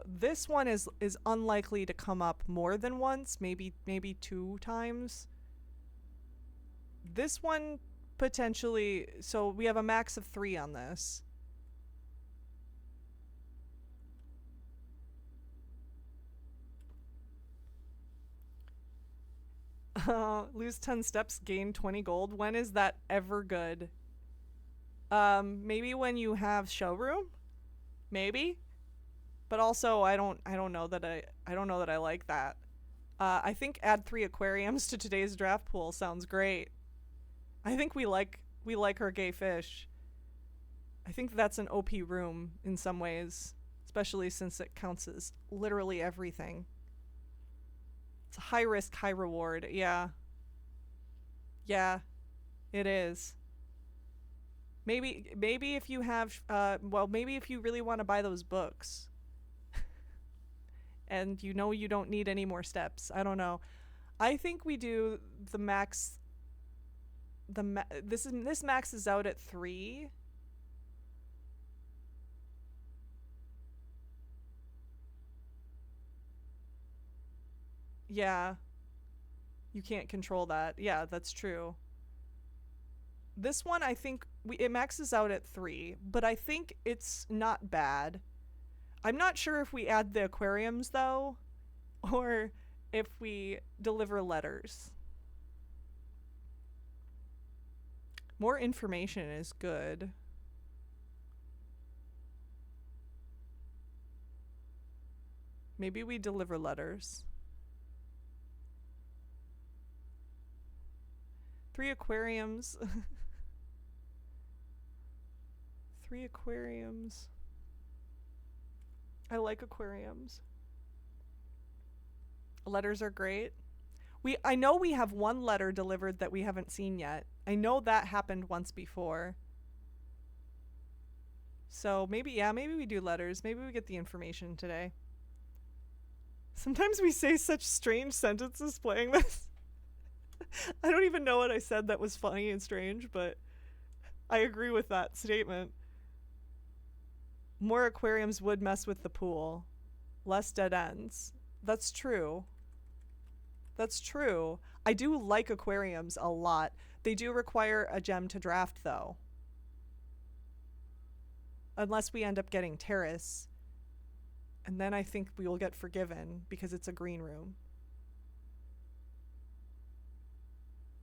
This one is unlikely to come up more than once, maybe 2 times. This one potentially, so we have a max of 3 on this. Lose 10 steps, gain 20 gold. When is that ever good? Maybe when you have showroom? Maybe? But also, I don't know that I don't know that I like that. I think add 3 aquariums to today's draft pool sounds great. I think we like our gay fish. I think that's an OP room in some ways, especially since it counts as literally everything. It's a high risk, high reward. Yeah. Yeah, it is. Maybe if you have maybe if you really want to buy those books and you know you don't need any more steps. I don't know. I think we do the max this max is out at 3. Yeah, you can't control that. Yeah, that's true. This one I think it maxes out at 3, but I think it's not bad. I'm not sure if we add the aquariums though, or if we deliver letters. More information is good. Maybe we deliver letters. 3 aquariums. 3 aquariums. I like aquariums. Letters are great. I know we have one letter delivered that we haven't seen yet. I know that happened once before. So maybe we do letters. Maybe we get the information today. Sometimes we say such strange sentences playing this. I don't even know what I said that was funny and strange, but I agree with that statement. More aquariums would mess with the pool. Less dead ends. That's true. That's true. I do like aquariums a lot. They do require a gem to draft, though. Unless we end up getting terrace. And then I think we will get forgiven because it's a green room.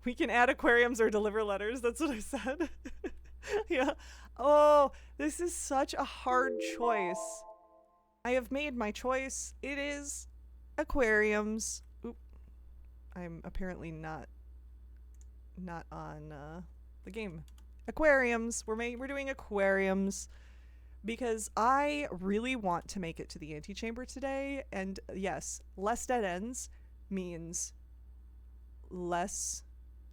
We can add aquariums or deliver letters. That's what I said. Yeah. Oh, this is such a hard choice. I have made my choice. It is aquariums. Oop. I'm apparently not on the game. Aquariums. We're doing aquariums because I really want to make it to the antechamber today. And yes, less dead ends means less.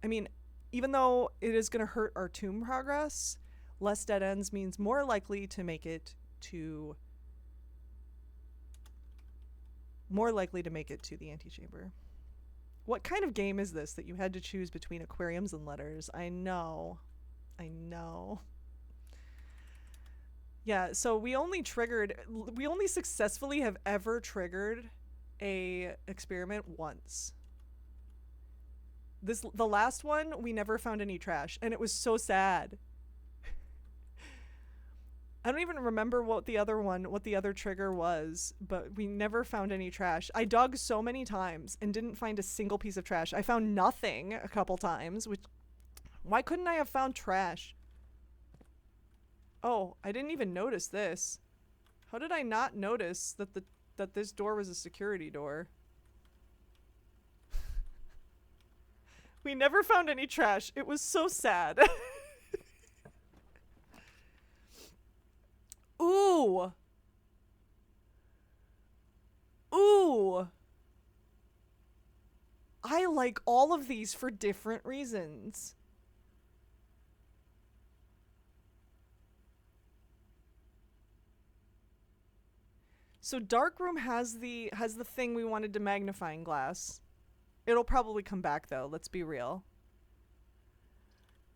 I mean, even though it is going to hurt our tomb progress, less dead ends means more likely to make it to the antechamber. What kind of game is this that you had to choose between aquariums and letters? I know. Yeah, so we only successfully have ever triggered a experiment once. The last one, we never found any trash, and it was so sad. I don't even remember what the other trigger was, but we never found any trash. I dug so many times and didn't find a single piece of trash. I found nothing a couple times, why couldn't I have found trash? Oh, I didn't even notice this. How did I not notice that this door was a security door? We never found any trash. It was so sad. Ooh. Ooh. I like all of these for different reasons. So Darkroom has the thing we wanted to magnifying glass. It'll probably come back though, let's be real.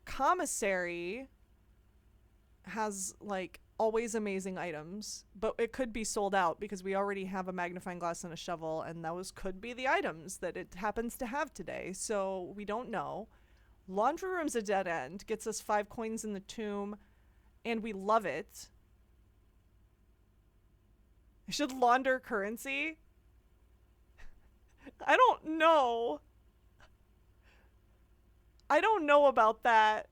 Commissary has like always amazing items, but it could be sold out because we already have a magnifying glass and a shovel, and those could be the items that it happens to have today, so we don't know. Laundry room's a dead end, gets us 5 coins in the tomb, and we love it. I should launder currency? I don't know. I don't know about that.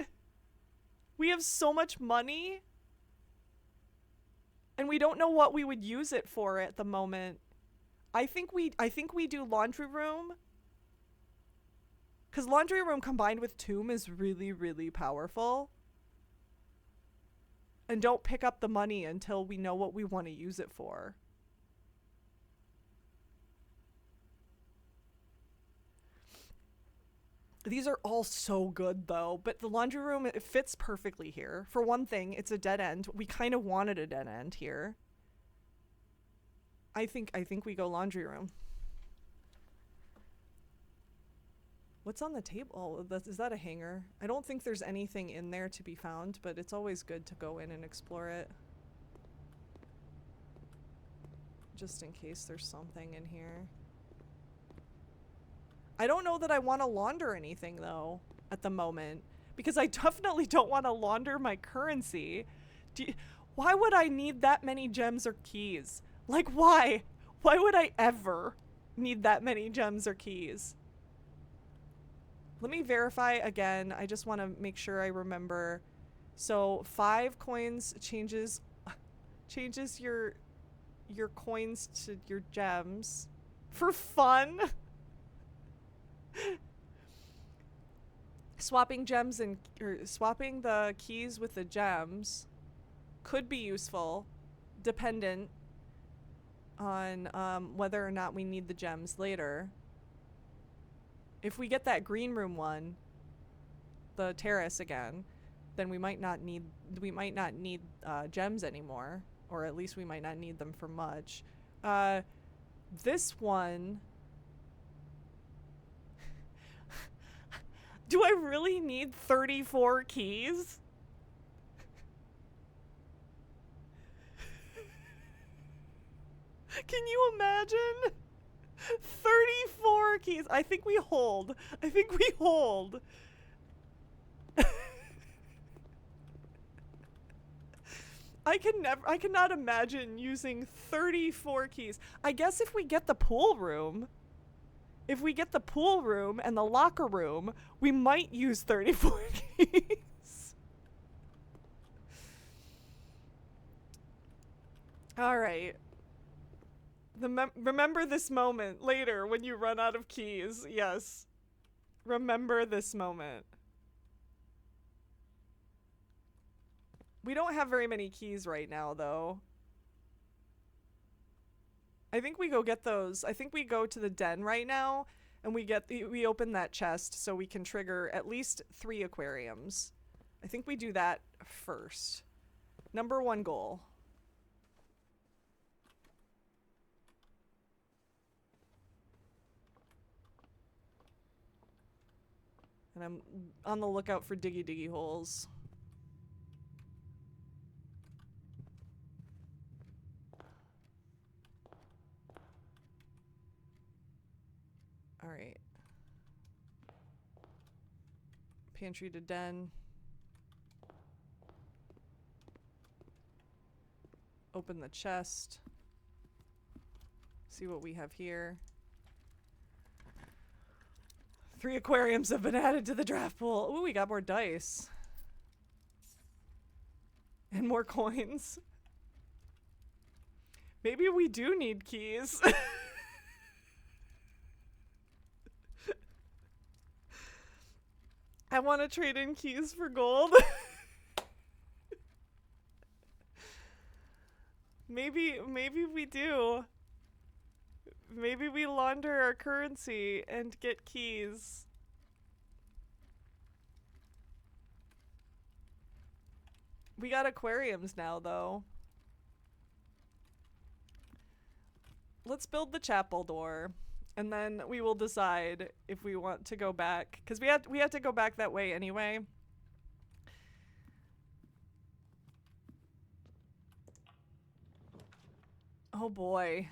We have so much money. And we don't know what we would use it for at the moment. I think we do laundry room. Cuz laundry room combined with tomb is really, really powerful. And don't pick up the money until we know what we want to use it for. These are all so good though, but the laundry room, it fits perfectly here. For one thing, it's a dead end. We kind of wanted a dead end here. I think we go laundry room. What's on the table? Oh, is that a hanger? I don't think there's anything in there to be found, but it's always good to go in and explore it. Just in case there's something in here. I don't know that I want to launder anything though at the moment, because I definitely don't want to launder my currency. Why would I need that many gems or keys? Like, why? Why would I ever need that many gems or keys? Let me verify again. I just want to make sure I remember. So 5 coins changes your coins to your gems for fun. Swapping gems or swapping the keys with the gems could be useful, dependent on whether or not we need the gems later. If we get that green room one, the terrace again, then we might not need gems anymore, or at least we might not need them for much. This one. Do I really need 34 keys? Can you imagine? 34 keys. I think we hold. I cannot imagine using 34 keys. I guess if we get the pool room and the locker room, we might use 34 keys. All right. Remember this moment later when you run out of keys. Yes. Remember this moment. We don't have very many keys right now, though. I think we go get those. I think we go to the den right now and we open that chest so we can trigger at least 3 aquariums. I think we do that first. Number 1 goal. And I'm on the lookout for diggy holes. All right. Pantry to den. Open the chest. See what we have here. 3 aquariums have been added to the draft pool. Ooh, we got more dice. And more coins. Maybe we do need keys. I want to trade in keys for gold. Maybe we do. Maybe we launder our currency and get keys. We got aquariums now, though. Let's build the chapel door. And then we will decide if we want to go back, because we have to go back that way anyway. Oh boy.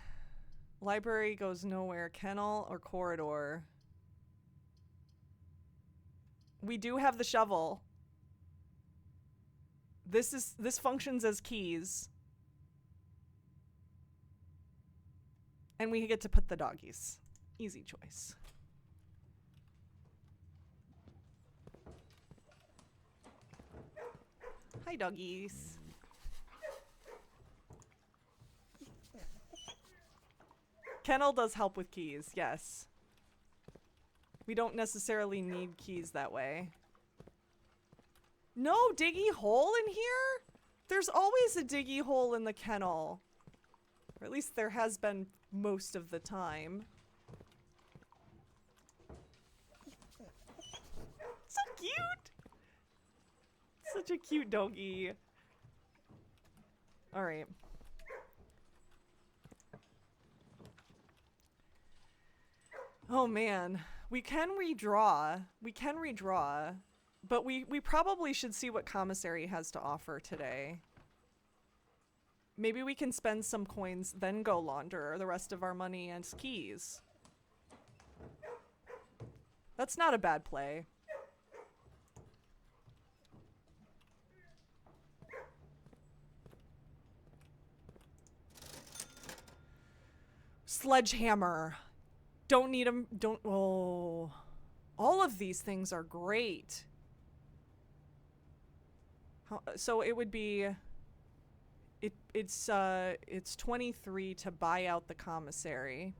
Library goes nowhere. Kennel or corridor? We do have the shovel. This functions as keys. And we get to put the doggies. Easy choice. Hi, doggies. Kennel does help with keys, yes. We don't necessarily need keys that way. No diggy hole in here? There's always a diggy hole in the kennel. Or at least there has been most of the time. So cute! Such a cute doggy. Alright. Oh man. We can redraw. But we probably should see what Commissary has to offer today. Maybe we can spend some coins, then go launder the rest of our money and keys. That's not a bad play. Sledgehammer. Don't need them. Don't. Oh. All of these things are great. So it would be. It's 23 to buy out the commissary.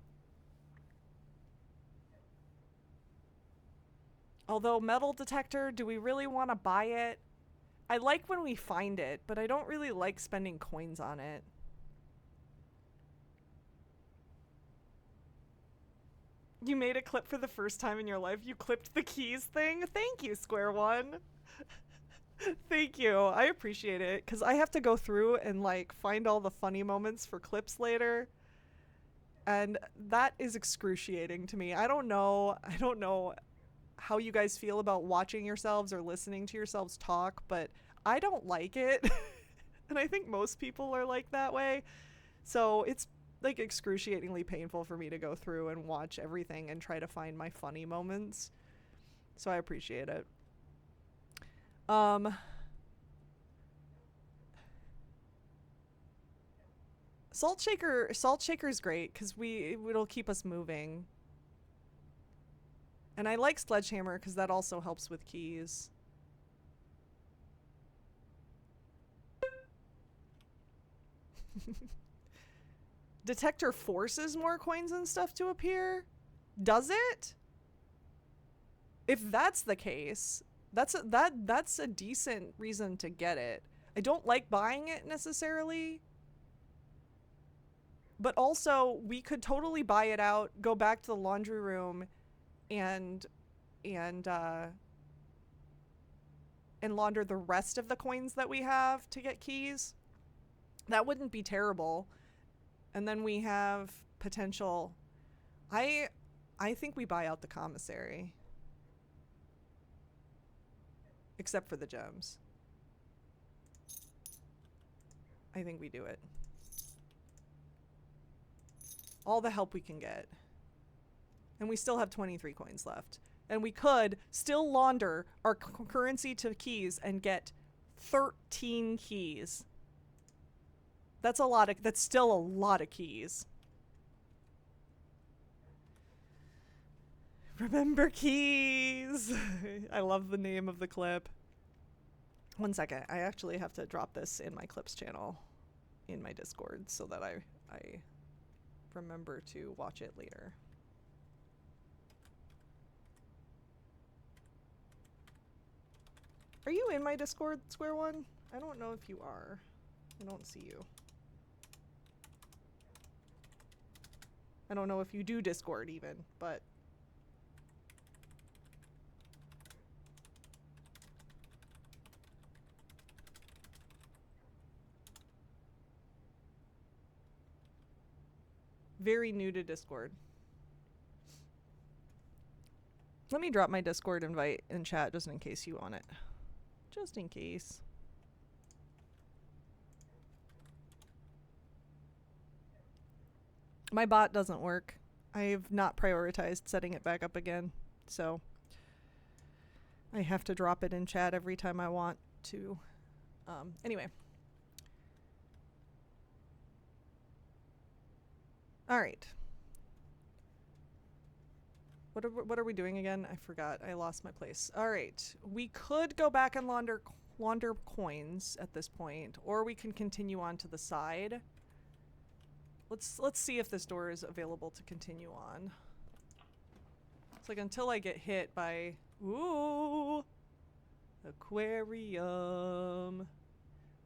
Although metal detector, do we really want to buy it? I like when we find it, but I don't really like spending coins on it. You made a clip for the first time in your life. You clipped the keys thing. Thank you, Square One. Thank you. I appreciate it because I have to go through and like find all the funny moments for clips later. And that is excruciating to me. I don't know how you guys feel about watching yourselves or listening to yourselves talk, but I don't like it. And I think most people are like that way. So it's like excruciatingly painful for me to go through and watch everything and try to find my funny moments. So I appreciate it. Salt shaker's great because it'll keep us moving. And I like sledgehammer because that also helps with keys. Detector forces more coins and stuff to appear? Does it? If that's the case, that's a decent reason to get it. I don't like buying it necessarily. But also, we could totally buy it out, go back to the laundry room, and launder the rest of the coins that we have to get keys. That wouldn't be terrible. And then we have potential. I think we buy out the commissary. Except for the gems. I think we do it. All the help we can get. And we still have 23 coins left. And we could still launder our currency to keys and get 13 keys. That's still a lot of keys. Remember keys. I love the name of the clip. 1 second. I actually have to drop this in my clips channel in my Discord so that I remember to watch it later. Are you in my Discord, Square One? I don't know if you are. I don't see you. I don't know if you do Discord even, but... Very new to Discord. Let me drop my Discord invite in chat just in case you want it. Just in case. My bot doesn't work. I've not prioritized setting it back up again, so I have to drop it in chat every time I want to. Anyway. All right. What are we doing again? I forgot. I lost my place. All right. We could go back and launder coins at this point, or we can continue on to the side. Let's see if this door is available to continue on. It's like until I get hit by ooh, aquarium.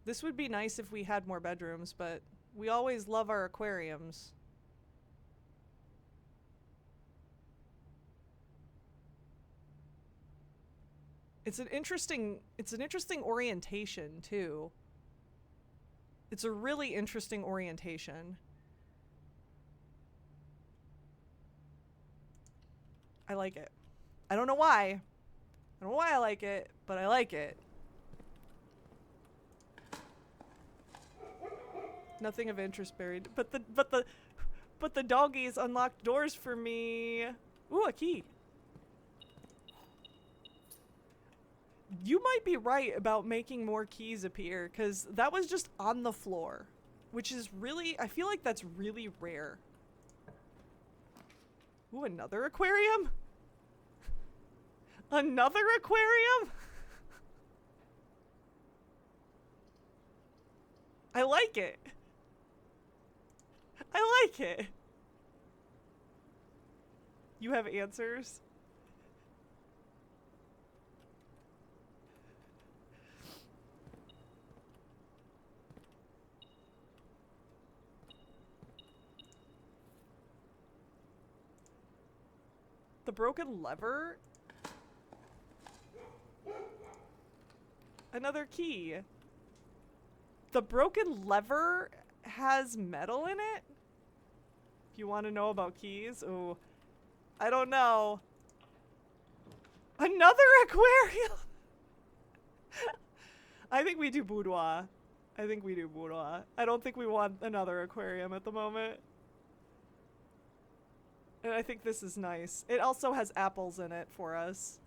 This would be nice if we had more bedrooms, but we always love our aquariums. It's an interesting orientation too. It's a really interesting orientation. I like it. I don't know why. I don't know why I like it, but I like it. Nothing of interest buried. But the doggies unlocked doors for me. Ooh, a key. You might be right about making more keys appear, because that was just on the floor. Which is really, I feel like that's really rare. Ooh, another aquarium? Another aquarium? I like it. I like it. You have answers? The broken lever? Another key. The broken lever has metal in it? If you want to know about keys? Ooh. I don't know. Another aquarium! I think we do boudoir. I think we do boudoir. I don't think we want another aquarium at the moment. And I think this is nice. It also has apples in it for us.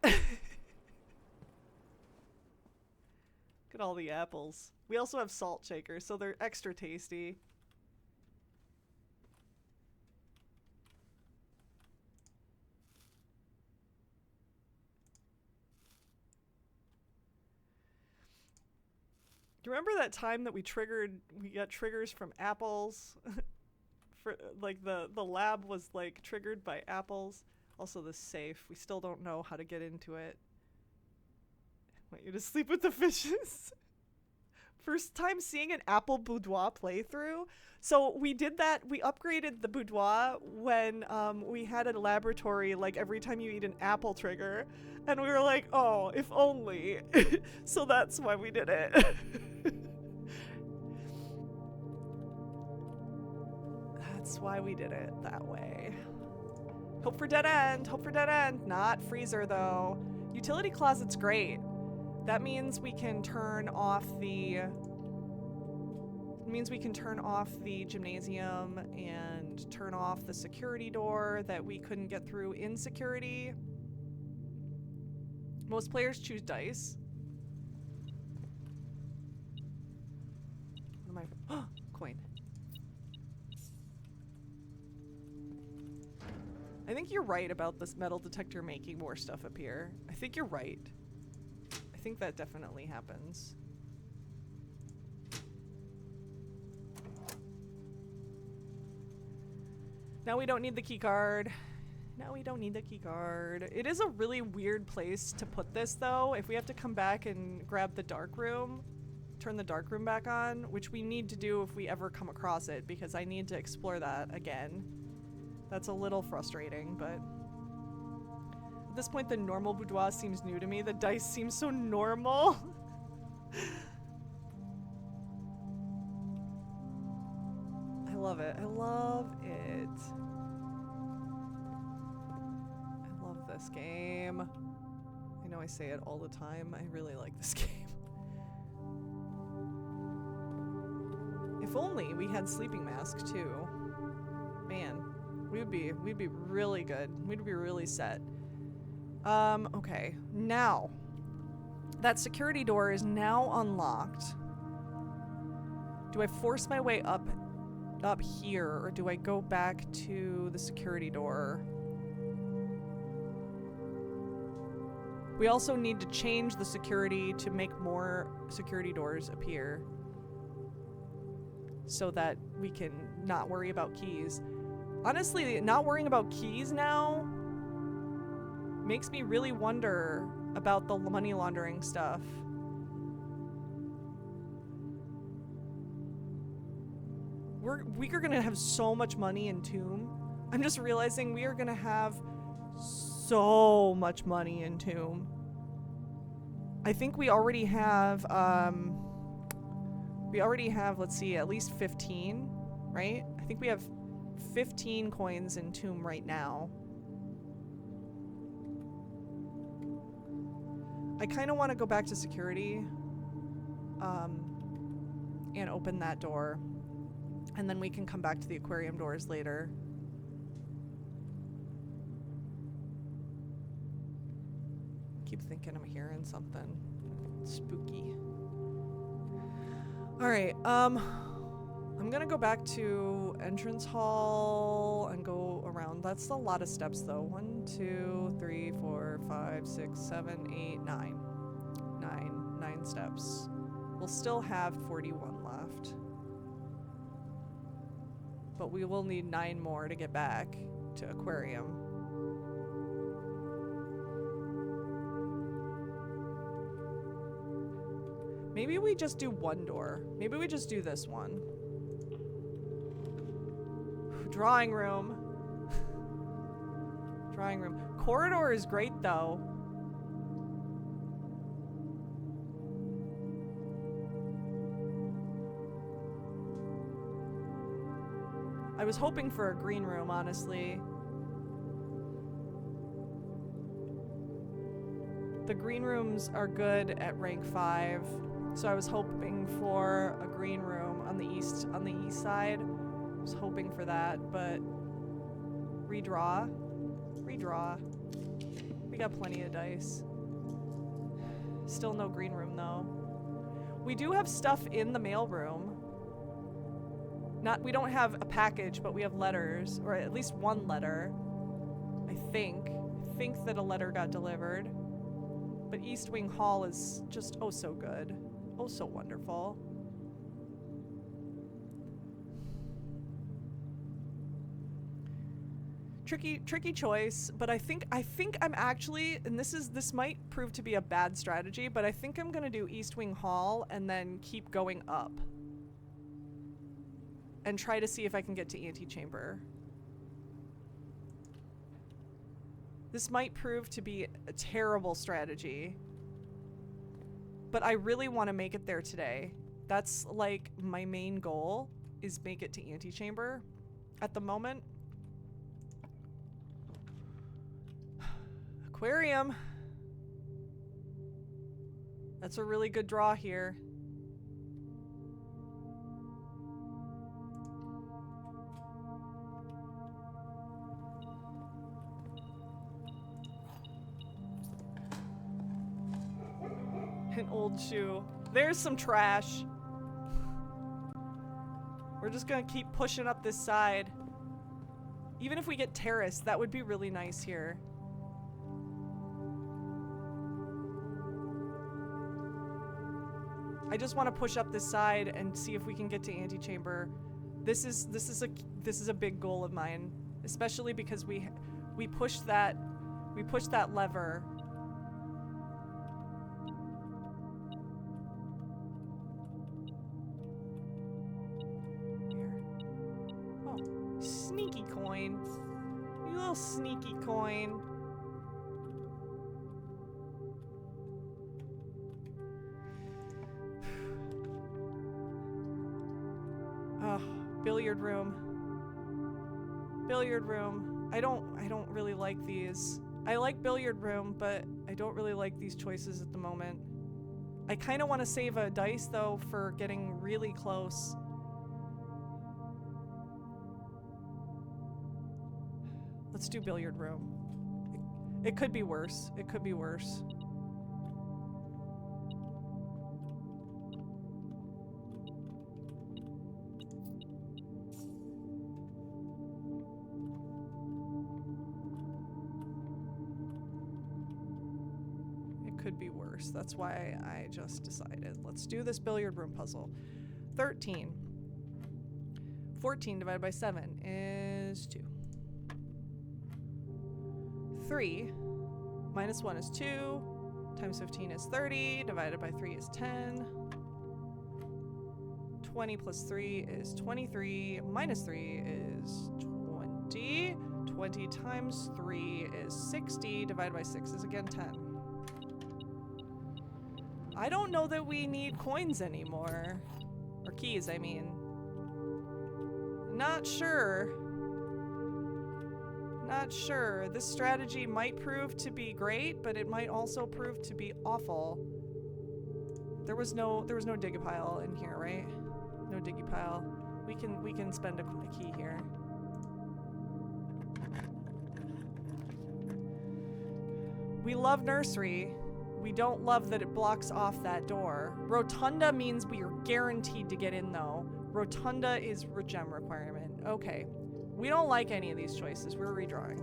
Look at all the apples. We also have salt shakers, so they're extra tasty. Do you remember that time that we got triggers from apples? For like the lab was like triggered by apples. Also the safe. We still don't know how to get into it. I want you to sleep with the fishes. First time seeing an apple boudoir playthrough. So we did that. We upgraded the boudoir when we had a laboratory, like every time you eat an apple trigger. And we were like, oh, if only. So that's why we did it. That's why we did it that way. Hope for dead end. Hope for dead end. Not freezer though. Utility closet's great. That means we can turn off the gymnasium and turn off the security door that we couldn't get through in security. Most players choose dice. What am I? Coin. I think you're right about this metal detector making more stuff appear. I think you're right. I think that definitely happens. Now we don't need the key card. Now we don't need the key card. It is a really weird place to put this though. If we have to come back and grab the dark room, turn the dark room back on, which we need to do if we ever come across it because I need to explore that again. That's a little frustrating, but at this point the normal boudoir seems new to me. The dice seems so normal. I love it. I love it. I love this game. I know I say it all the time. I really like this game. If only we had sleeping mask too. Man. We'd be really good. We'd be really set. Okay. Now, that security door is now unlocked. Do I force my way up here, or do I go back to the security door? We also need to change the security to make more security doors appear so that we can not worry about keys. Honestly, not worrying about keys now makes me really wonder about the money laundering stuff. We are gonna have so much money in Tomb. I'm just realizing we are gonna have so much money in Tomb. I think we already have, let's see, at least 15, right? I think we have 15 coins in Tomb right now. I kind of want to go back to security, and open that door. And then we can come back to the aquarium doors later. Keep thinking I'm hearing something spooky. All right, I'm gonna go back to entrance hall and go around. That's a lot of steps though. 1, 2, 3, 4, 5, 6, 7, 8, 9. 9 steps. We'll still have 41 left. But we will need 9 more to get back to aquarium. Maybe we just do one door. Maybe we just do this one. Drawing room. Drawing room. Corridor is great though. I was hoping for a green room, honestly. The green rooms are good at rank 5, so I was hoping for a green room on the east side. I was hoping for that, but redraw. We got plenty of dice. Still no green room though. We do have stuff in the mail room. We don't have a package, but we have letters, or at least one letter. I think that a letter got delivered. But East Wing Hall is just oh so good. Oh so wonderful. Tricky choice, but I think I'm actually, and this might prove to be a bad strategy, but I think I'm gonna do East Wing Hall and then keep going up. And try to see if I can get to Antechamber. This might prove to be a terrible strategy. But I really want to make it there today. That's like my main goal, is make it to Antechamber at the moment. Aquarium. That's a really good draw here. An old shoe. There's some trash. We're just gonna keep pushing up this side. Even if we get terrace, that would be really nice here. I just want to push up this side and see if we can get to Antechamber. This is a big goal of mine, especially because we pushed that lever. Sneaky coin. You little sneaky coin. Oh, billiard room. Billiard room. I don't really like these. I like billiard room, but I don't really like these choices at the moment. I kind of want to save a dice though for getting really close. Let's do billiard room. It could be worse. It could be worse. could be worse. That's why I just decided. Let's do this billiard room puzzle. 13. 14 divided by 7 is 2. 3 minus 1 is 2. Times 15 is 30. Divided by 3 is 10. 20 plus 3 is 23. Minus 3 is 20. 20 times 3 is 60. Divided by 6 is again 10. I don't know that we need coins anymore. Or keys, I mean. Not sure. Not sure. This strategy might prove to be great, but it might also prove to be awful. There was no digipile in here, right? No digipile. We can spend a key here. We love nursery. We don't love that it blocks off that door. Rotunda means we are guaranteed to get in though. Rotunda is gem requirement. Okay. We don't like any of these choices. We're redrawing.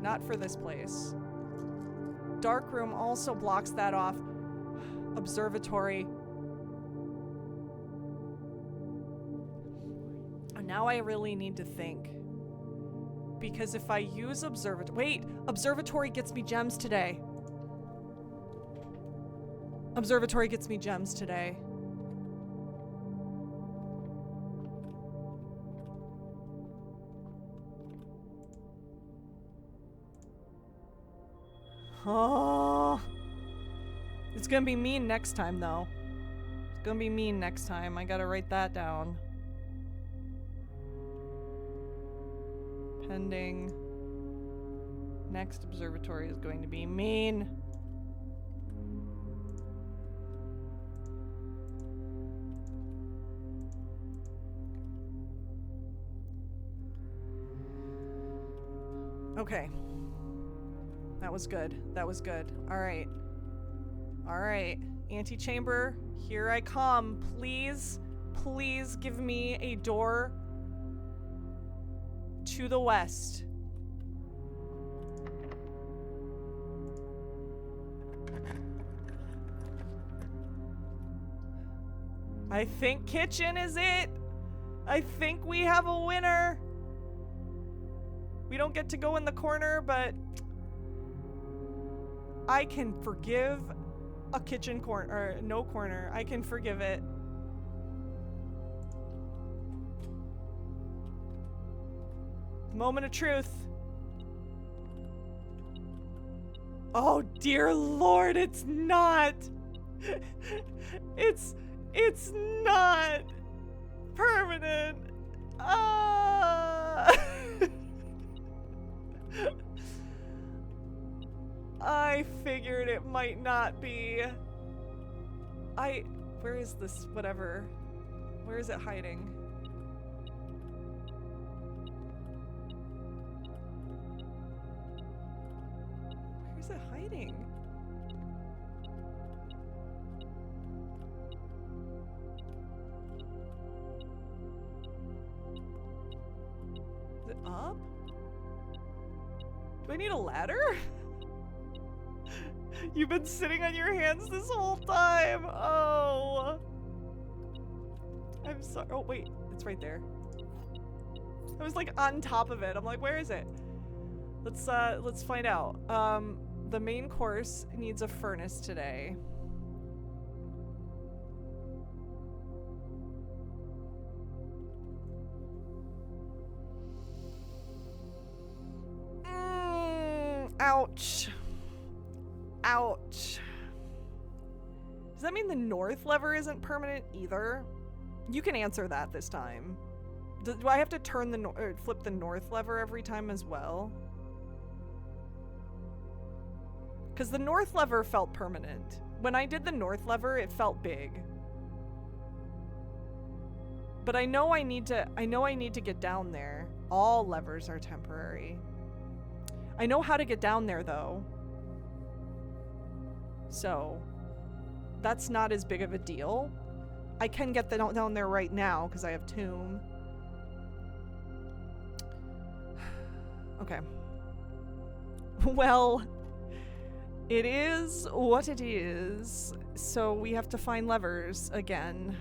Not for this place. Dark room also blocks that off. Observatory. Now I really need to think. Because if I use observatory... Wait! Observatory gets me gems today. Observatory gets me gems today. Oh. It's gonna be mean next time, though. It's gonna be mean next time. I gotta write that down. Pending. Next observatory is going to be mean. Okay. That was good. That was good. All right. All right. Antechamber, here I come. Please, please give me a door to the west. I think kitchen is it. I think we have a winner. We don't get to go in the corner, but I can forgive a kitchen corner, or no corner. I can forgive it. Moment of truth. Oh dear Lord, it's not. It's not permanent. I figured it might not be. Where is this, whatever? Where is it hiding? Where's it hiding? Is it up? Do I need a ladder? You've been sitting on your hands this whole time. Oh. I'm sorry. Oh, wait. It's right there. I was like on top of it. I'm like, where is it? Let's find out. The main course needs a furnace today. Ouch. Ouch. Does that mean the north lever isn't permanent either? You can answer that this time. Do I have to turn the flip the north lever every time as well? Because the north lever felt permanent. When I did the north lever, it felt big. But I know I need to get down there. All levers are temporary. I know how to get down there though. So that's not as big of a deal. I can get down there right now because I have Tomb. Okay. Well, It is what it is. So we have to find levers again.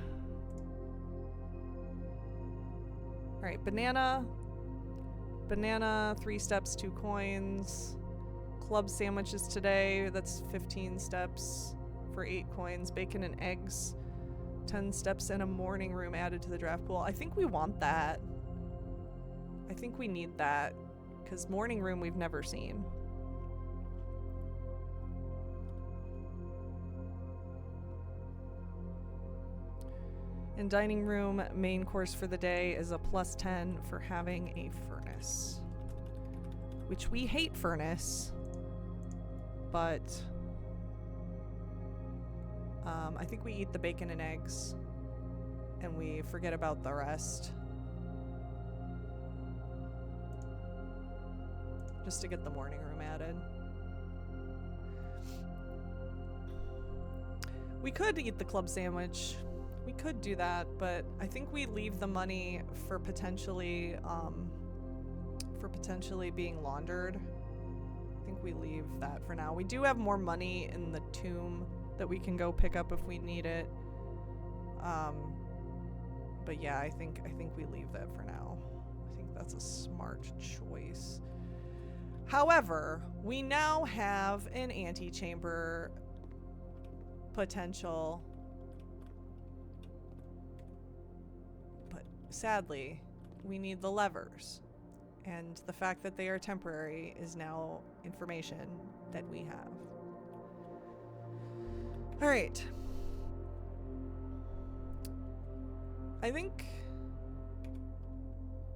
All right, banana. Banana, 3 steps, 2 coins. Club sandwiches today, that's 15 steps for 8 coins. Bacon and eggs, 10 steps, and a morning room added to the draft pool. I think we want that. I think we need that, because morning room we've never seen. And dining room, main course for the day is a +10 for having a furnace. Which we hate furnace, but I think we eat the bacon and eggs and we forget about the rest. Just to get the morning room added. We could eat the club sandwich. We could do that, but I think we leave the money for potentially being laundered. I think we leave that for now. We do have more money in the tomb that we can go pick up if we need it. But yeah, I think we leave that for now. I think that's a smart choice. However, we now have an antechamber potential. But sadly, we need the levers. And the fact that they are temporary is now information that we have. All right. I think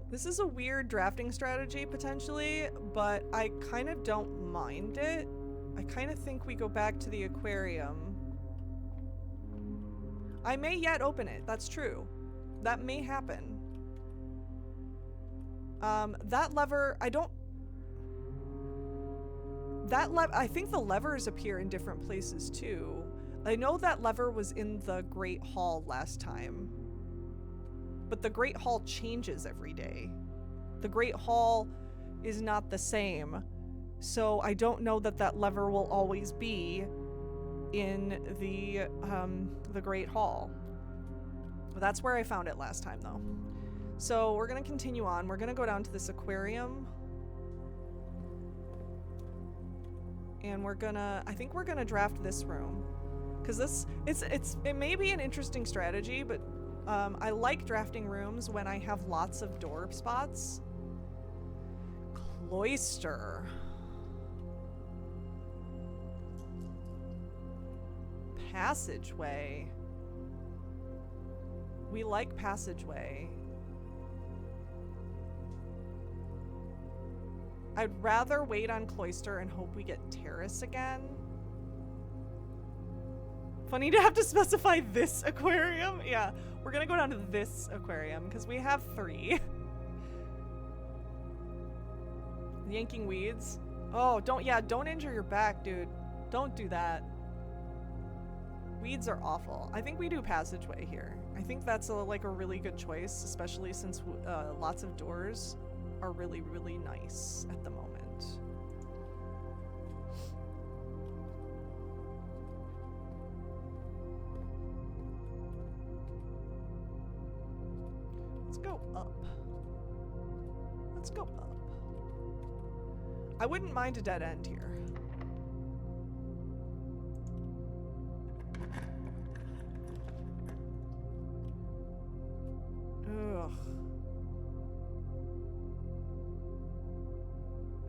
this is a weird drafting strategy potentially, but I kind of don't mind it. I kind of think we go back to the aquarium. I may yet open it. That's true. That may happen. That lever, I think the levers appear in different places too. I know that lever was in the Great Hall last time, but the Great Hall changes every day. The Great Hall is not the same, so I don't know that that lever will always be in the Great Hall. But that's where I found it last time though. So we're gonna continue on. We're gonna go down to this aquarium. And I think we're gonna draft this room. Cause it may be an interesting strategy, but I like drafting rooms when I have lots of door spots. Cloister. Passageway. We like passageway. I'd rather wait on Cloister and hope we get Terrace again. Funny to have to specify this aquarium. Yeah, we're gonna go down to this aquarium because we have 3. Yanking weeds. Oh, don't injure your back, dude. Don't do that. Weeds are awful. I think we do passageway here. I think that's like a really good choice, especially since lots of doors are really, really nice at the moment. Let's go up. Let's go up. I wouldn't mind a dead end here. Ugh.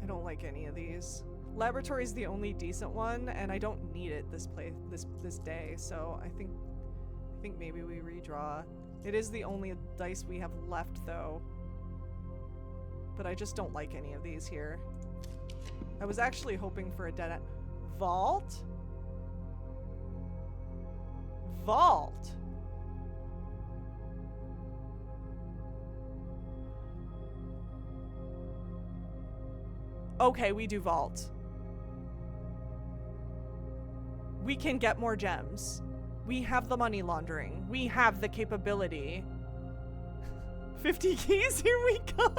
I don't like any of these. Laboratory is the only decent one, and I don't need it this day, so I think maybe we redraw. It is the only dice we have left, though. But I just don't like any of these here. I was actually hoping for a dead end. Vault? Vault? Okay, we do vault. We can get more gems. We have the money laundering. We have the capability. 50 keys, here we go.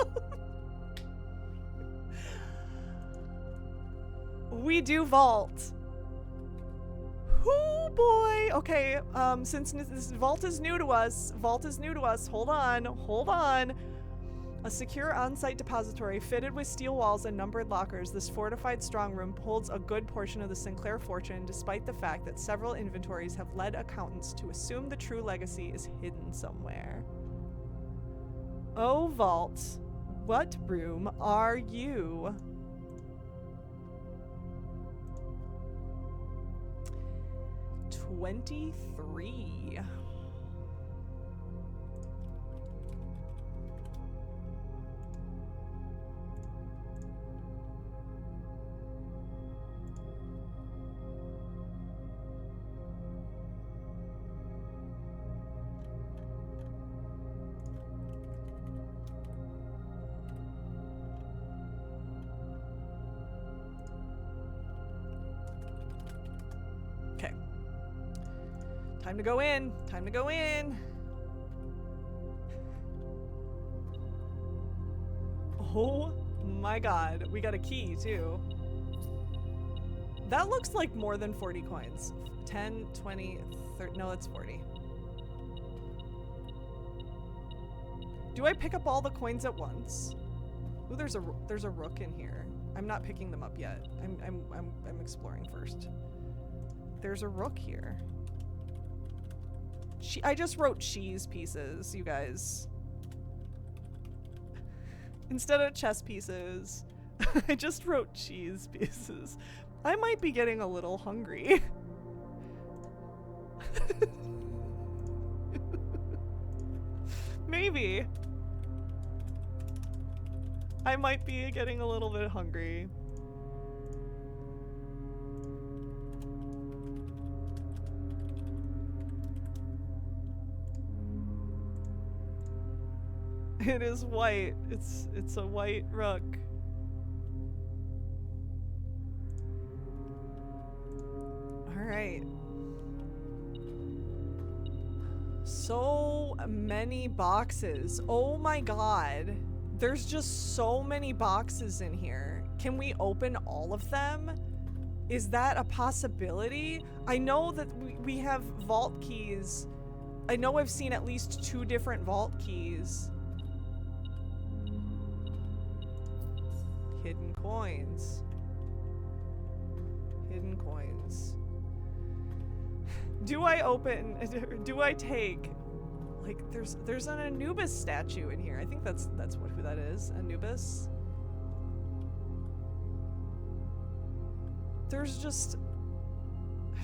We do vault. boy. Okay, since this vault is new to us, hold on. A secure on-site depository fitted with steel walls and numbered lockers, this fortified strong room holds a good portion of the Sinclair fortune, despite the fact that several inventories have led accountants to assume the true legacy is hidden somewhere. Oh, vault, what room are you? $23. Okay. Time to go in. Time to go in. Oh my god. We got a key too. That looks like more than 40 coins. 10, 20, 30. No, it's 40. Do I pick up all the coins at once? Ooh, there's a rook in here. I'm not picking them up yet. I'm exploring first. There's a rook here. I just wrote cheese pieces, you guys. Instead of chess pieces, I just wrote cheese pieces. I might be getting a little hungry. Maybe. I might be getting a little bit hungry. It is white. It's a white rook. All right. So many boxes. Oh my god. There's just so many boxes in here. Can we open all of them? Is that a possibility? I know that we have vault keys. I know I've seen at least 2 different vault keys. Hidden coins. Hidden coins. Do I open, do I take, like, there's an Anubis statue in here. I think that's who that is, Anubis. There's just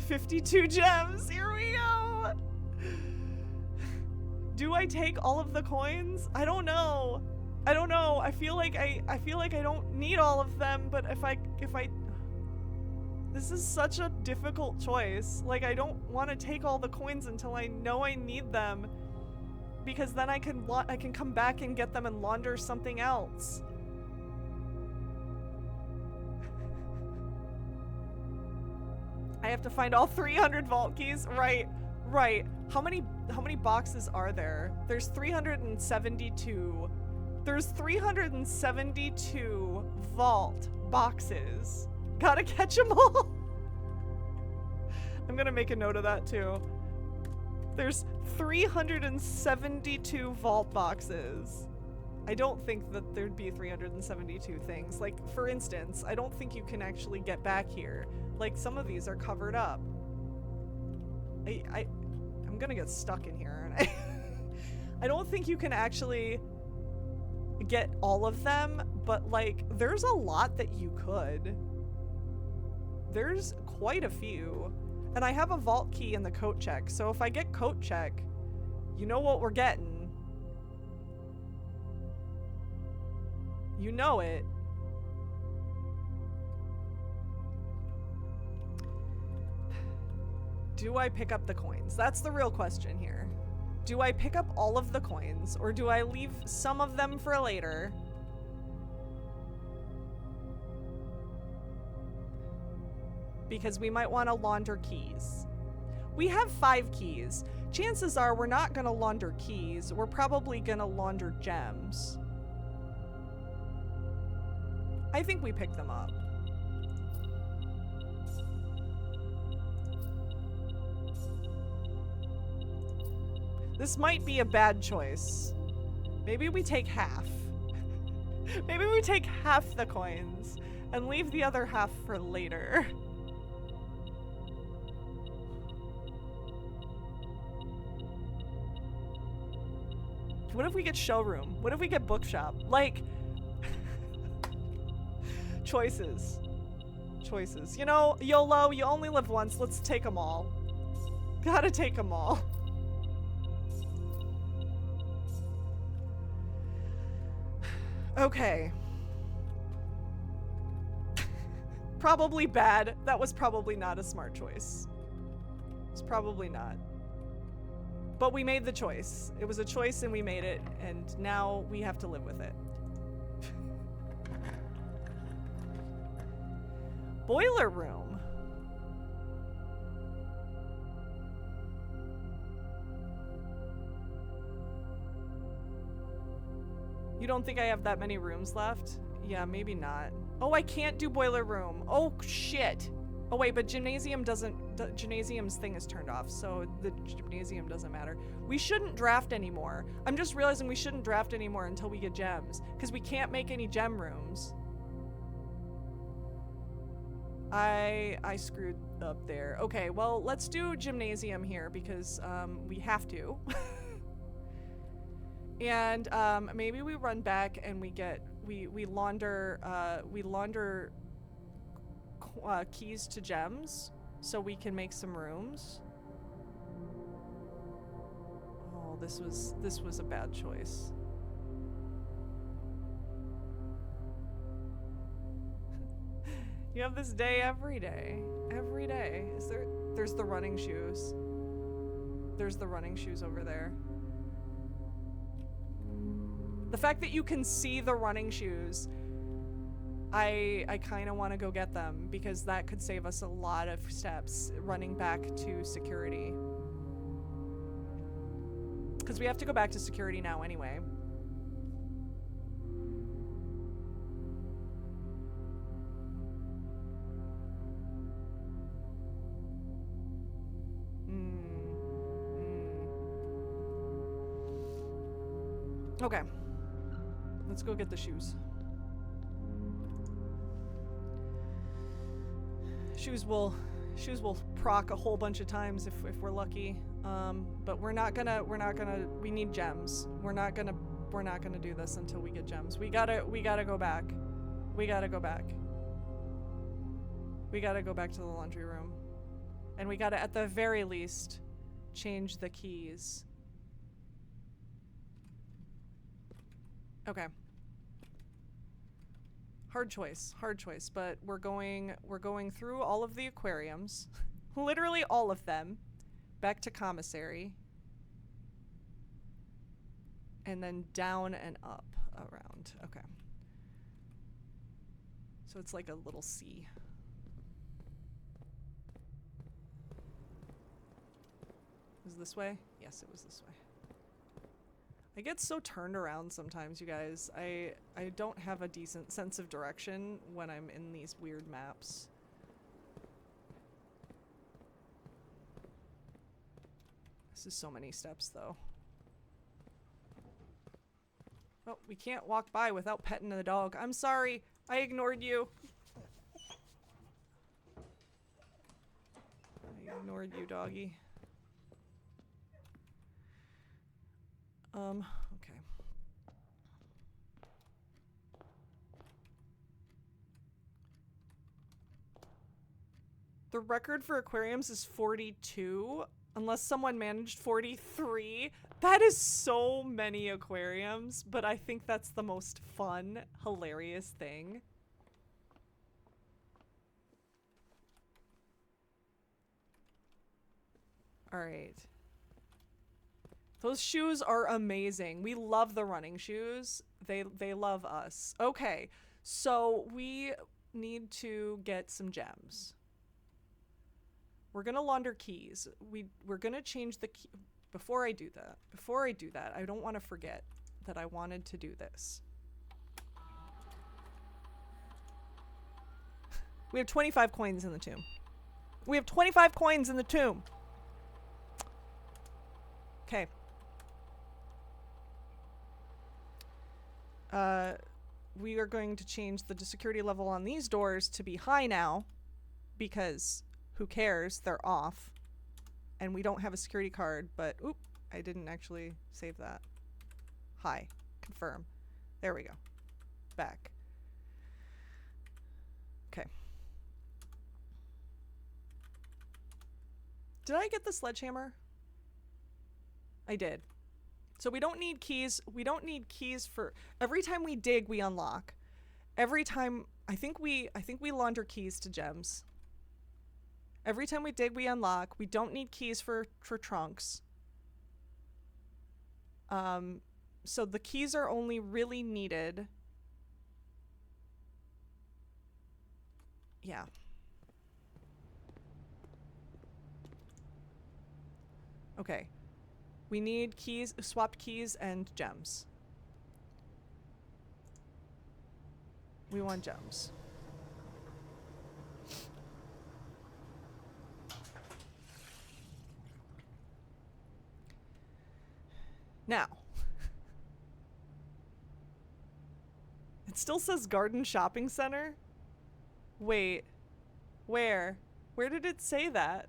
52 gems. Here we go. Do I take all of the coins? I don't know. I don't know. I feel like I don't need all of them, but if I this is such a difficult choice. Like, I don't want to take all the coins until I know I need them, because then I can come back and get them and launder something else. I have to find all 300 vault keys. Right. How many boxes are there? There's 372. There's 372 vault boxes. Gotta catch them all. I'm gonna make a note of that too. There's 372 vault boxes. I don't think that there'd be 372 things. Like, for instance, I don't think you can actually get back here. Like, some of these are covered up. I'm gonna get stuck in here, aren't I? I don't think you can actually get all of them, but like, there's a lot that you could. There's quite a few. And I have a vault key in the coat check, so if I get coat check, you know what we're getting. You know it. Do I pick up the coins? That's the real question here. Do I pick up all of the coins, or do I leave some of them for later? Because we might want to launder keys. We have 5 keys. Chances are we're not going to launder keys. We're probably going to launder gems. I think we pick them up. This might be a bad choice. Maybe we take half. Maybe we take half the coins and leave the other half for later. What if we get showroom? What if we get bookshop? Like, choices. Choices. You know, YOLO, you only live once. Let's take them all. Gotta take them all. Okay. Probably bad. That was probably not a smart choice. It's probably not. But we made the choice. It was a choice and we made it, and now we have to live with it. Boiler room. You don't think I have that many rooms left? Yeah, maybe not. Oh, I can't do boiler room. Oh, shit. Oh, wait, but gymnasium doesn't... Gymnasium's thing is turned off, so the gymnasium doesn't matter. We shouldn't draft anymore. I'm just realizing we shouldn't draft anymore until we get gems, because we can't make any gem rooms. I screwed up there. Okay, well, let's do gymnasium here, because we have to. And maybe we run back and we get... We launder keys to gems so we can make some rooms. Oh, this was a bad choice. You have this day every day. Every day. There's the running shoes. There's the running shoes over there. The fact that you can see the running shoes, I kind of want to go get them because that could save us a lot of steps running back to security. Because we have to go back to security now anyway. Okay. Let's go get the shoes. Shoes will proc a whole bunch of times if we're lucky. But we need gems. We're not gonna do this until we get gems. We gotta go back. We gotta go back. We gotta go back to the laundry room. And we gotta, at the very least, change the keys. Okay. Hard choice, but we're going through all of the aquariums, literally all of them, back to commissary, and then down and up around. Okay. So it's like a little C. Was it this way? Yes, it was this way. I get so turned around sometimes, you guys. I don't have a decent sense of direction when I'm in these weird maps. This is so many steps, though. Oh, we can't walk by without petting the dog. I'm sorry. I ignored you. I ignored you, doggy. Okay. The record for aquariums is 42, unless someone managed 43. That is so many aquariums, but I think that's the most fun, hilarious thing. All right. Those shoes are amazing. We love the running shoes. They love us. Okay, so we need to get some gems. We're gonna launder keys. We're gonna change the key. Before I do that, I don't want to forget that I wanted to do this. We have 25 coins in the tomb. We have 25 coins in the tomb. Okay. we are going to change the security level on these doors to be high now, because who cares? They're off. And we don't have a security card, but oop, I didn't actually save that. High. Confirm. There we go. Back. Okay. Did I get the sledgehammer? I did. So we don't need keys. We don't need keys for every time we dig, we unlock. Every time I think we launder keys to gems. Every time we dig, we unlock. We don't need keys for trunks. So the keys are only really needed. Yeah. Okay. We need keys, swapped keys and gems. We want gems. Now. It still says Garden Shopping Center? Wait. Where? Where did it say that?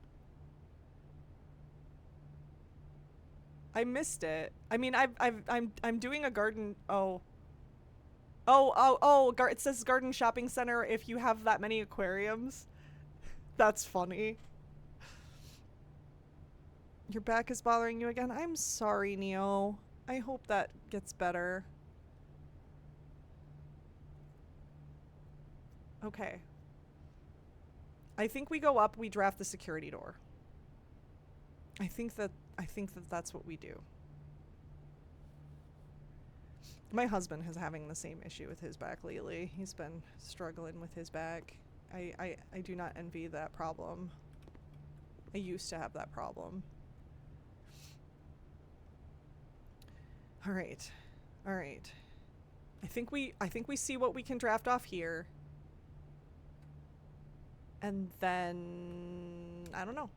I missed it. I mean, I'm doing a garden. It says Garden Shopping Center if you have that many aquariums. That's funny. Your back is bothering you again? I'm sorry, Neo. I hope that gets better. Okay. I think we go up, we draft the security door. I think that that's what we do. My husband is having the same issue with his back lately. He's been struggling with his back. I do not envy that problem. I used to have that problem. All right. All right. I think we see what we can draft off here. And then I don't know.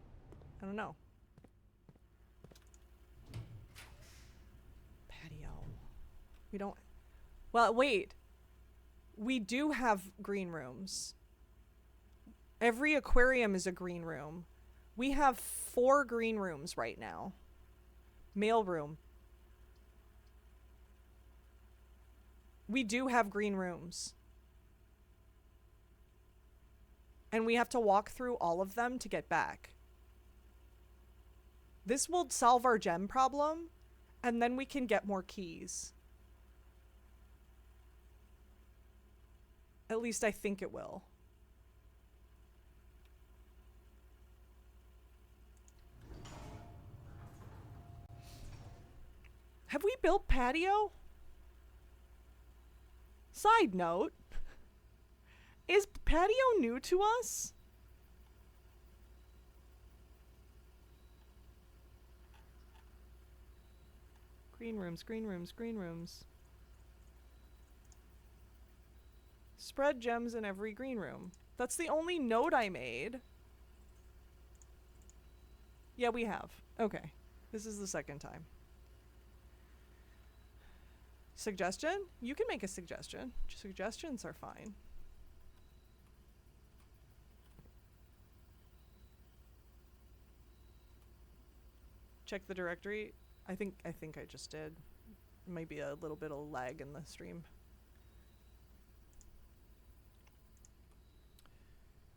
Patio. We don't. Well, wait. We do have green rooms. Every aquarium is a green room. We have 4 green rooms right now. Mail room. We do have green rooms. And we have to walk through all of them to get back. This will solve our gem problem, and then we can get more keys. At least I think it will. Have we built patio? Side note. Is patio new to us? Green rooms, green rooms, green rooms. Spread gems in every green room. That's the only note I made. Yeah, we have. Okay. This is the second time. Suggestion? You can make a suggestion. Suggestions are fine. Check the directory. I think I just did. Might be a little bit of lag in the stream.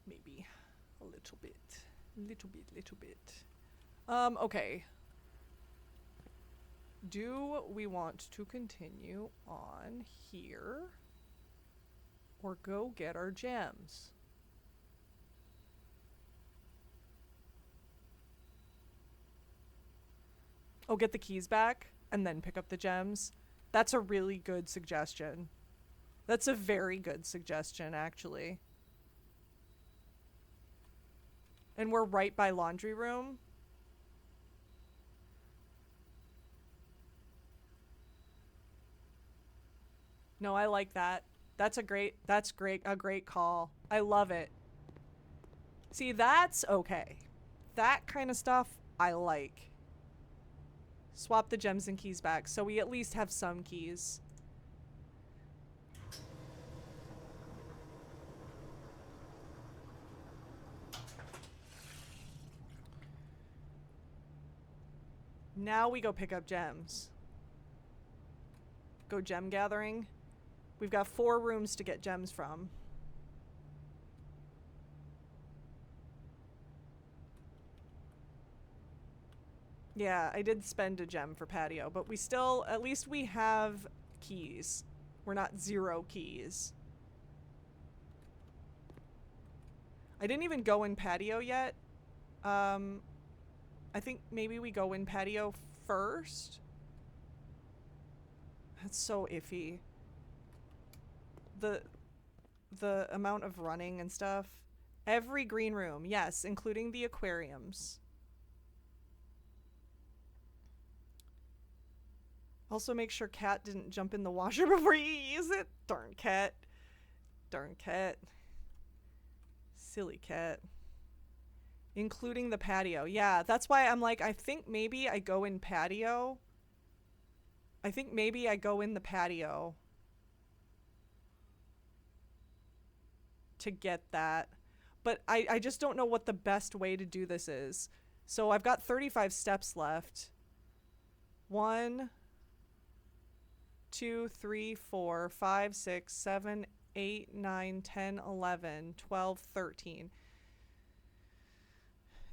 Maybe a little bit. Little bit. Okay. Do we want to continue on here or go get our gems? Oh, get the keys back and then pick up the gems. That's a really good suggestion. That's a very good suggestion, actually. And we're right by laundry room. No, I like that. That's a great call. I love it. See, that's okay. That kind of stuff I like. Swap the gems and keys back so we at least have some keys. Now we go pick up gems. Go gem gathering. We've got 4 rooms to get gems from. Yeah, I did spend a gem for patio, but we still, at least we have keys. We're not 0 keys. I didn't even go in patio yet. I think maybe we go in patio first. That's so iffy. The amount of running and stuff. Every green room, yes, including the aquariums. Also make sure Cat didn't jump in the washer before you use it. Darn Cat. Darn Cat. Silly Cat. Including the patio. Yeah, that's why I'm like, I think maybe I go in patio. I think maybe I go in the patio to get that. But I just don't know what the best way to do this is. So I've got 35 steps left. 1, 2, 3, 4, 5, 6, 7, 8, 9, 10, 11, 12, 13.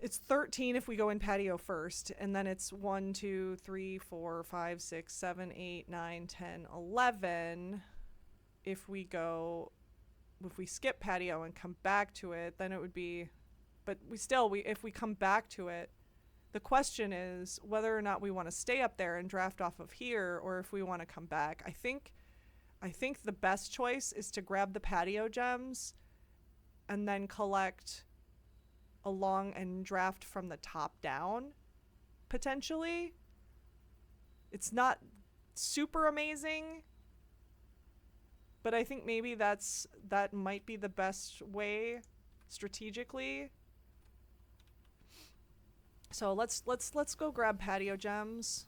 It's 13 if we go in patio first, and then it's 1, 2, 3, 4, 5, 6, 7, 8, 9, 10, 11 if we skip patio and come back to it. Then it would be, but if we come back to it, the question is whether or not we want to stay up there and draft off of here, or if we want to come back. I think the best choice is to grab the patio gems and then collect along and draft from the top down, potentially. It's not super amazing, but I think maybe that might be the best way strategically. So let's go grab patio gems.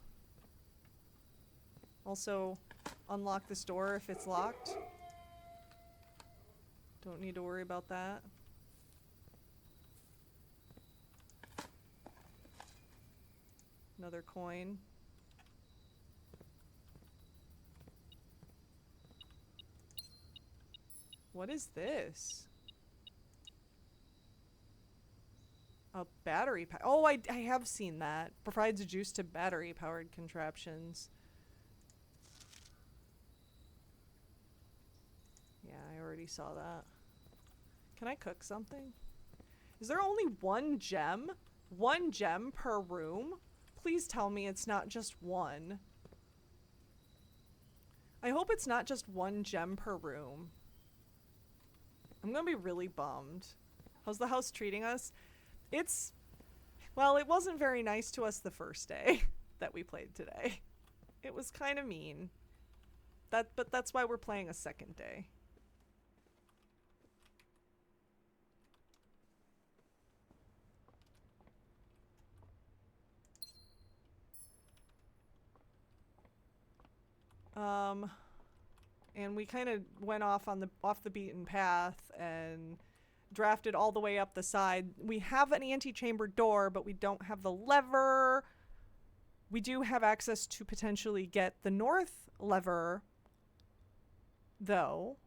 Also, unlock this door if it's locked. Don't need to worry about that. Another coin. What is this? A battery pack. Oh, I have seen that. Provides juice to battery powered contraptions. Yeah, I already saw that. Can I cook something? Is there only 1 gem? 1 gem per room? Please tell me it's not just 1. I hope it's not just 1 gem per room. I'm gonna be really bummed. How's the house treating us? Well, it wasn't very nice to us the first day that we played today. It was kind of mean. But that's why we're playing a second day. And we kind of went off the beaten path and drafted all the way up the side. We have an antechamber door, but we don't have the lever. We do have access to potentially get the north lever, though.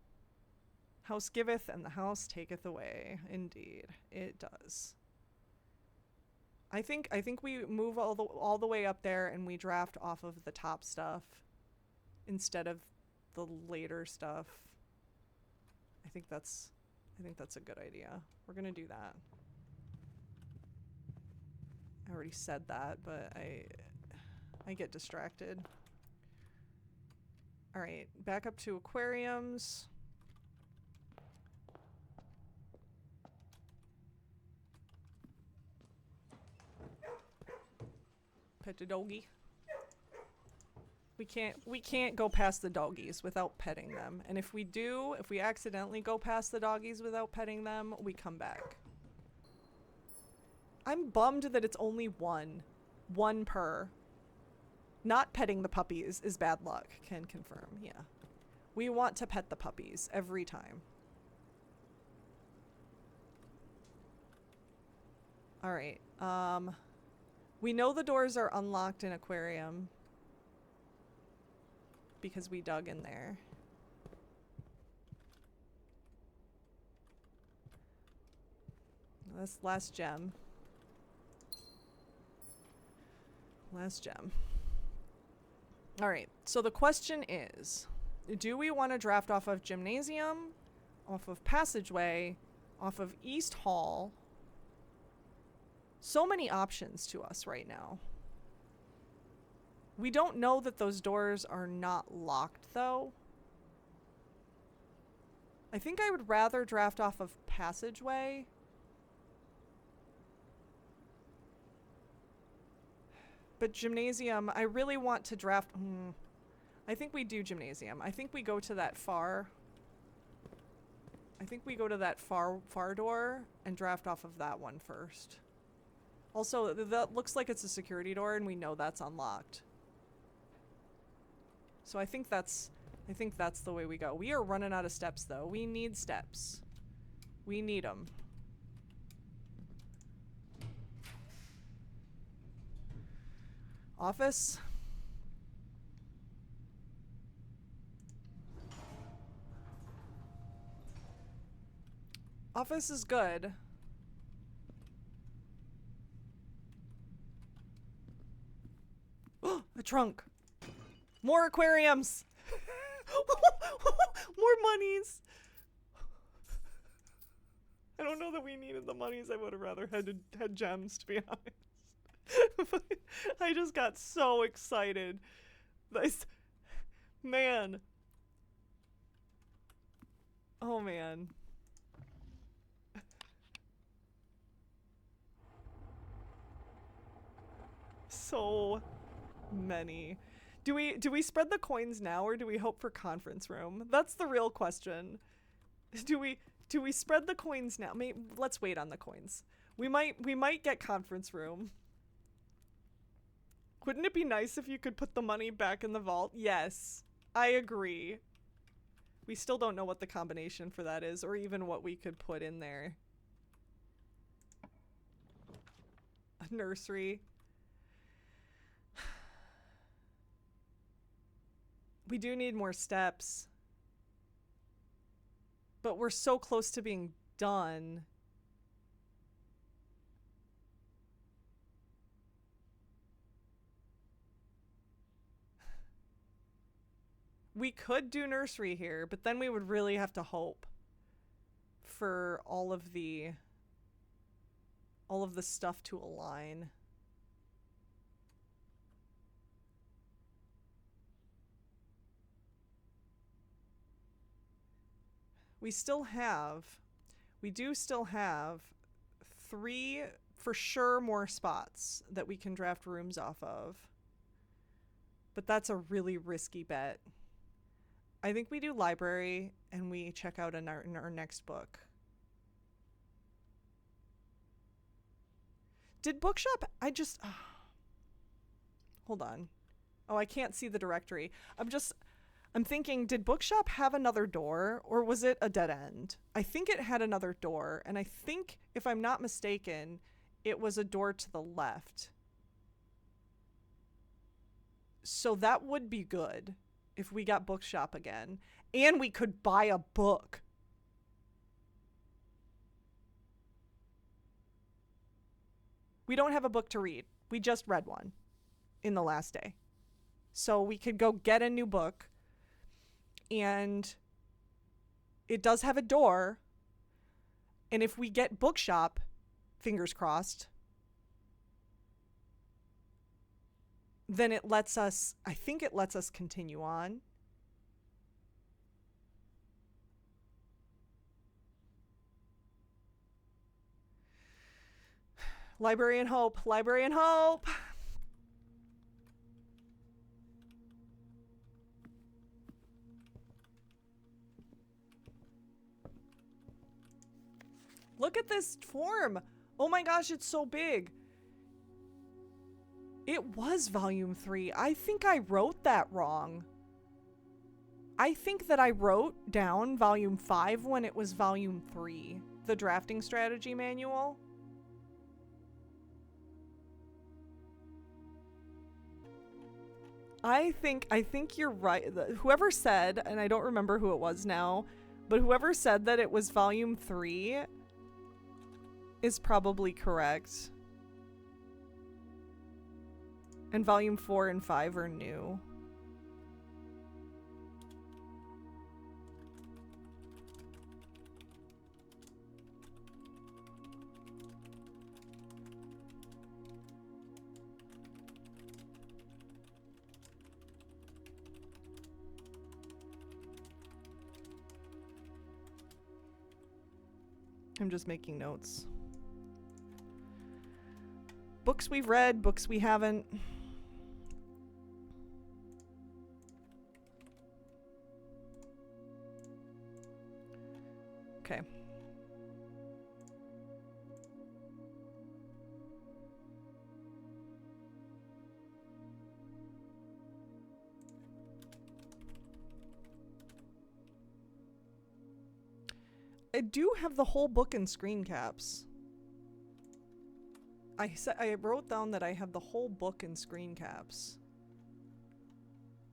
House giveth and the house taketh away. Indeed, it does. I think we move all the way up there and we draft off of the top stuff instead of the later stuff. I think that's a good idea. We're gonna do that. I already said that, but I get distracted. All right, back up to aquariums. Pet the doggy. We can't go past the doggies without petting them. And if we accidentally go past the doggies without petting them, we come back. I'm bummed that it's only 1. 1 per. Not petting the puppies is bad luck, can confirm, yeah. We want to pet the puppies every time. Alright, We know the doors are unlocked in aquarium because we dug in there. That's last gem. Last gem. Alright, so the question is, do we want to draft off of Gymnasium, off of Passageway, off of East Hall? So many options to us right now. We don't know that those doors are not locked, though. I think I would rather draft off of Passageway. But Gymnasium, I really want to draft... I think we do Gymnasium. I think we go to that far... I think we go to that far door and draft off of that one first. Also, that looks like it's a security door and we know that's unlocked. So I think that's the way we go. We are running out of steps though. We need steps. We need them. Office. Office is good. A trunk. More aquariums. More monies. I don't know that we needed the monies. I would have rather had gems, to be honest. But I just got so excited. Man. Oh, man. So many. Do we spread the coins now or do we hope for conference room? That's the real question. Do we spread the coins now? Let's wait on the coins. We might get conference room. Wouldn't it be nice if you could put the money back in the vault? Yes, I agree. We still don't know what the combination for that is or even what we could put in there. A nursery. We do need more steps. But we're so close to being done. We could do nursery here, but then we would really have to hope for all of the stuff to align. We do still have 3 for sure more spots that we can draft rooms off of. But that's a really risky bet. I think we do library and we check out in our next book. Did bookshop? Hold on. Oh, I can't see the directory. I'm thinking, did bookshop have another door or was it a dead end? I think it had another door, and I think, if I'm not mistaken, it was a door to the left. So that would be good if we got bookshop again, and we could buy a book. We don't have a book to read. We just read one in the last day. So we could go get a new book. And it does have a door. And if we get bookshop, fingers crossed, then it lets us, I think it lets us continue on. Library and hope, library and hope. Look at this form. Oh my gosh, it's so big. It was volume 3. I think I wrote that wrong. I think that I wrote down volume 5 when it was volume 3, the drafting strategy manual. I think you're right. Whoever said, and I don't remember who it was now, but whoever said that it was volume 3 is probably correct. And volume 4 and 5 are new. I'm just making notes. Books we've read, books we haven't. Okay. I do have the whole book in screen caps. I wrote down that I have the whole book in screen caps.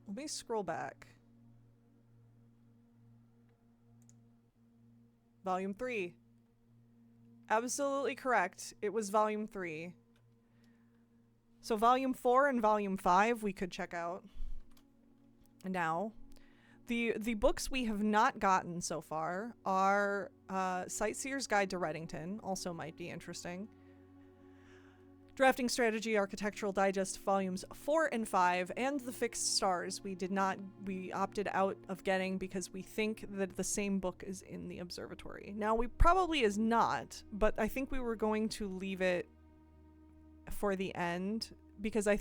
Let me scroll back. Volume 3. Absolutely correct. It was volume 3. So volume 4 and volume 5 we could check out now. The books we have not gotten so far are Sightseer's Guide to Reddington, also might be interesting. Drafting Strategy Architectural Digest volumes 4 and 5, and The Fixed Stars we opted out of getting because we think that the same book is in the observatory. Now, we probably is not, but I think we were going to leave it for the end because I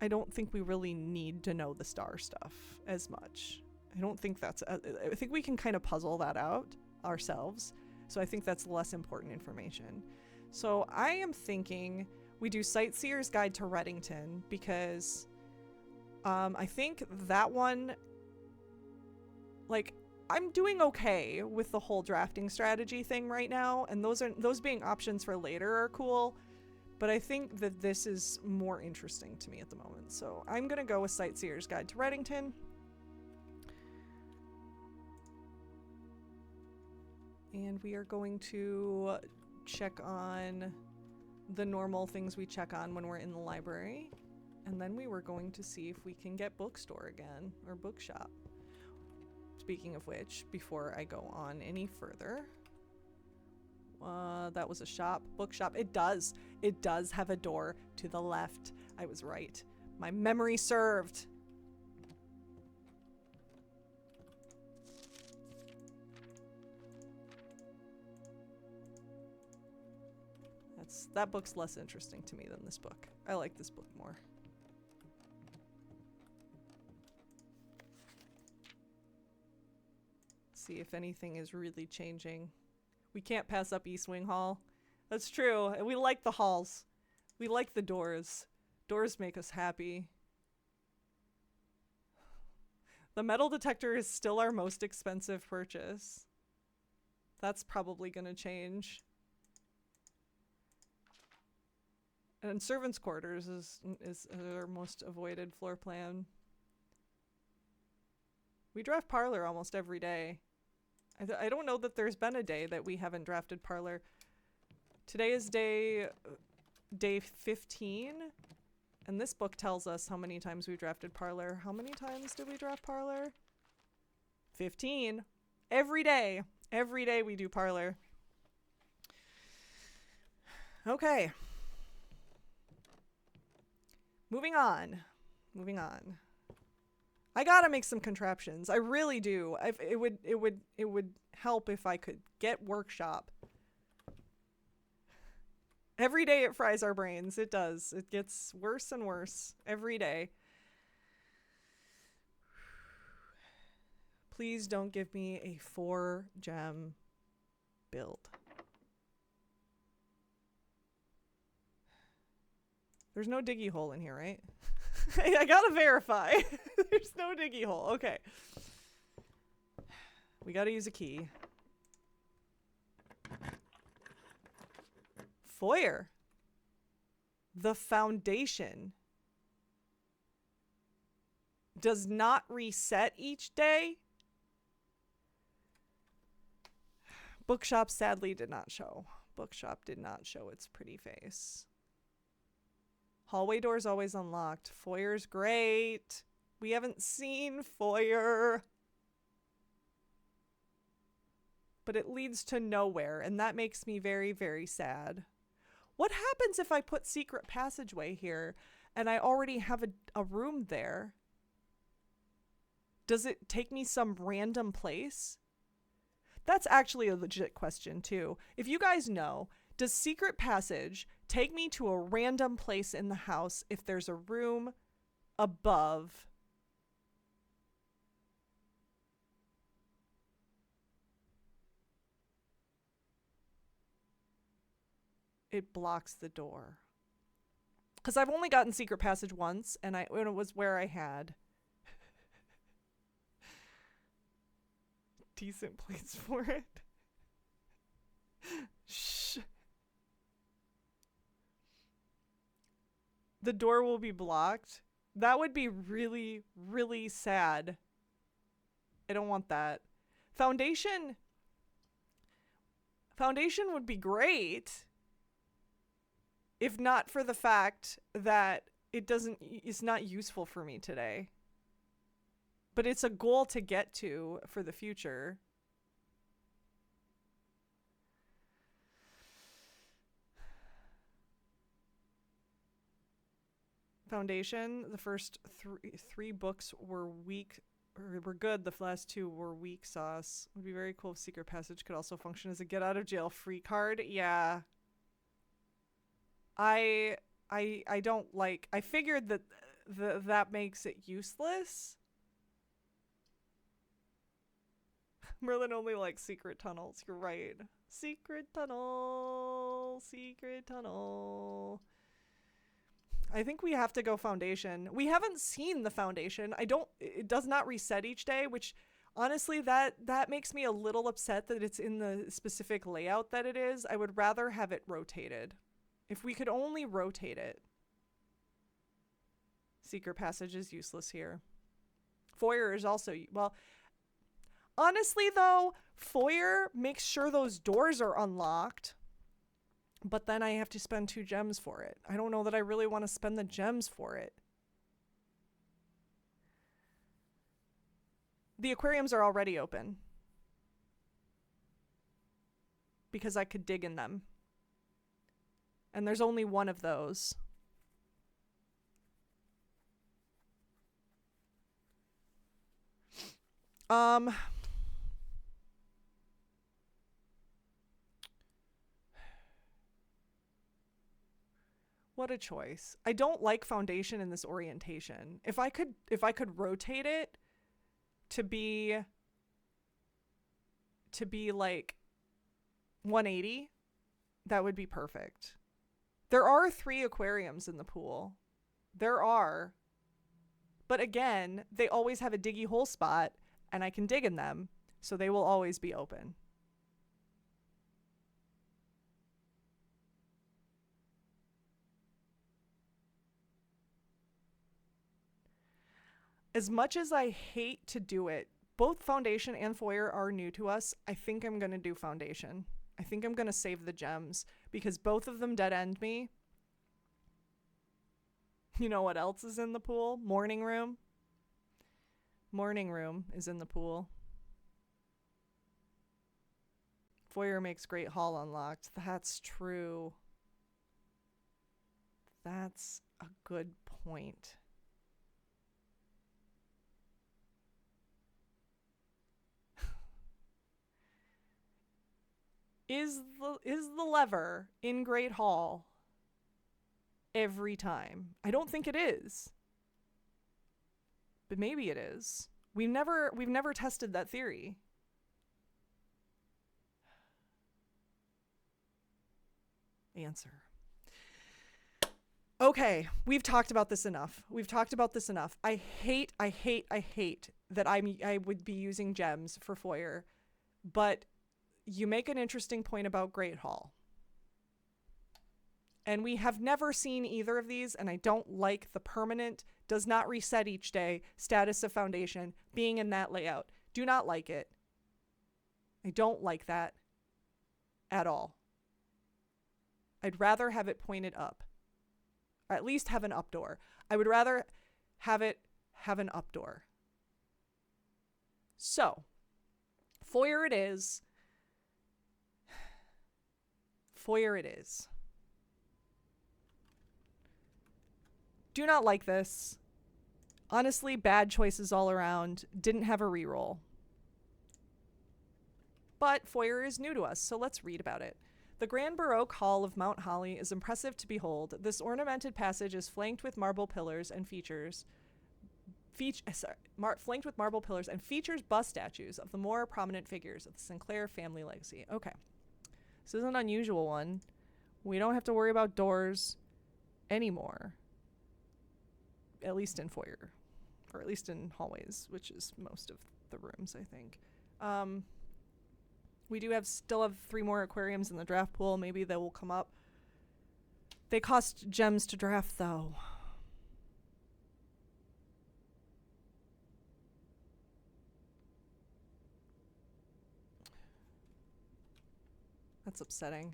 don't think we really need to know the star stuff as much. I don't think that's... I think we can kind of puzzle that out ourselves. So I think that's less important information. So I am thinking we do Sightseer's Guide to Reddington because I think that one... Like, I'm doing okay with the whole drafting strategy thing right now. And those being options for later are cool. But I think that this is more interesting to me at the moment. So I'm going to go with Sightseer's Guide to Reddington. And we are going to check on the normal things we check on when we're in the library. And then we were going to see if we can get bookstore again, or bookshop. Speaking of which, before I go on any further, that was a shop, bookshop. It does have a door to the left. I was right. My memory served. That book's less interesting to me than this book. I like this book more. See if anything is really changing. We can't pass up East Wing Hall. That's true. And we like the halls. We like the doors. Doors make us happy. The metal detector is still our most expensive purchase. That's probably gonna change. And servants' quarters is our most avoided floor plan. We draft Parlor almost every day. I don't know that there's been a day that we haven't drafted Parlor. Today is day 15, and this book tells us how many times we drafted Parlor. How many times did we draft Parlor? 15. Every day. Every day we do Parlor. Okay. Moving on. I gotta make some contraptions. I really do. It would help if I could get workshop. Every day it fries our brains. It does. It gets worse and worse every day. Please don't give me a 4-gem build. There's no diggy hole in here, right? I gotta verify. There's no diggy hole. Okay. We gotta use a key. Foyer. The foundation. does not reset each day. Bookshop sadly did not show. Bookshop did not show its pretty face. Hallway door's always unlocked. Foyer's great. We haven't seen foyer. But it leads to nowhere, and that makes me very, very sad. What happens if I put secret passageway here and I already have a room there? Does it take me some random place? That's actually a legit question too. If you guys know, does secret passage take me to a random place in the house if there's a room above? It blocks the door. Because I've only gotten secret passage once, and it was where I had decent place for it. Shh. The door will be blocked. That would be really, really sad. I don't want that. Foundation would be great. If not for the fact that it's not useful for me today. But it's a goal to get to for the future. Foundation, the first three books were weak, or were good. The last two were weak sauce. Would be very cool if Secret Passage could also function as a get out of jail free card. Yeah. I don't like. I figured that that makes it useless. Merlin only likes secret tunnels. You're right. Secret tunnel. Secret tunnel. I think we have to go Foundation. We haven't seen the Foundation. It does not reset each day, which honestly that makes me a little upset that it's in the specific layout that it is. I would rather have it rotated. If we could only rotate it. Secret Passage is useless here. Foyer is also, well, honestly though, Foyer makes sure those doors are unlocked. But then I have to spend 2 gems for it. I don't know that I really want to spend the gems for it. The aquariums are already open. Because I could dig in them. And there's only one of those. What a choice. I don't like Foundation in this orientation. If I could rotate it to be like 180, that would be perfect. There are 3 aquariums in the pool. There are. But again, they always have a diggy hole spot and I can dig in them, so they will always be open. As much as I hate to do it, both Foundation and Foyer are new to us. I think I'm going to do Foundation. I think I'm going to save the gems because both of them dead end me. You know what else is in the pool? Morning Room. Morning Room is in the pool. Foyer makes Great Hall unlocked. That's true. That's a good point. Is the lever in Great Hall every time? I don't think it is. But maybe it is. We've never tested that theory. Answer. Okay, we've talked about this enough. I hate that I would be using gems for Foyer, but you make an interesting point about Great Hall. And we have never seen either of these, and I don't like the permanent, does not reset each day status of foundation being in that layout. Do not like it. I don't like that at all. I'd rather have it pointed up. Or at least have an up door. I would rather have it have an up door. So, foyer it is. Foyer it is. Do not like this. Honestly, bad choices all around. Didn't have a reroll. But foyer is new to us, so let's read about it. The Grand Baroque Hall of Mount Holly is impressive to behold. This ornamented passage is flanked with marble pillars and features bust statues of the more prominent figures of the Sinclair family legacy. Okay. This is an unusual one. We don't have to worry about doors anymore. At least in foyer. Or at least in hallways, which is most of the rooms, I think. We do still have 3 more aquariums in the draft pool. Maybe they will come up. They cost gems to draft, though. That's upsetting.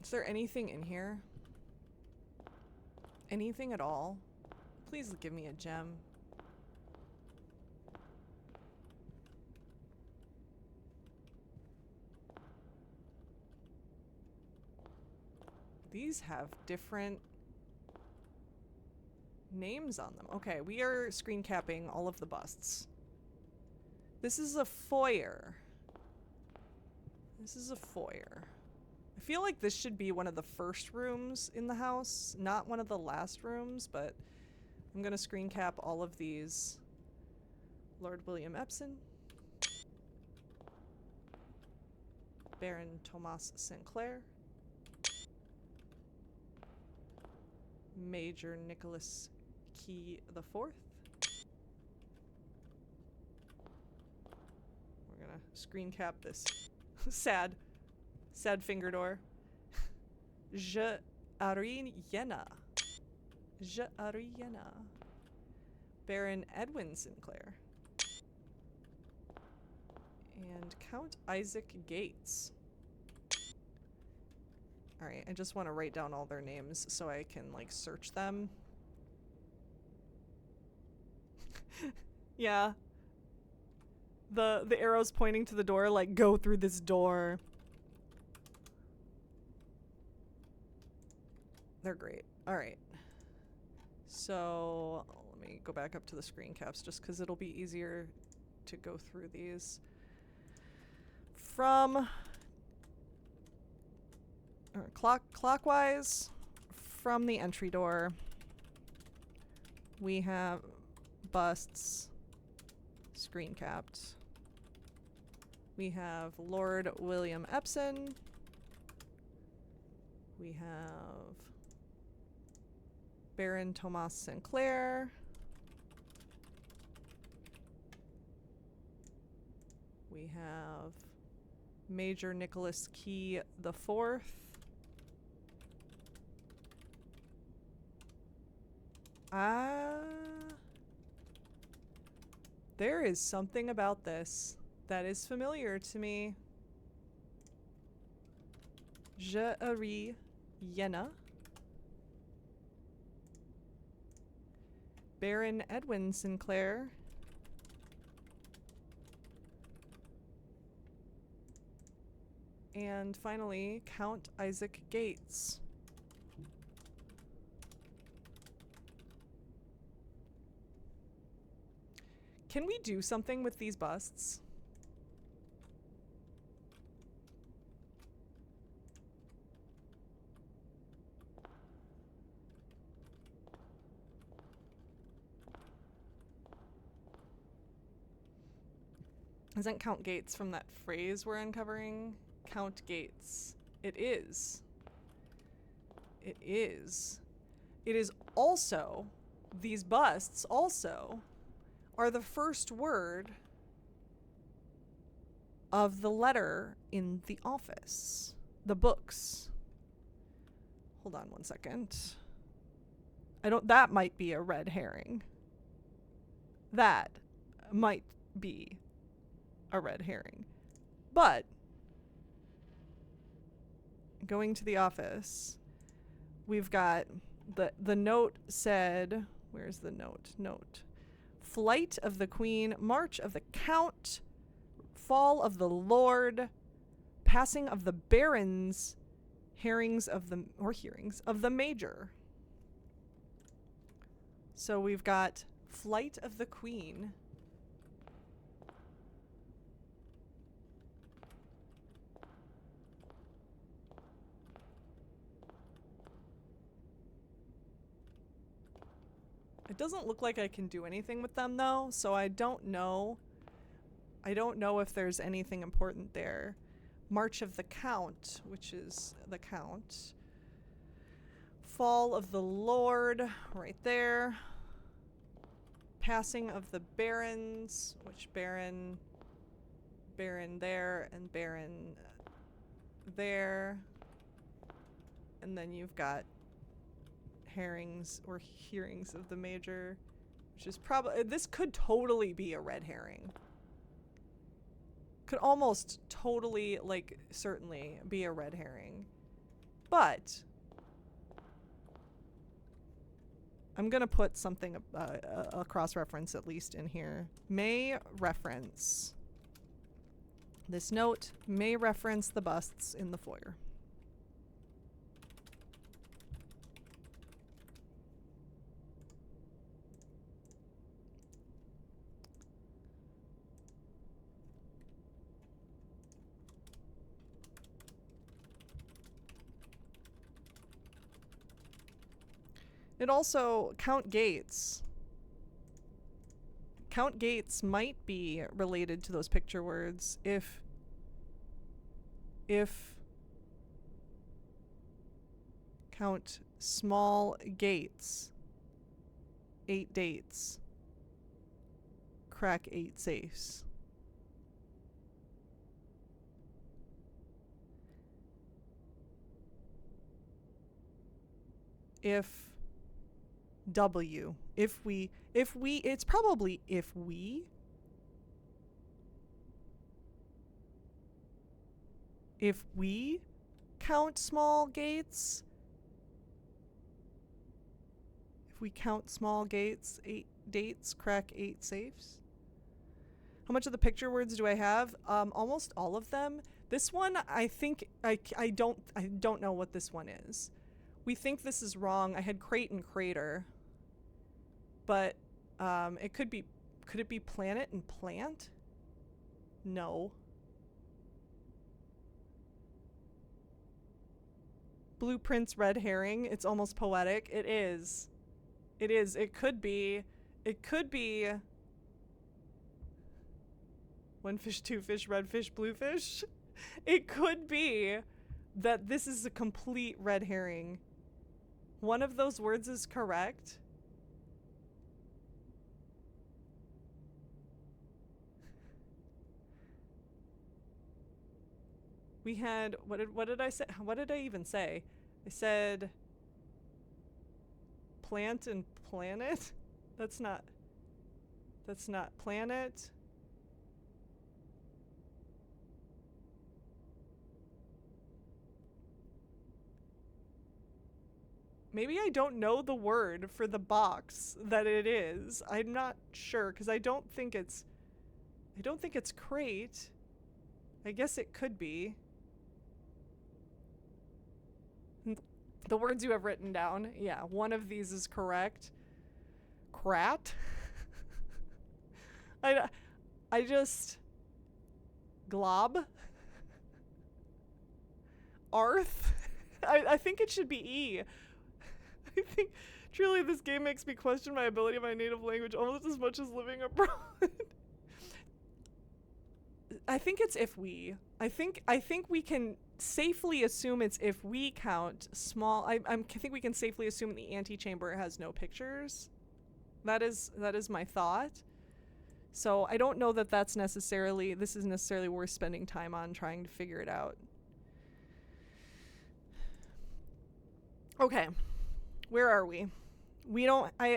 Is there anything in here? Anything at all? Please give me a gem. These have different names on them. Okay, we are screen capping all of the busts. This is a foyer. This is a foyer. I feel like this should be one of the first rooms in the house, not one of the last rooms, but I'm gonna screen cap all of these. Lord William Epson. Baron Thomas Sinclair. Major Nicholas Key the Fourth. We're gonna screen cap this sad finger door. Je Ariena. Je Ariena. Baron Edwin Sinclair. And Count Isaac Gates. Alright, I just want to write down all their names so I can, like, search them. Yeah. The arrows pointing to the door, like, go through this door. They're great. Alright. So, let me go back up to the screen caps just because it'll be easier to go through these. From clockwise from the entry door, we have busts screen capped. We have Lord William Epson. We have Baron Thomas Sinclair. We have Major Nicholas Key the Fourth. There is something about this that is familiar to me. Je Ari Yena. Baron Edwin Sinclair. And finally, Count Isaac Gates. Can we do something with these busts? Isn't Count Gates from that phrase we're uncovering? Count Gates. It is. It is. It is also these busts also are the first word of the letter in the office. The books. Hold on one second. That might be a red herring. That might be a red herring. But going to the office, we've got the note said, where's the note? Flight of the Queen, March of the Count, Fall of the Lord, Passing of the Barons, Hearings of the Major. So we've got Flight of the Queen. It doesn't look like I can do anything with them though, so I don't know. I don't know if there's anything important there. March of the Count, which is the Count. Fall of the Lord, right there. Passing of the Barons, which Baron there, and Baron there. And then you've got herrings or hearings of the Major, which is probably, this could totally be a red herring. Could almost totally, like, certainly be a red herring. But I'm gonna put something, a cross-reference at least in here. May reference. This note may reference the busts in the foyer. It also, Count Gates. Count Gates might be related to those picture words if Count Small Gates, 8 dates, crack 8 safes. If W, it's probably if we count small gates, if we count small gates, 8 dates, crack 8 safes. How much of the picture words do I have? Almost all of them. This one, I think, I don't know what this one is. We think this is wrong. I had crate and crater. But could it be planet and plant? No. Blueprints red herring. It's almost poetic. It is. It is. It could be. One fish, two fish, red fish, blue fish. It could be that this is a complete red herring. One of those words is correct. We had, what did I say? What did I even say? I said plant and planet? That's not planet. Maybe I don't know the word for the box that it is. I'm not sure because I don't think it's crate. I guess it could be. The words you have written down. Yeah, one of these is correct. Crat. I just glob. Arth. I think it should be E. I think truly this game makes me question my ability of my native language almost as much as living abroad. I think it's if we. I think we can safely assume it's if we count small. I think we can safely assume the antechamber has no pictures. That is my thought. So I don't know that this is necessarily worth spending time on trying to figure it out. Okay. Where are we? I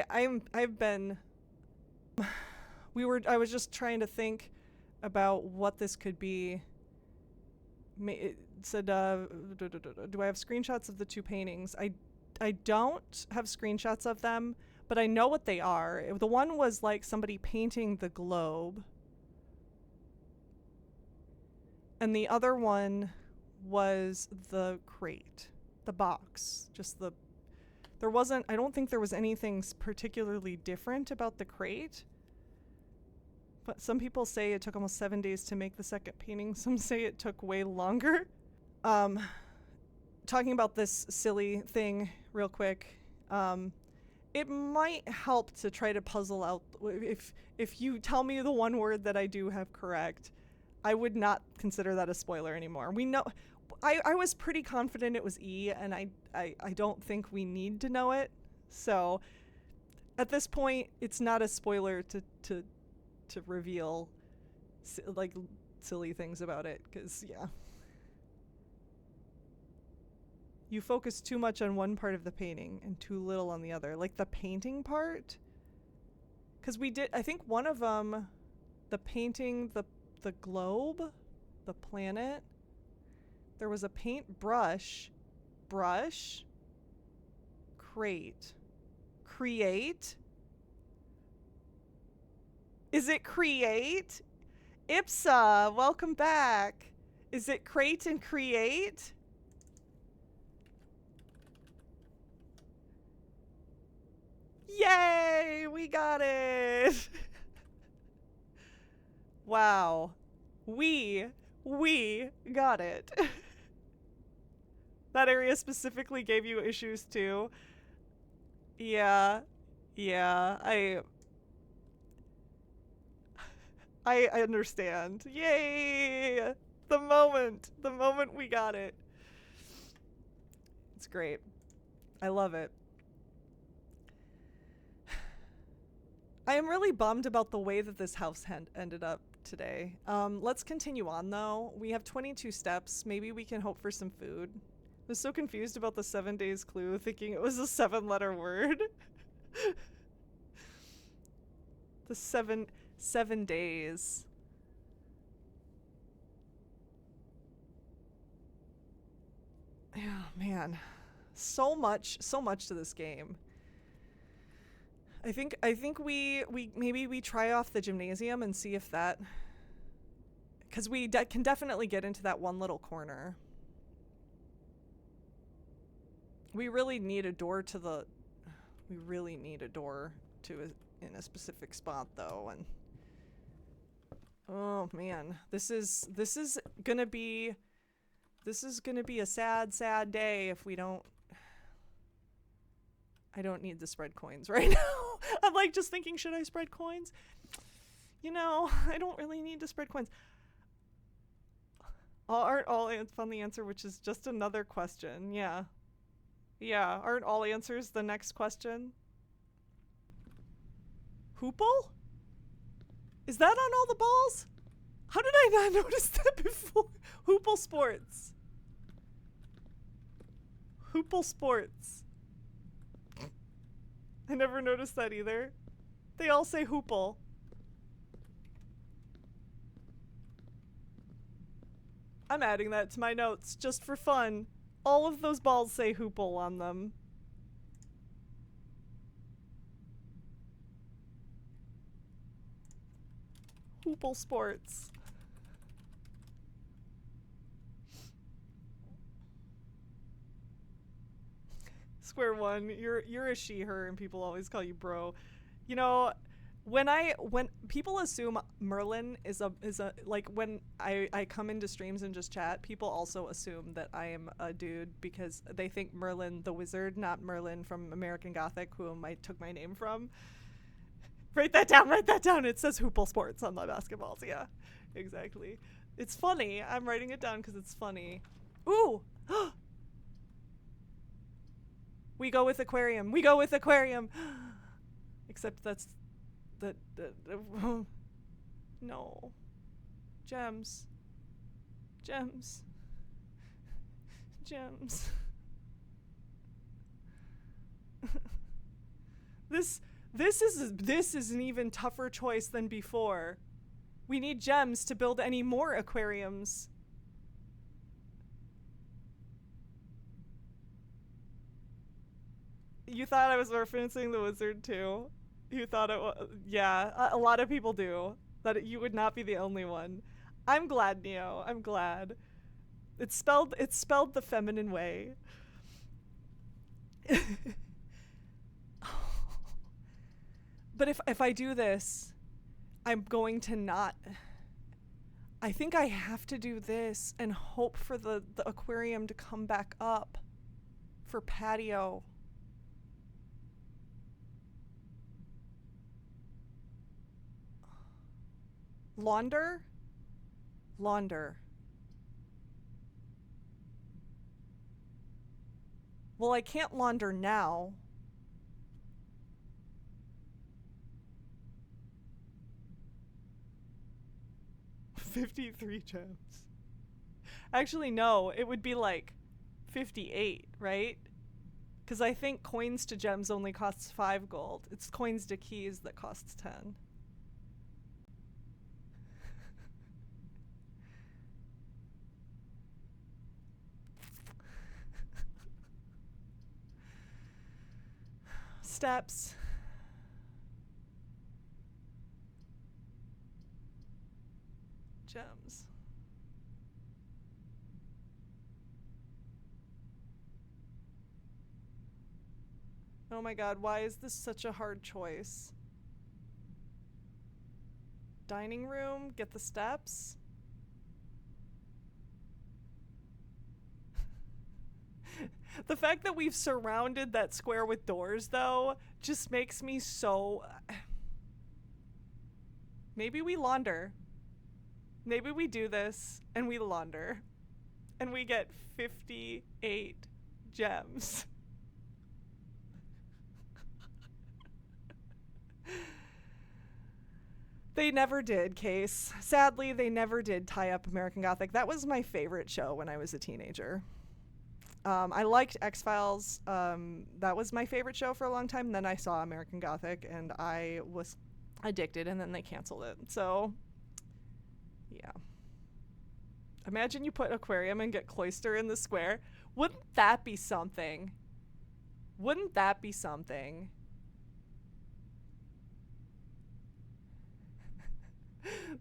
was just trying to think about what this could be. It said, do I have screenshots of the two paintings? I don't have screenshots of them, but I know what they are. The one was like somebody painting the globe. And the other one was the crate, the box. I don't think there was anything particularly different about the crate. But some people say it took almost 7 days to make the second painting. Some say it took way longer. Talking about this silly thing real quick, it might help to try to puzzle out. If you tell me the one word that I do have correct, I would not consider that a spoiler anymore. We know. I was pretty confident it was E, and I don't think we need to know it. So at this point, it's not a spoiler to reveal like silly things about it, because yeah, you focus too much on one part of the painting and too little on the other, like the painting part. Because I think one of them, the painting, the globe, the planet, there was a paint brush, crate, create. Is it create? Ipsa, welcome back. Is it crate and create? Yay, we got it. Wow. We got it. That area specifically gave you issues too. Yeah. I understand. Yay! The moment we got it. It's great. I love it. I am really bummed about the way that this house ended up today. Let's continue on though. We have 22 steps. Maybe we can hope for some food. I was so confused about the 7 days clue, thinking it was a 7-letter word. The seven days. Oh man, so much to this game. I think we maybe try off the gymnasium and see if that, because we can definitely get into that one little corner. We really need a door to in a specific spot though, and oh man, this is gonna be a sad day if we don't. I don't need to spread coins right now. I'm like just thinking, should I spread coins? You know, I don't really need to spread coins. Aren't all found the answer, which is just another question. Yeah, aren't all answers the next question? Hoople? Is that on all the balls? How did I not notice that before? Hoople Sports. Hoople Sports. I never noticed that either. They all say Hoople. I'm adding that to my notes just for fun. All of those balls say Hoople on them. Hoople Sports. Square one, you're a she, her, and people always call you bro. You know, when people assume Merlin is a like, when I come into streams and just chat, people also assume that I am a dude because they think Merlin the wizard, not Merlin from American Gothic, whom I took my name from. Write that down. It says Hoople Sports on my basketballs. Yeah, exactly. It's funny. I'm writing it down because it's funny. Ooh. We go with aquarium. Except that's no. Gems. Gems. Gems. This is an even tougher choice than before. We need gems to build any more aquariums. You thought I was referencing the wizard too? You thought it was, yeah, a lot of people do. That you would not be the only one. I'm glad, Neo. I'm glad. It's spelled the feminine way. But if I do this, I'm going to not. I think I have to do this and hope for the aquarium to come back up for patio. Launder? Launder. Well, I can't launder now. $53 gems. Actually, no, it would be like 58, right? Because I think coins to gems only costs 5 gold. It's coins to keys that costs 10. Steps. Gems. Oh my god, why is this such a hard choice? Dining room, get the steps. The fact that we've surrounded that square with doors, though, just makes me so... Maybe we launder. Maybe we do this, and we launder. And we get 58 gems. They never did, Case. Sadly, they never did tie up American Gothic. That was my favorite show when I was a teenager. I liked X-Files. That was my favorite show for a long time. And then I saw American Gothic, and I was addicted, and then they canceled it. So, yeah. Imagine you put aquarium and get Cloister in the square. Wouldn't that be something? Wouldn't that be something?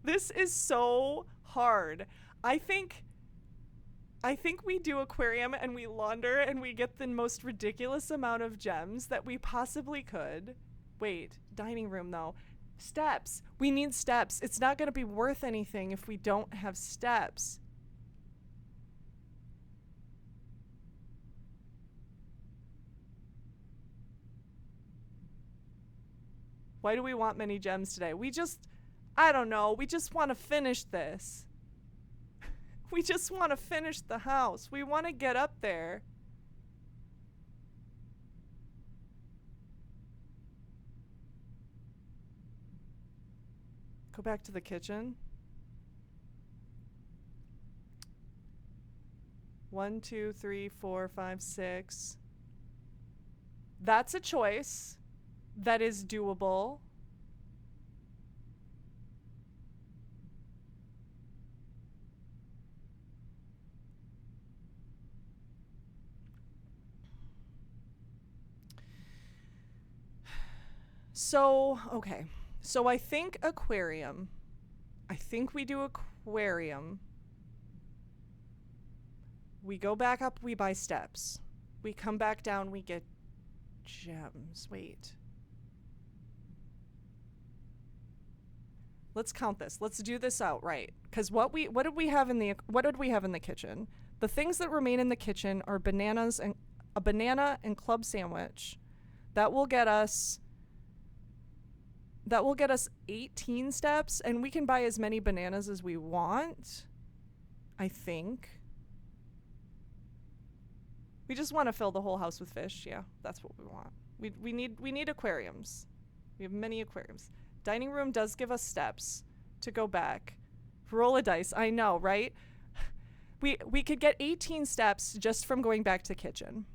This is so hard. I think we do aquarium and we launder and we get the most ridiculous amount of gems that we possibly could. Wait, dining room though. Steps. We need steps. It's not going to be worth anything if we don't have steps. Why do we want many gems today? I don't know. We just want to finish this. We just want to finish the house. We want to get up there. Go back to the kitchen. 1, 2, 3, 4, 5, 6. That's a choice that is doable. So, okay. So I think aquarium. I think we do aquarium. We go back up, we buy steps. We come back down, we get gems. Wait. Let's count this. Let's do this out right. Because what did we have in the kitchen? The things that remain in the kitchen are bananas and a banana and club sandwich. That will get us 18 steps, and we can buy as many bananas as we want. I think. We just want to fill the whole house with fish. Yeah, that's what we want. We need aquariums. We have many aquariums. Dining room does give us steps to go back. Roll a dice. I know, right? We could get 18 steps just from going back to kitchen.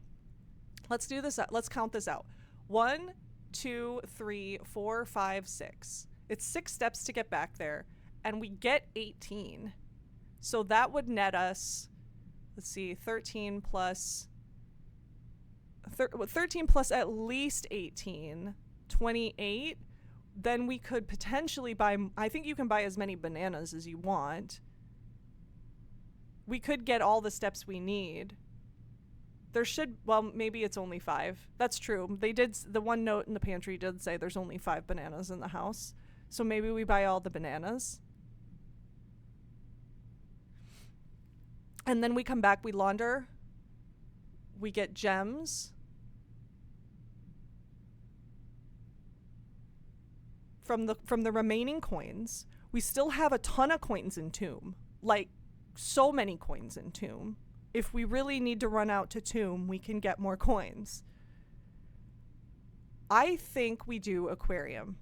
Let's do this. Let's count this out. 1, 2, 3, 4, 5, 6. It's 6 steps to get back there, and we get 18. So that would net us, let's see, 13 plus 13 plus at least 18, 28. Then we could potentially buy, I think you can buy as many bananas as you want. We could get all the steps we need. There should, well, maybe it's only 5. That's true. They did, the one note in the pantry did say there's only 5 bananas in the house. So maybe we buy all the bananas. And then we come back, we launder. We get gems. From the remaining coins. We still have a ton of coins in Tomb. Like, so many coins in Tomb. If we really need to run out to Tomb, we can get more coins. I think we do aquarium,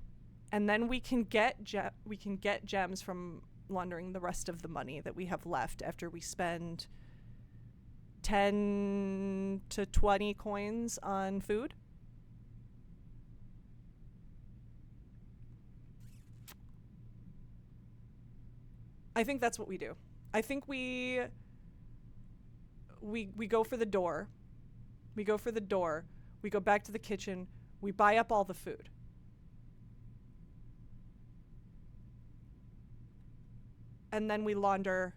and then we can get gems from laundering the rest of the money that we have left after we spend 10 to 20 coins on food. I think that's what we do. I think we go for the door. We go for the door. We go back to the kitchen. We buy up all the food. And then we launder.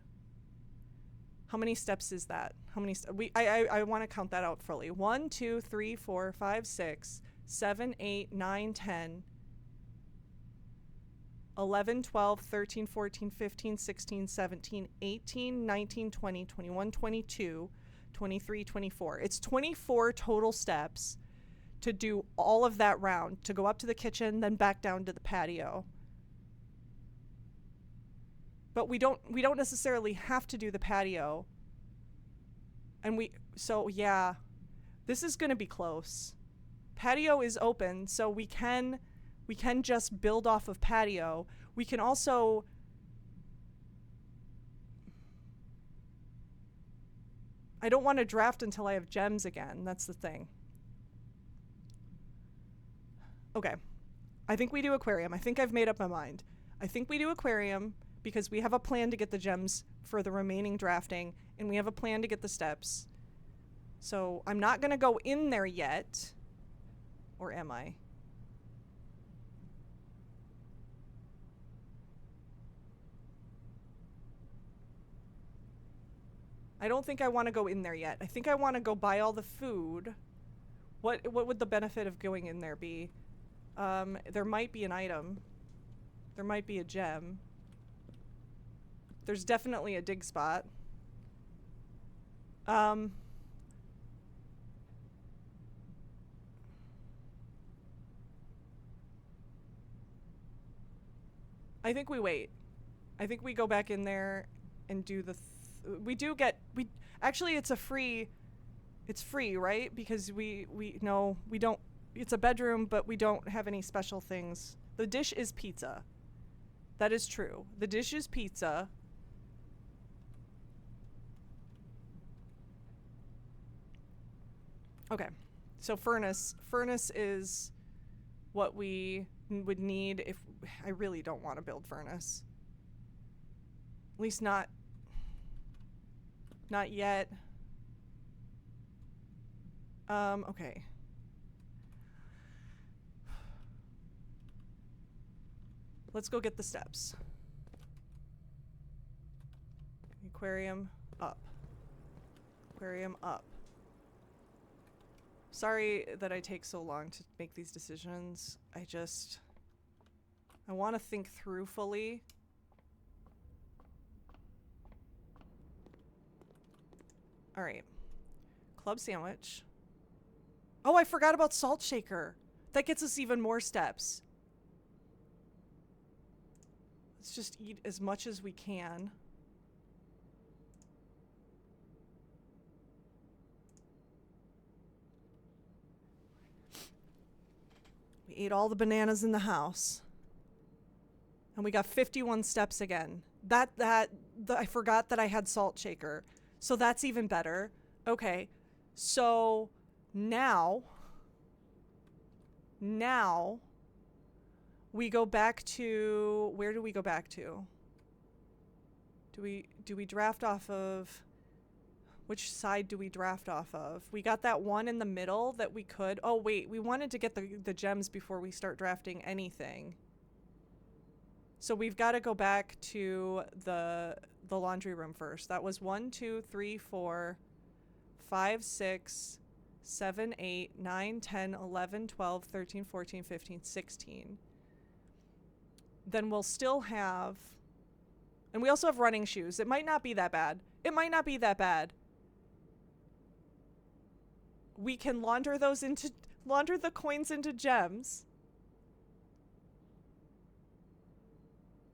How many steps is that? How many? I want to count that out fully. 1, 2, 3, 4, 5, 6, 7, 8, 9, 10, 11, 12, 13, 14, 15, 16, 17, 18, 19, 20, 21, 22, 23, 24. It's 24 total steps to do all of that round, to go up to the kitchen, then back down to the patio. But we don't necessarily have to do the patio. And so yeah, this is going to be close. Patio is open, so we can just build off of patio. We can also I don't want to draft until I have gems again. That's the thing. Okay. I think we do aquarium. I think I've made up my mind. I think we do aquarium because we have a plan to get the gems for the remaining drafting, and we have a plan to get the steps. So I'm not going to go in there yet. Or am I? I don't think I want to go in there yet. I think I want to go buy all the food. What would the benefit of going in there be? There might be an item. There might be a gem. There's definitely a dig spot. I think we wait. I think we go back in there and do the actually it's free, right? Because we don't, it's a bedroom, but we don't have any special things. The dish is pizza. That is true. The dish is pizza. Okay. So furnace is what we would need if I really don't want to build furnace. At least not yet. Okay. Let's go get the steps. Aquarium up. Aquarium up. Sorry that I take so long to make these decisions. I want to think through fully. All right. Club sandwich. Oh, I forgot about salt shaker. That gets us even more steps. Let's just eat as much as we can. We ate all the bananas in the house. And we got 51 steps again. I forgot that I had salt shaker. So that's even better. Okay. So now we go back to, where do we go back to? Do we draft off of, which side do we draft off of? We got that one in the middle that we could. Oh wait, we wanted to get the gems before we start drafting anything. So we've got to go back to the laundry room first. That was 1, 2, 3, 4, 5, 6, 7, 8, 9, 10, 11, 12, 13, 14, 15, 16. Then we'll still have, and we also have running shoes. It might not be that bad. It might not be that bad. We can launder the coins into gems.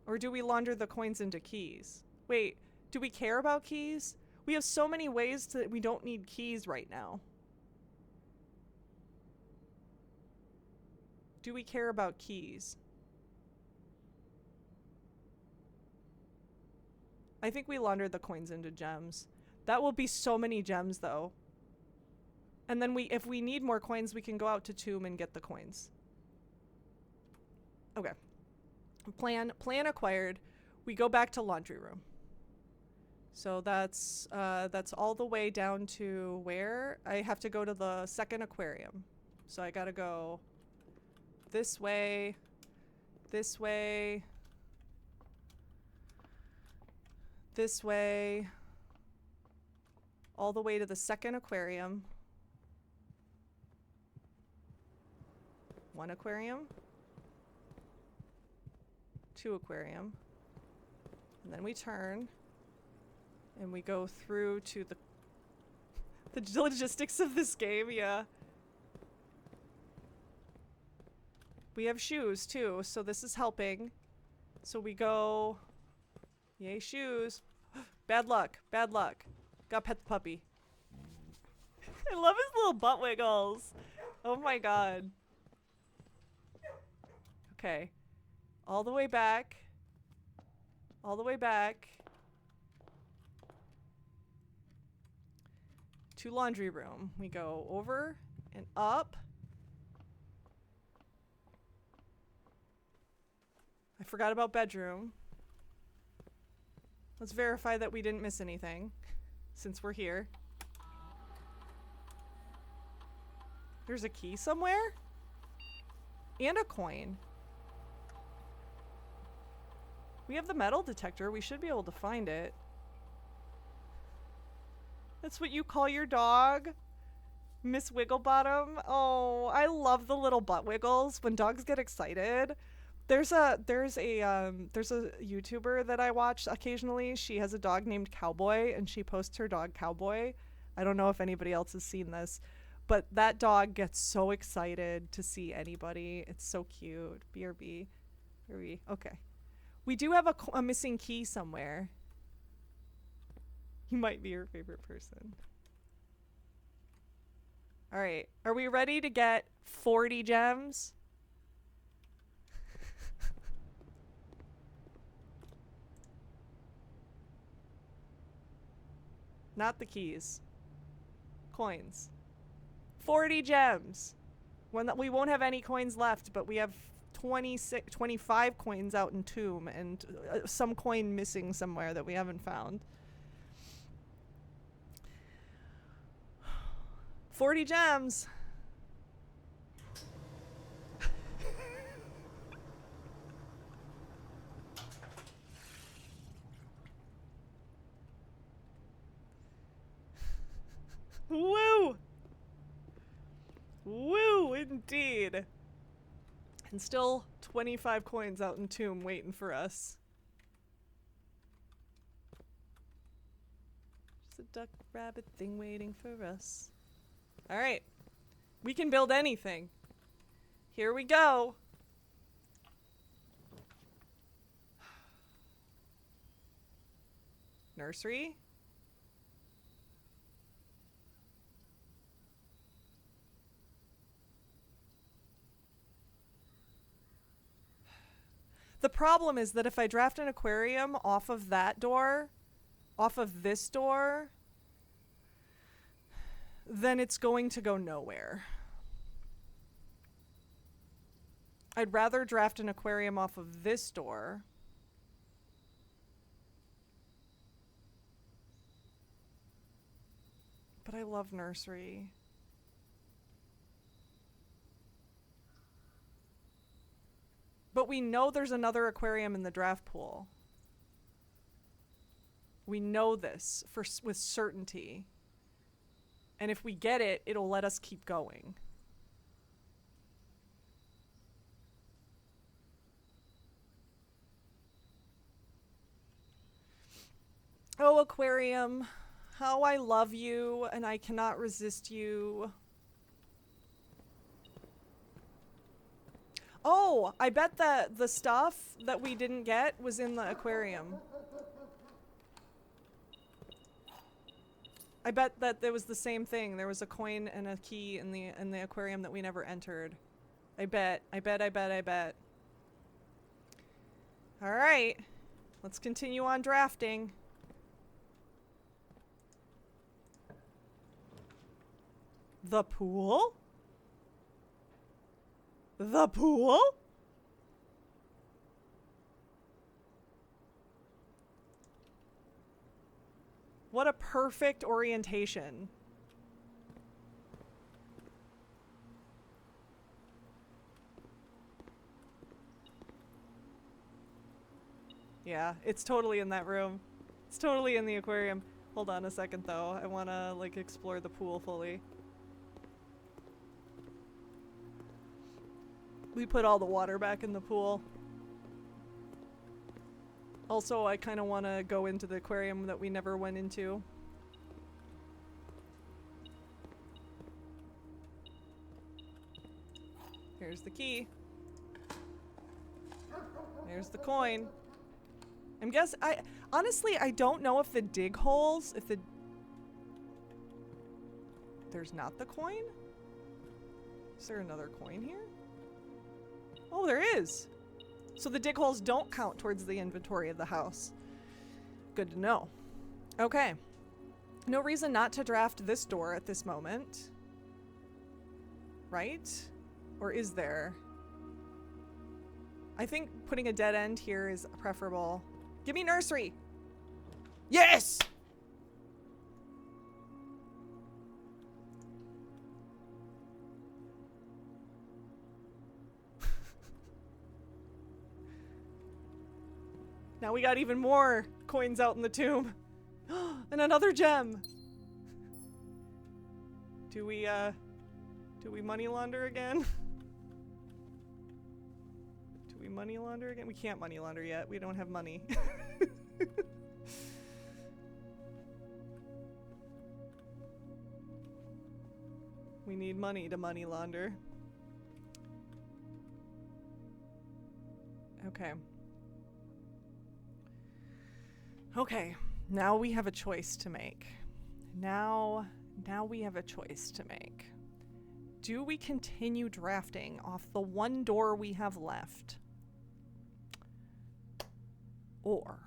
Or do we launder the coins into keys? Wait, do we care about keys? We have so many ways that we don't need keys right now. Do we care about keys? I think we laundered the coins into gems. That will be so many gems though. And then if we need more coins, we can go out to Tomb and get the coins. Okay. Plan acquired. We go back to laundry room. So that's all the way down to where? I have to go to the second aquarium. So I gotta go this way, this way, this way, all the way to the second aquarium. One aquarium. 2 aquarium. And then we turn and we go through to the logistics of this game, yeah. We have shoes too, so this is helping. So we go, yay shoes. Bad luck, bad luck. Gotta pet the puppy. I love his little butt wiggles. Oh my god. Okay. All the way back. All the way back. To laundry room. We go over and up. I forgot about bedroom. Let's verify that we didn't miss anything since we're here. There's a key somewhere? And a coin. We have the metal detector. We should be able to find it. That's what you call your dog? Miss Wigglebottom? Oh, I love the little butt wiggles when dogs get excited. There's a YouTuber that I watch occasionally. She has a dog named Cowboy and she posts her dog Cowboy. I don't know if anybody else has seen this, but that dog gets so excited to see anybody. It's so cute. BRB. BRB. Okay. We do have a missing key somewhere. He might be your favorite person. All right. Are we ready to get 40 gems? Not the keys. Coins. 40 gems. We won't have any coins left, but we have 25 coins out in Tomb and some coin missing somewhere that we haven't found. 40 gems. Woo! Woo, indeed. And still 25 coins out in Tomb waiting for us. Just a duck rabbit thing waiting for us. Alright. We can build anything. Here we go. Nursery. The problem is that if I draft an aquarium off of that door, off of this door, then it's going to go nowhere. I'd rather draft an aquarium off of this door. But I love nursery. But we know there's another aquarium in the draft pool. We know this with certainty. And if we get it, it'll let us keep going. Oh, aquarium, how I love you and I cannot resist you. Oh, I bet that the stuff that we didn't get was in the aquarium. I bet that there was the same thing. There was a coin and a key in the aquarium that we never entered. I bet. All right. Let's continue on drafting. The pool? The pool? What a perfect orientation. Yeah, it's totally in that room. It's totally in the aquarium. Hold on a second though. I want to like explore the pool fully. We put all the water back in the pool. Also, I kind of want to go into the aquarium that we never went into. Here's the key. There's the coin. Honestly, I don't know if the dig holes, there's not the coin? Is there another coin here? Oh, there is. So the dig holes don't count towards the inventory of the house. Good to know. Okay. No reason not to draft this door at this moment. Right? Or is there? I think putting a dead end here is preferable. Give me nursery! Yes! Now we got even more coins out in the tomb. And another gem. Do we money launder again? Do we money launder again? We can't money launder yet. We don't have money. We need money to money launder. Okay. Okay, now we have a choice to make. Now we have a choice to make. Do we continue drafting off the one door we have left? Or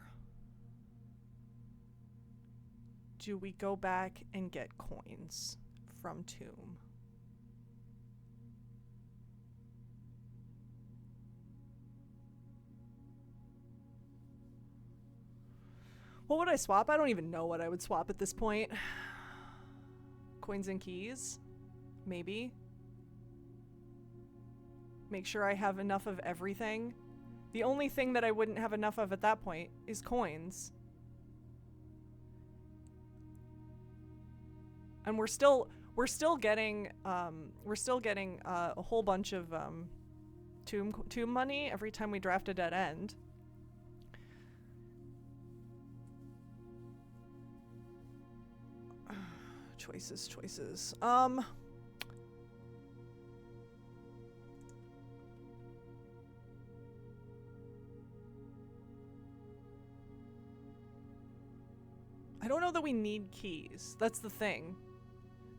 do we go back and get coins from Tomb? What would I swap? I don't even know what I would swap at this point. Coins and keys? Maybe. Make sure I have enough of everything. The only thing that I wouldn't have enough of at that point is coins. And we're still getting a whole bunch of tomb money every time we draft a dead end. Choices. I don't know that we need keys. That's the thing.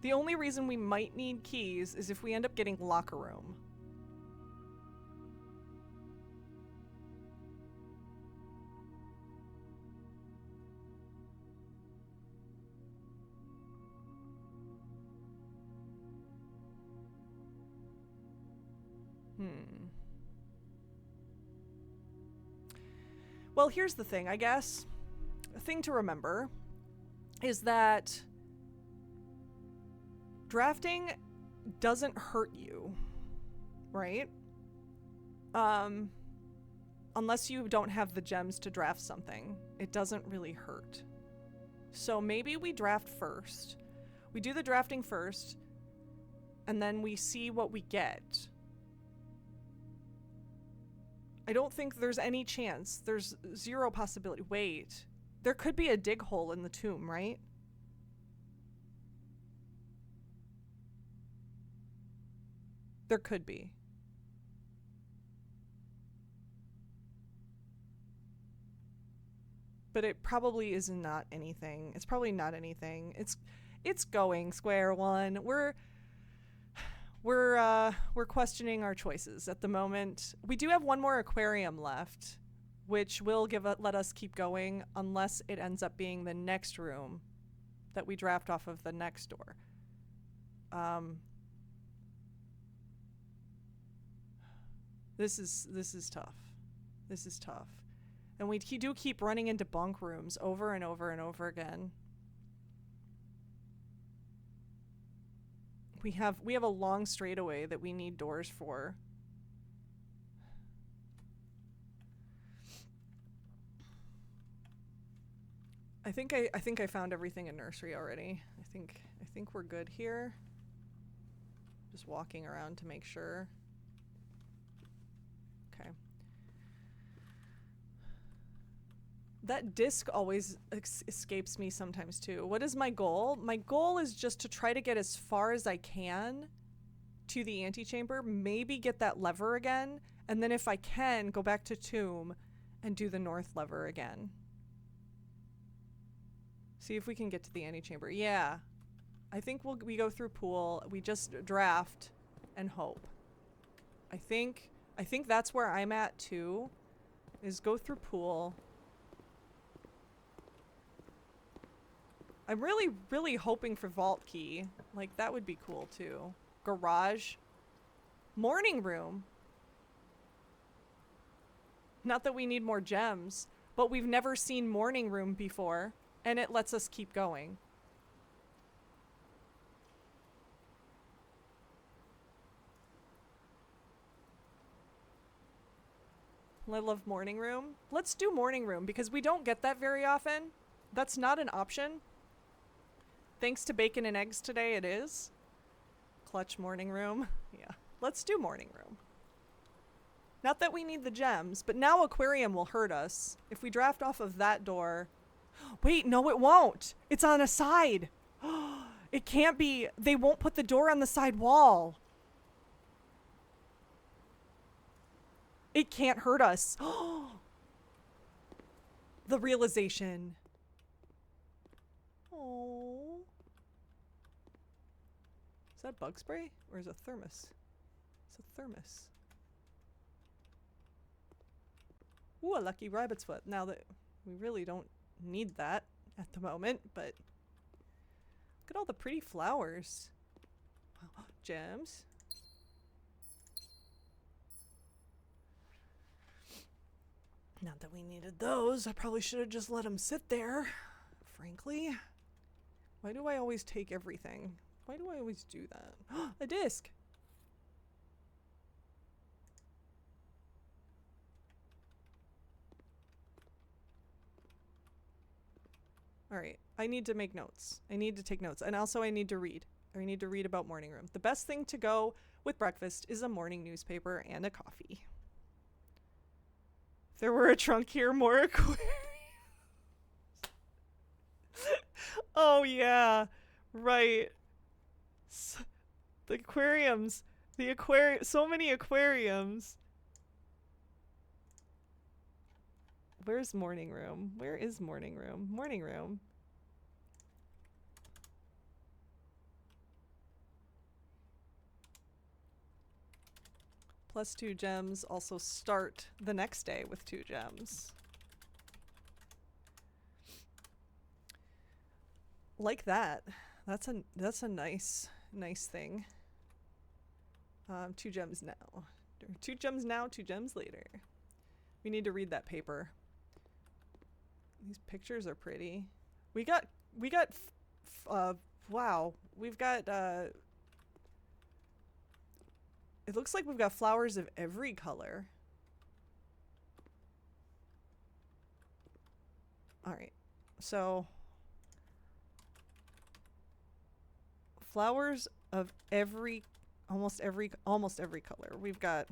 The only reason we might need keys is if we end up getting locker room. Well, here's the thing, I guess. A thing to remember is that drafting doesn't hurt you, right? Unless you don't have the gems to draft something, it doesn't really hurt. So maybe we draft first. We do the drafting first, and then we see what we get. I don't think there's any chance. There's zero possibility. Wait. There could be a dig hole in the tomb, right? There could be. But it probably is not anything. It's probably not anything. It's going Square One. We're questioning our choices at the moment. We do have one more aquarium left, which will let us keep going unless it ends up being the next room that we draft off of the next door. This is tough. This is tough. And we do keep running into bunk rooms over and over and over again. We have a long straightaway that we need doors for. I think I found everything in nursery already. I think we're good here. Just walking around to make sure. Okay. That disc always escapes me sometimes too. What is my goal? My goal is just to try to get as far as I can to the antechamber, maybe get that lever again, and then if I can, go back to tomb and do the north lever again. See if we can get to the antechamber. Yeah. I think we go through pool, we just draft and hope. I think that's where I'm at too, is go through pool. I'm really, really hoping for vault key. Like, that would be cool too. Garage. Morning room. Not that we need more gems, but we've never seen morning room before, and it lets us keep going. I love morning room. Let's do morning room because we don't get that very often. That's not an option. Thanks to bacon and eggs today, it is. Clutch morning room. Yeah, let's do morning room. Not that we need the gems, but now aquarium will hurt us. If we draft off of that door... Wait, no it won't. It's on a side. It can't be. They won't put the door on the side wall. It can't hurt us. The realization. Oh. Is that bug spray? Or is it a thermos? It's a thermos. Ooh, a lucky rabbit's foot. Now that we really don't need that at the moment, but look at all the pretty flowers. Wow. Gems. Not that we needed those. I probably should have just let them sit there, frankly. Why do I always take everything? Why do I always do that? A disc! Alright, I need to make notes. I need to take notes. And also I need to read. I need to read about morning room. The best thing to go with breakfast is a morning newspaper and a coffee. If there were a trunk here, more aquariums. Oh yeah, right. The aquariums. So many aquariums. Where's morning room? Where is morning room? Morning room. Plus 2 gems. Also start the next day with 2 gems. Like that. That's a nice thing. 2 gems now. 2 gems now, 2 gems later. We need to read that paper. These pictures are pretty. Wow. We've got, it looks like we've got flowers of every color. All right. So, flowers of almost every color. We've got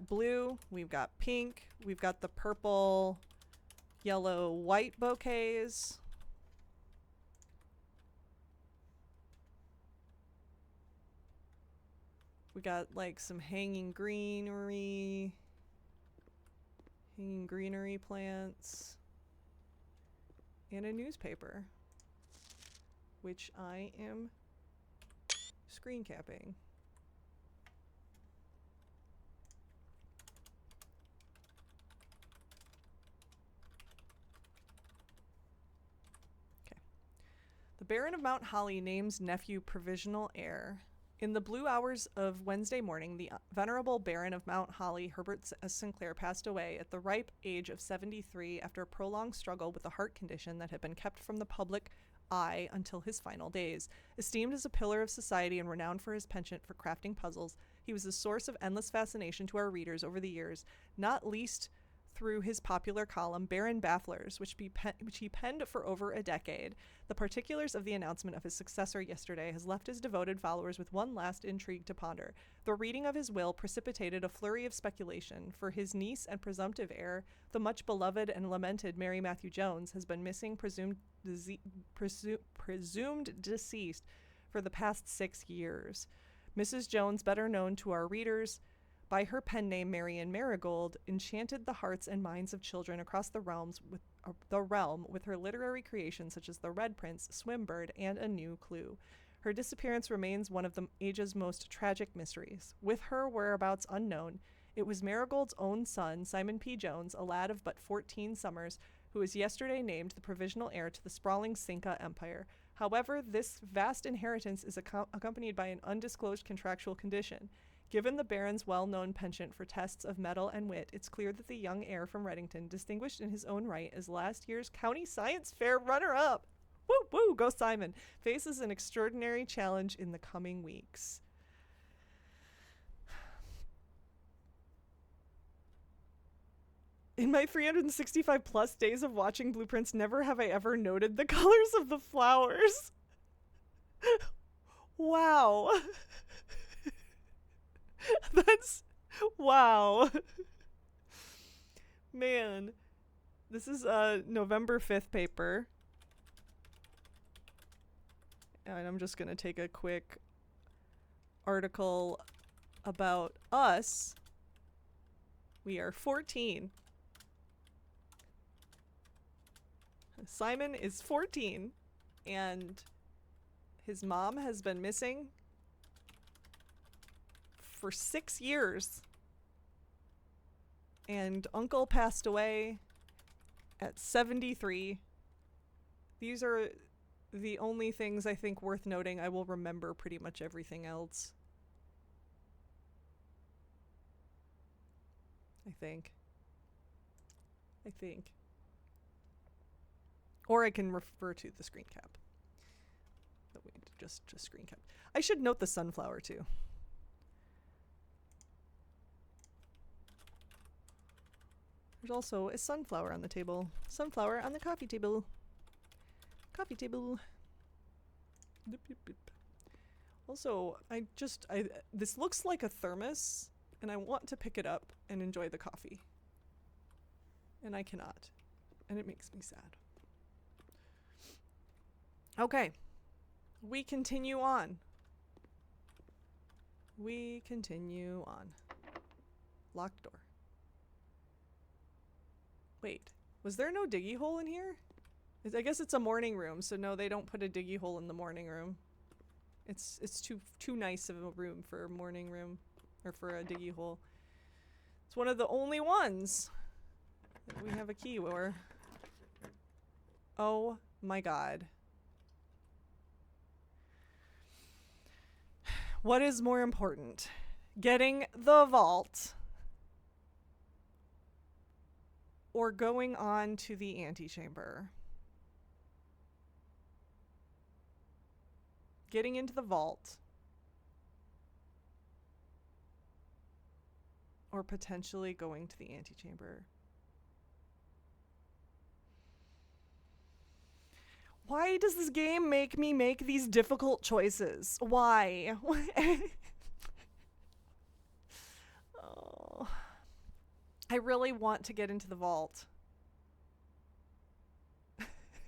blue, we've got pink, we've got the purple, yellow, white bouquets. We got like some hanging greenery plants, and a newspaper, which I am screen capping. Okay. The Baron of Mount Holly names nephew provisional heir. In the blue hours of Wednesday morning, the venerable Baron of Mount Holly, Herbert S. Sinclair, passed away at the ripe age of 73 after a prolonged struggle with a heart condition that had been kept from the public eye until his final days. Esteemed as a pillar of society and renowned for his penchant for crafting puzzles, he was a source of endless fascination to our readers over the years, not least through his popular column Baron Bafflers, which he penned for over a decade. The particulars of the announcement of his successor yesterday has left his devoted followers with one last intrigue to ponder. The reading of his will precipitated a flurry of speculation, for his niece and presumptive heir, the much beloved and lamented Mary Matthew Jones, has been missing, presumed deceased for the past 6 years. Mrs. Jones, better known to our readers by her pen name Marian Marigold, enchanted the hearts and minds of children across the realm with her literary creations such as The Red Prince, Swimbird, and A New Clue. Her disappearance remains one of the age's most tragic mysteries. With her whereabouts unknown, it was Marigold's own son, Simon P. Jones, a lad of but 14 summers, who was yesterday named the provisional heir to the sprawling Cinca Empire. However, this vast inheritance is accompanied by an undisclosed contractual condition. Given the Baron's well-known penchant for tests of mettle and wit, it's clear that the young heir from Reddington, distinguished in his own right as last year's County Science Fair runner-up, woo woo, go Simon, faces an extraordinary challenge in the coming weeks. In my 365 plus days of watching Blueprints, never have I ever noted the colors of the flowers. Wow. That's wow. Man, this is a November 5th paper. And I'm just going to take a quick article about us. We are 14. Simon is 14 and his mom has been missing for 6 years, and uncle passed away at 73. These are the only things I think worth noting. I will remember pretty much everything else, I think. Or I can refer to the screen cap that we just screen cap. I should note the sunflower too. There's also a sunflower on the table. Sunflower on the coffee table. Coffee table. Dip, dip, dip. Also, this looks like a thermos, and I want to pick it up and enjoy the coffee. And I cannot. And it makes me sad. Okay. We continue on. Locked door. Wait, was there no diggy hole in here? I guess it's a morning room, so no, they don't put a diggy hole in the morning room. It's too nice of a room for a morning room, or for a diggy hole. It's one of the only ones that we have a key for. Oh my god. What is more important? Getting the vault or going on to the antechamber. Getting into the vault or potentially going to the antechamber. Why does this game make me make these difficult choices? Why? Oh. I really want to get into the vault.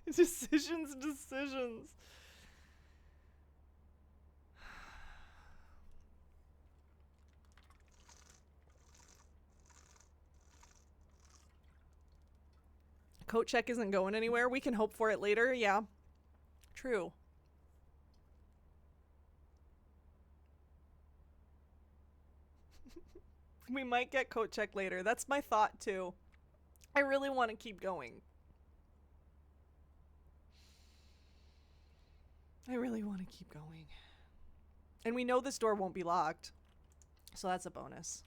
Decisions. Coat check isn't going anywhere. We can hope for it later. Yeah. True. We might get coat check later. That's my thought too. I really want to keep going. I really want to keep going. And we know this door won't be locked. So that's a bonus.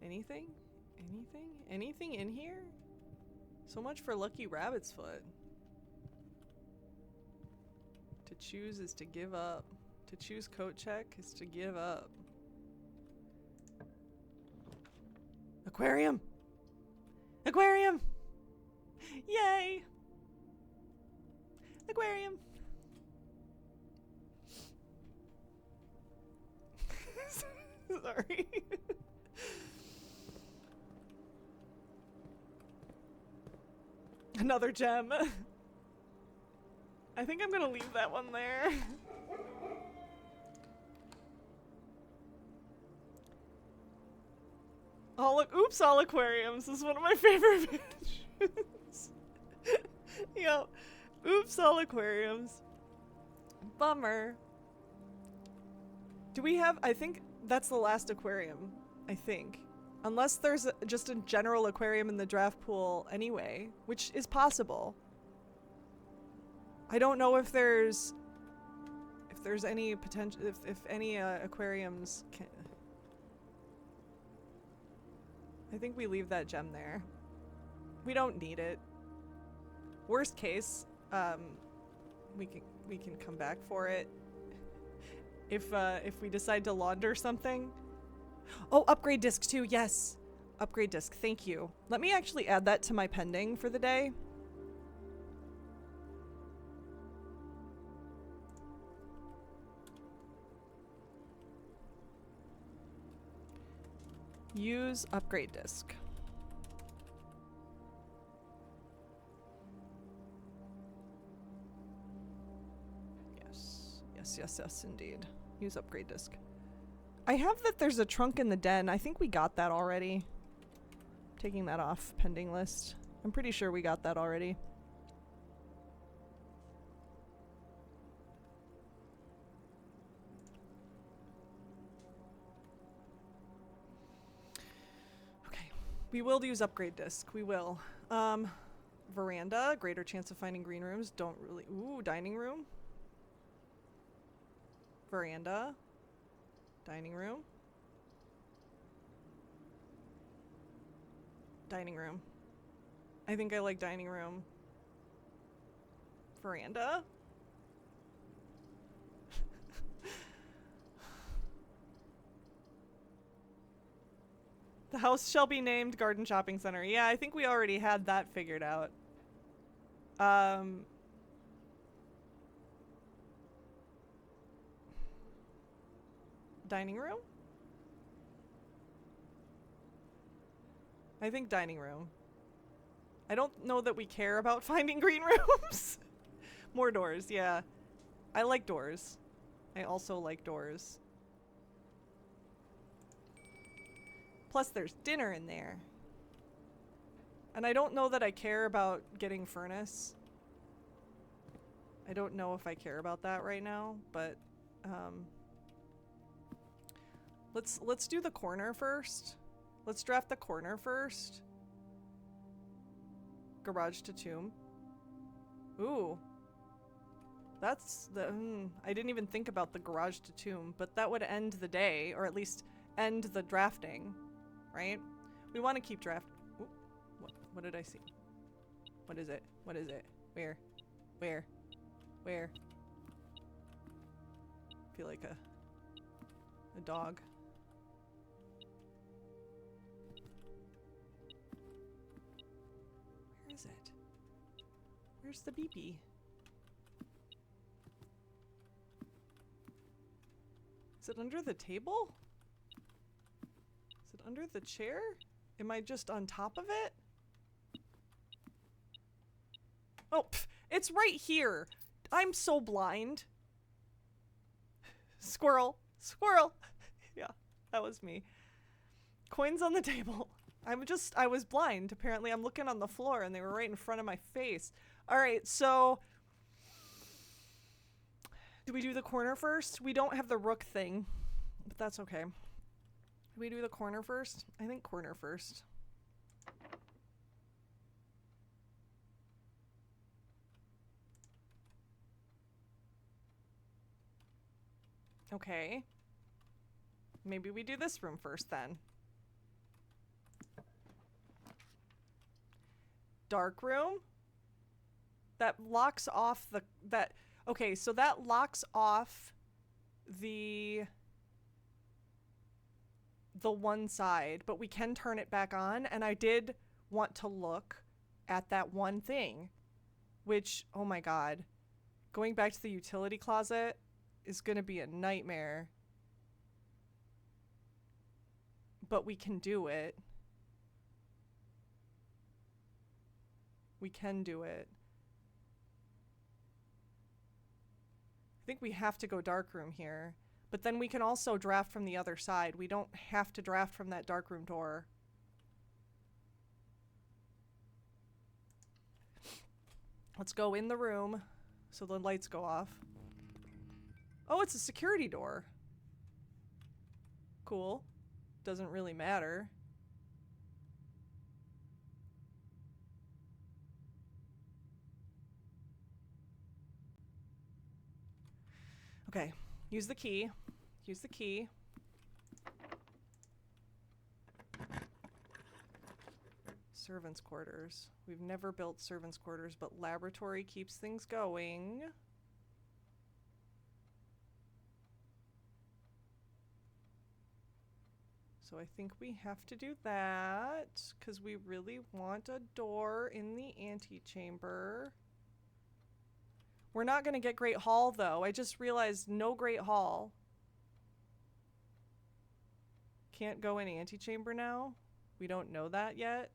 Anything? Anything in here? So much for Lucky Rabbit's Foot. To choose is to give up. To choose coat check is to give up. Aquarium! Aquarium! Yay! Aquarium! Sorry. Another gem. I think I'm gonna leave that one there. Oops, all aquariums. This is one of my favorite visions. Yep. Oops, all aquariums. Bummer. Do we have... I think that's the last aquarium. I think. Unless there's just a general aquarium in the draft pool anyway, which is possible. I don't know if there's any potential, if any aquariums can... I think we leave that gem there. We don't need it. Worst case, we can come back for it if we decide to launder something. Oh, upgrade disc too. Yes, upgrade disc. Thank you. Let me actually add that to my pending for the day. Use upgrade disc. Yes, indeed. Use upgrade disc. I have that there's a trunk in the den. I think we got that already. Taking that off pending list. I'm pretty sure we got that already. Okay. We will use upgrade disc. We will. Veranda. Greater chance of finding green rooms. Don't really... Ooh, dining room. Veranda. Dining room. Dining room. I think I like dining room. Veranda. The house shall be named Garden Shopping Center. Yeah, I think we already had that figured out. Dining room? I think dining room. I don't know that we care about finding green rooms. More doors, yeah. I like doors. I also like doors. Plus there's dinner in there. And I don't know that I care about getting furnace. I don't know if I care about that right now, but let's do the corner first. Let's draft the corner first. Garage to tomb. Ooh. That's the... I didn't even think about the garage to tomb, but that would end the day, or at least end the drafting, right? We want to keep draft... Ooh, what did I see? What is it? What is it? Where? Where? Where? I feel like a dog. Where is it? Where's the BB? Is it under the table? Is it under the chair? Am I just on top of it? Oh, pff, it's right here. I'm so blind. Squirrel. Squirrel. Yeah, that was me. Coins on the table. I was blind. Apparently I'm looking on the floor and they were right in front of my face. All right, so do we do the corner first? We don't have the rook thing, but that's okay. Do we do the corner first? I think corner first. Okay. Maybe we do this room first then. Dark room? That locks off the... Okay, so that locks off the one side, but we can turn it back on, and I did want to look at that one thing, which, oh my god, going back to the utility closet is going to be a nightmare. But we can do it. We can do it. I think we have to go darkroom here. But then we can also draft from the other side. We don't have to draft from that darkroom door. Let's go in the room so the lights go off. Oh, it's a security door. Cool. Doesn't really matter. Okay, use the key. Use the key. Servants' quarters. We've never built servants' quarters, but laboratory keeps things going. So I think we have to do that, because we really want a door in the antechamber. We're not going to get Great Hall, though. I just realized no Great Hall. Can't go in antechamber now? We don't know that yet?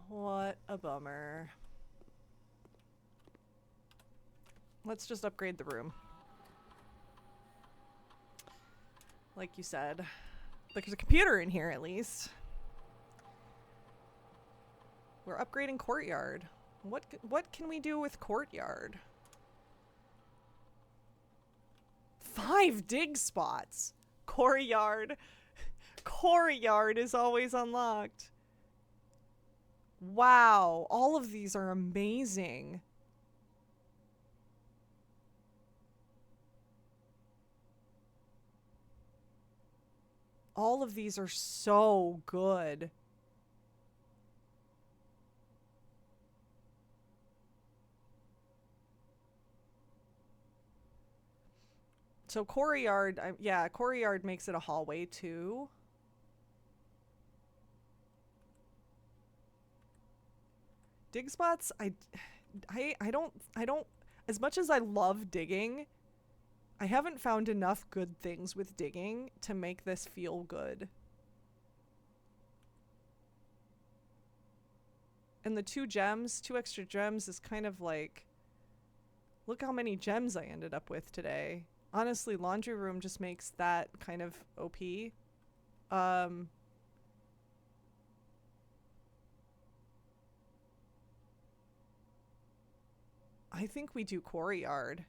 What a bummer. Let's just upgrade the room. Like you said. There's a computer in here, at least. We're upgrading courtyard. What can we do with courtyard? 5 dig spots! Courtyard. Courtyard is always unlocked. Wow, all of these are amazing. All of these are so good. So courtyard, yeah, courtyard makes it a hallway too. Dig spots, I don't, as much as I love digging, I haven't found enough good things with digging to make this feel good. And the 2 extra gems is kind of like, Look how many gems I ended up with today. Honestly, laundry room just makes that kind of OP. I think we do quarry yard.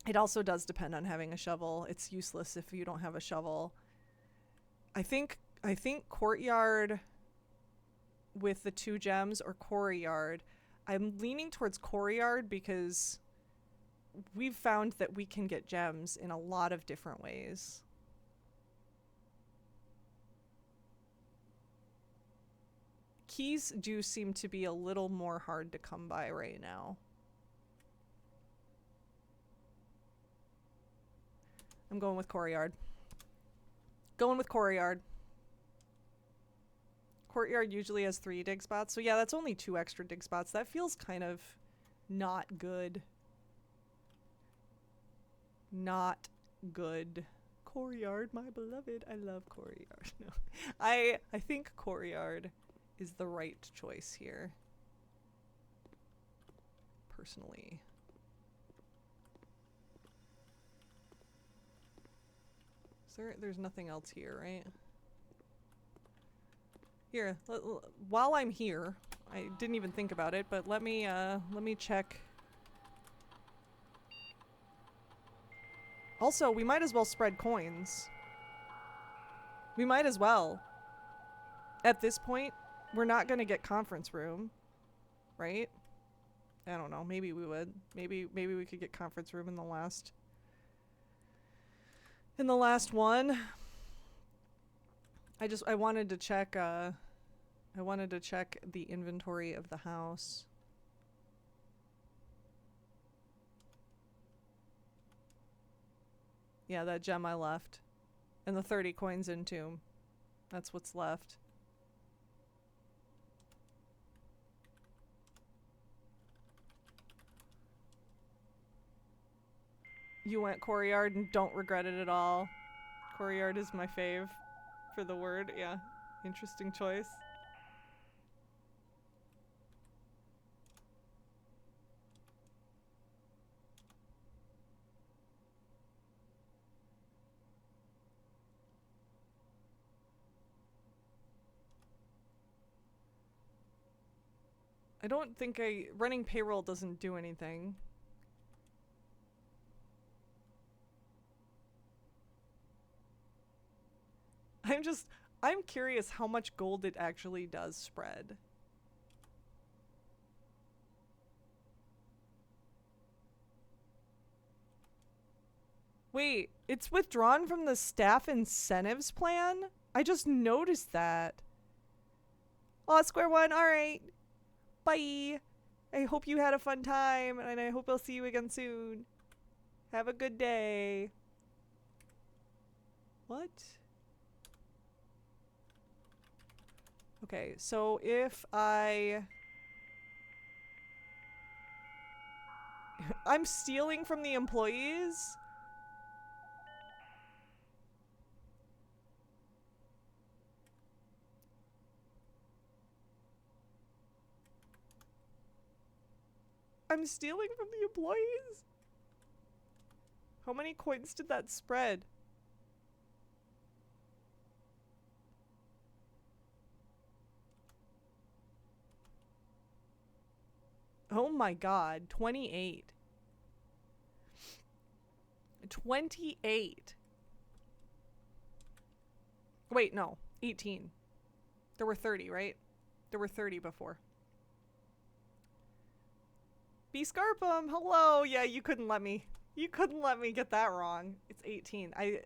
It also does depend on having a shovel. It's useless if you don't have a shovel. I think courtyard with the 2 gems or quarry yard. I'm leaning towards quarry yard because we've found that we can get gems in a lot of different ways. Keys do seem to be a little more hard to come by right now. I'm going with courtyard. Going with courtyard. Courtyard usually has 3 dig spots, so yeah, that's only 2 extra dig spots. That feels kind of not good. Not good. Courtyard, my beloved. I love courtyard. No. I think courtyard is the right choice here. Personally. There's nothing else here, right? Here, while I'm here, I didn't even think about it, but let me check. Also, we might as well spread coins. We might as well. At this point, we're not going to get conference room, right? I don't know. Maybe we would. Maybe we could get conference room in the last one. I wanted to check the inventory of the house. Yeah, that gem I left. And the 30 coins in tomb. That's what's left. You went courtyard and don't regret it at all. Courtyard is my fave for the word. Yeah, interesting choice. I don't think running payroll doesn't do anything. I'm curious how much gold it actually does spread. Wait, it's withdrawn from the staff incentives plan? I just noticed that. Oh, square one, alright. Bye. I hope you had a fun time, and I hope I'll see you again soon. Have a good day. What? Okay, so if I'm stealing from the employees? I'm stealing from the employees? How many coins did that spread? Oh my god, 28. 28. Wait, no, 18. There were 30, right? There were 30 before. B Scarpum, hello. Yeah, you couldn't let me get that wrong. It's 18. I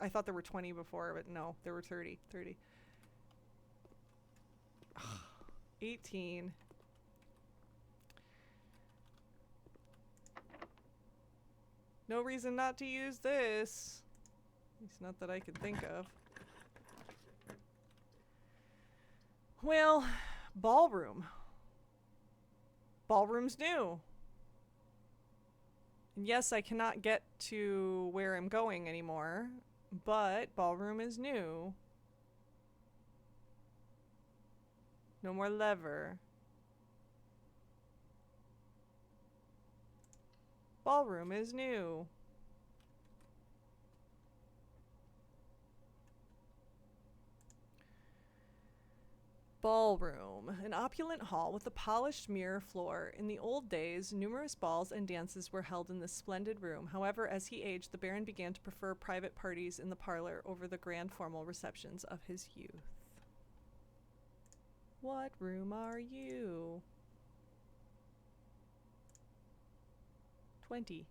thought there were 20 before, but no, there were 30. 18. No reason not to use this. At least not that I can think of. Well, ballroom. Ballroom's new. And yes, I cannot get to where I'm going anymore, but ballroom is new. No more lever. Ballroom is new. Ballroom, an opulent hall with a polished mirror floor. In the old days, numerous balls and dances were held in this splendid room. However, as he aged, the Baron began to prefer private parties in the parlor over the grand formal receptions of his youth. What room are you? 20.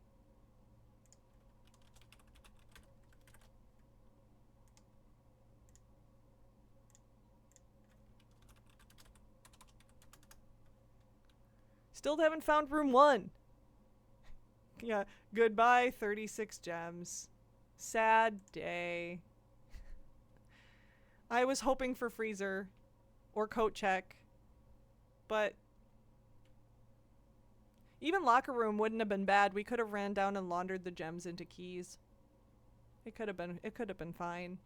Still haven't found room 1. Yeah, goodbye 36 gems. Sad day. I was hoping for freezer or coat check, but even locker room wouldn't have been bad. We could have ran down and laundered the gems into keys. It could have been fine.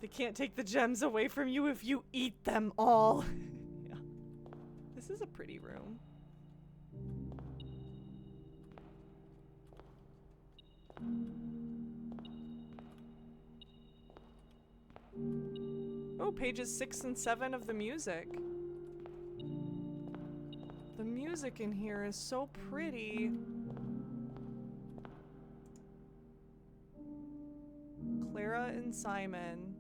They can't take the gems away from you if you eat them all. Yeah. This is a pretty room. Oh, pages 6 and 7 of the music. The music in here is so pretty. Clara and Simon.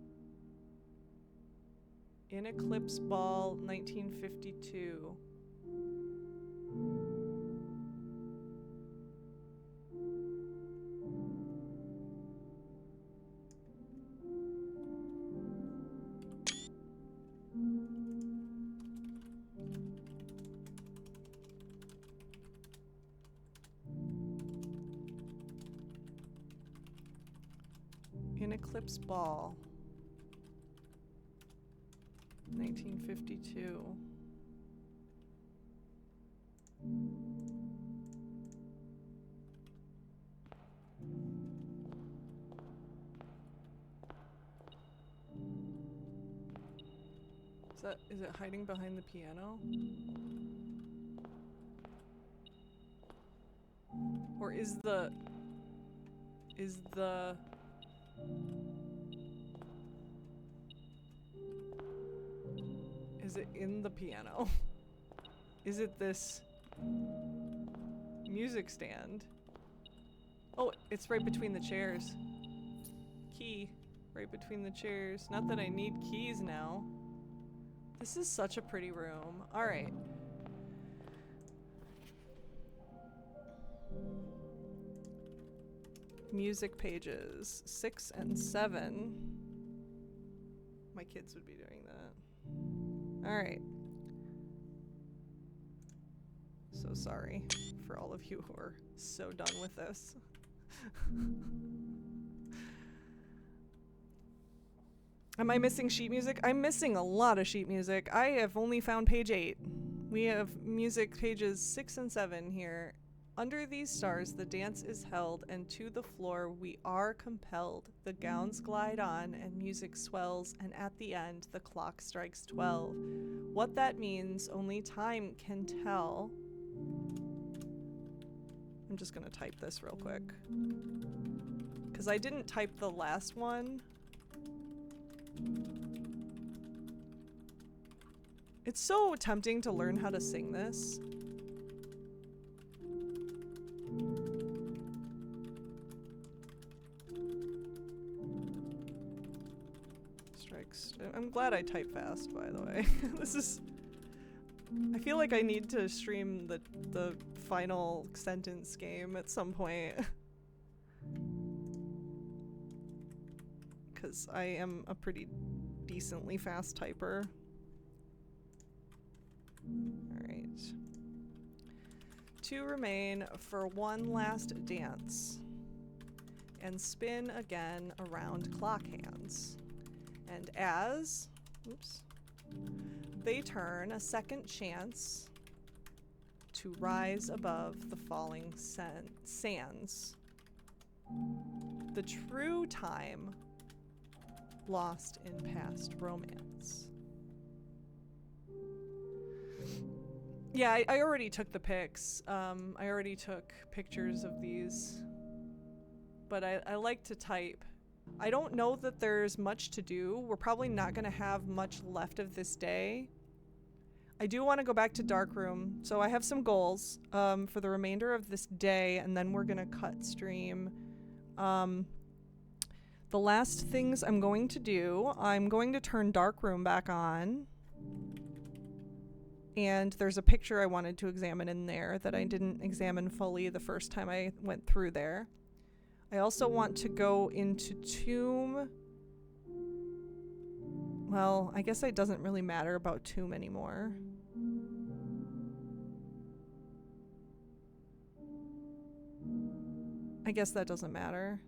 In Eclipse Ball, 1952. In Eclipse Ball. 1952. Is it hiding behind the piano? Or is it in the piano? Is it this music stand? Oh, it's right between the chairs. Key. Right between the chairs. Not that I need keys now. This is such a pretty room. Alright. Music pages 6 and 7. My kids would be doing that. Alright. So sorry for all of you who are so done with this. Am I missing sheet music? I'm missing a lot of sheet music. I have only found page 8. We have music pages 6 and 7 here. Under these stars, the dance is held, and to the floor we are compelled. The gowns glide on, and music swells, and at the end, the clock strikes 12. What that means, only time can tell. I'm just gonna type this real quick. Because I didn't type the last one. It's so tempting to learn how to sing this. Strikes. I'm glad I type fast, by the way. This is... I feel like I need to stream the final sentence game at some point. Because I am a pretty decently fast typer. Alright. 2 remain for one last dance. And spin again around clock hands. And as... Oops. They turn, a second chance to rise above the falling sands. The true time lost in past romance. Yeah, I already took the pics. I already took pictures of these. But I like to type. I don't know that there's much to do. We're probably not going to have much left of this day. I do want to go back to Darkroom, so I have some goals for the remainder of this day, and then we're going to cut stream. The last things I'm going to do, I'm going to turn Darkroom back on. And there's a picture I wanted to examine in there that I didn't examine fully the first time I went through there. I also want to go into Tomb. Well, I guess it doesn't really matter about Tomb anymore. I guess that doesn't matter.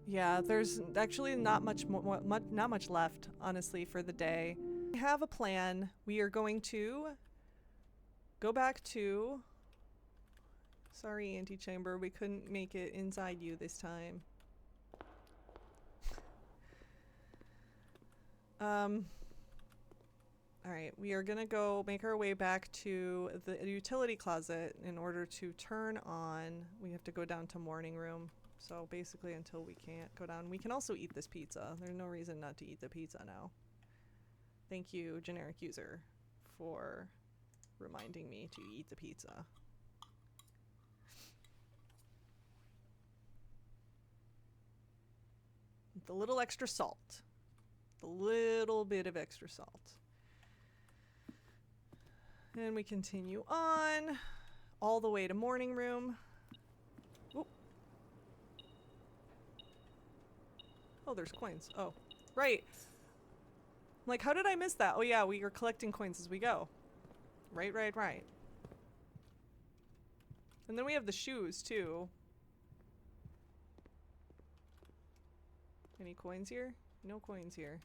Yeah, there's actually not much left, honestly, for the day. We have a plan. We are going to go back to... Sorry, Antechamber, we couldn't make it inside you this time. Alright, we are gonna go make our way back to the utility closet in order to turn on... We have to go down to morning room. So basically until we can't go down. We can also eat this pizza. There's no reason not to eat the pizza now. Thank you, generic user, for reminding me to eat the pizza. The little extra salt. The little bit of extra salt. And we continue on all the way to morning room. Whoop. Oh, there's coins. Oh, right. Like, how did I miss that? Oh yeah, we are collecting coins as we go. Right. And then we have the shoes too. Any coins here? No coins here.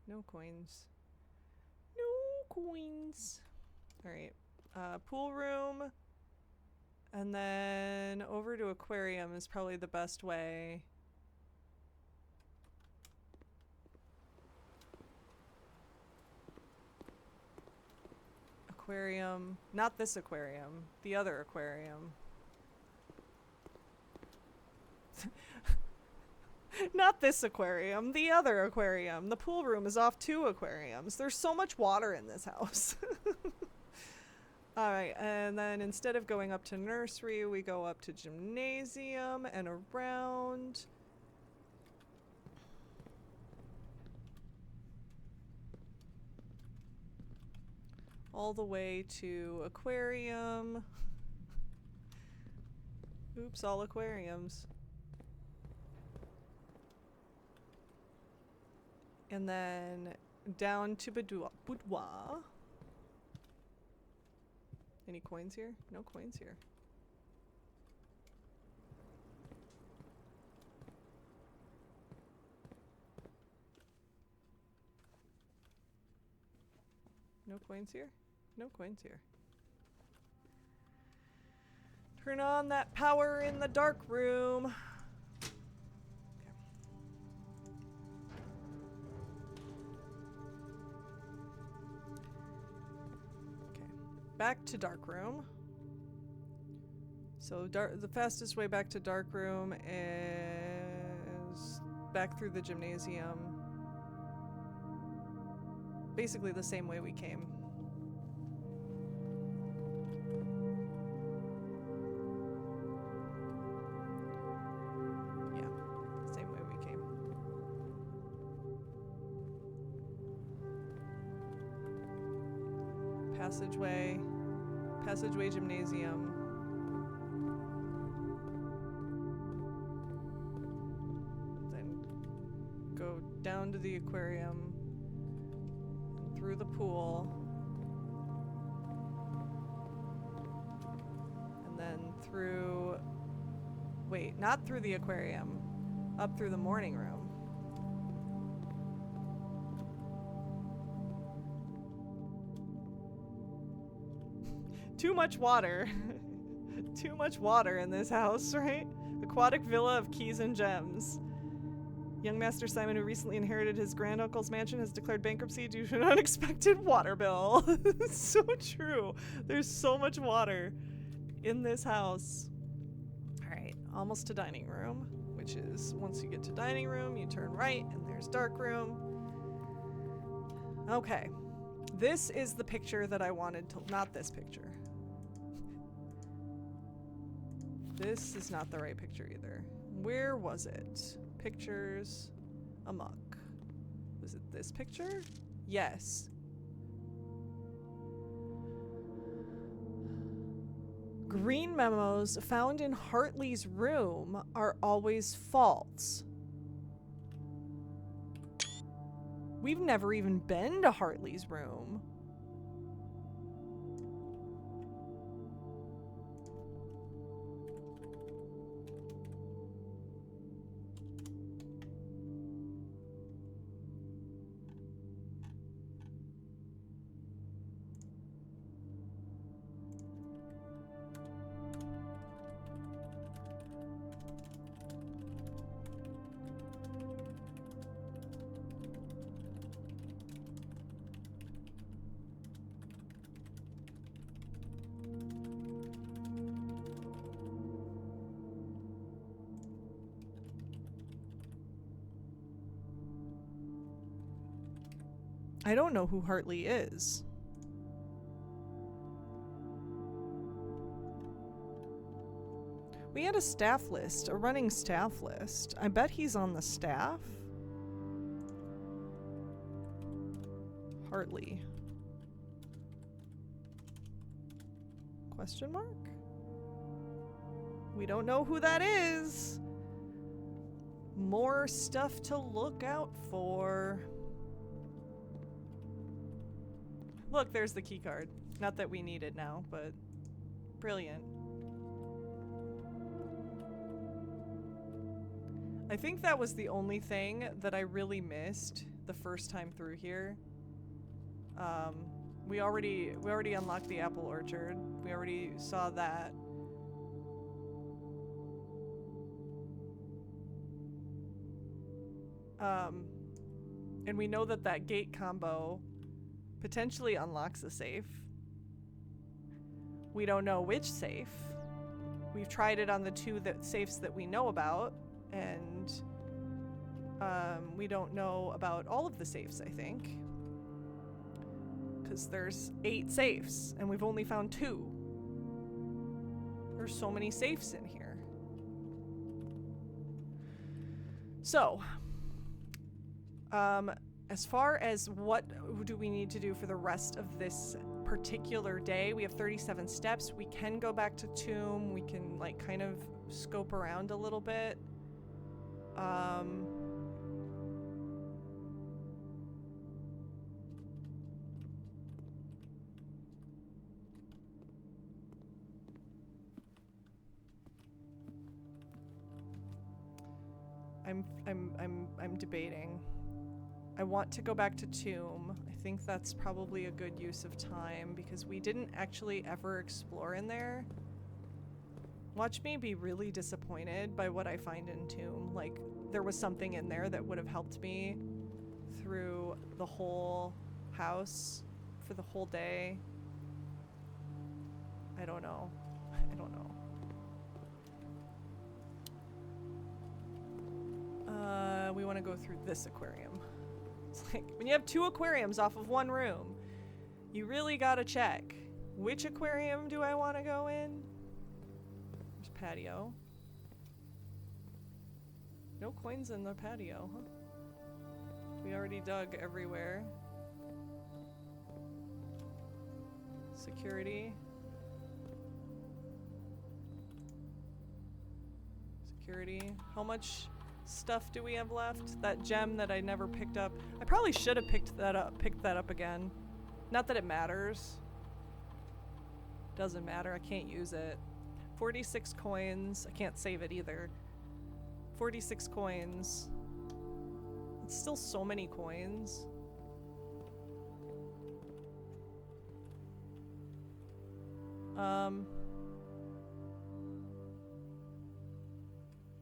No coins. No coins. Alright. Pool room. And then over to aquarium is probably the best way. Aquarium. Not this aquarium. The other aquarium. Not this aquarium. The other aquarium. The pool room is off 2 aquariums. There's so much water in this house. Alright, and then instead of going up to nursery, we go up to gymnasium and around. All the way to aquarium. Oops, all aquariums. And then down to boudoir. Any coins here? No coins here. No coins here? No coins here. Turn on that power in the dark room. Back to dark room. So the fastest way back to dark room is back through the gymnasium. Basically the same way we came. Yeah, same way we came. Passageway gymnasium. Then go down to the aquarium, and through the pool, and then through, wait, not through the aquarium, up through the morning room. Too much water. Too much water in this house, right? Aquatic Villa of Keys and Gems. Young Master Simon, who recently inherited his granduncle's mansion, has declared bankruptcy due to an unexpected water bill. It's so true. There's so much water in this house. All right, almost to dining room, which is once you get to dining room, you turn right and there's dark room. Okay, this is the picture that I wanted to, not this picture. This is not the right picture either. Where was it? Pictures amok. Was it this picture? Yes. Green memos found in Hartley's room are always false. We've never even been to Hartley's room. I don't know who Hartley is. We had a staff list, a running staff list. I bet he's on the staff. Hartley. Question mark? We don't know who that is. More stuff to look out for. Look, there's the key card. Not that we need it now, but brilliant. I think that was the only thing that I really missed the first time through here. We already unlocked the apple orchard. We already saw that. And we know that that gate combo potentially unlocks a safe. We don't know which safe. We've tried it on the two safes that we know about, and we don't know about all of the safes, I think. Because there's 8 safes, and we've only found 2. There's so many safes in here. So, as far as what do we need to do for the rest of this particular day, we have 37 steps. We can go back to Tomb. We can like kind of scope around a little bit. I'm debating. I want to go back to Tomb. I think that's probably a good use of time because we didn't actually ever explore in there. Watch me be really disappointed by what I find in Tomb. Like, there was something in there that would have helped me through the whole house for the whole day. I don't know. I don't know. We want to go through this aquarium. It's like, when you have 2 aquariums off of 1 room, you really gotta check. Which aquarium do I want to go in? There's patio. No coins in the patio, huh? We already dug everywhere. Security. Security. How much stuff do we have left? That gem that I never picked up. I probably should have picked that up again. Not that it matters. Doesn't matter. I can't use it. 46 coins. I can't save it either. 46 coins. It's still so many coins.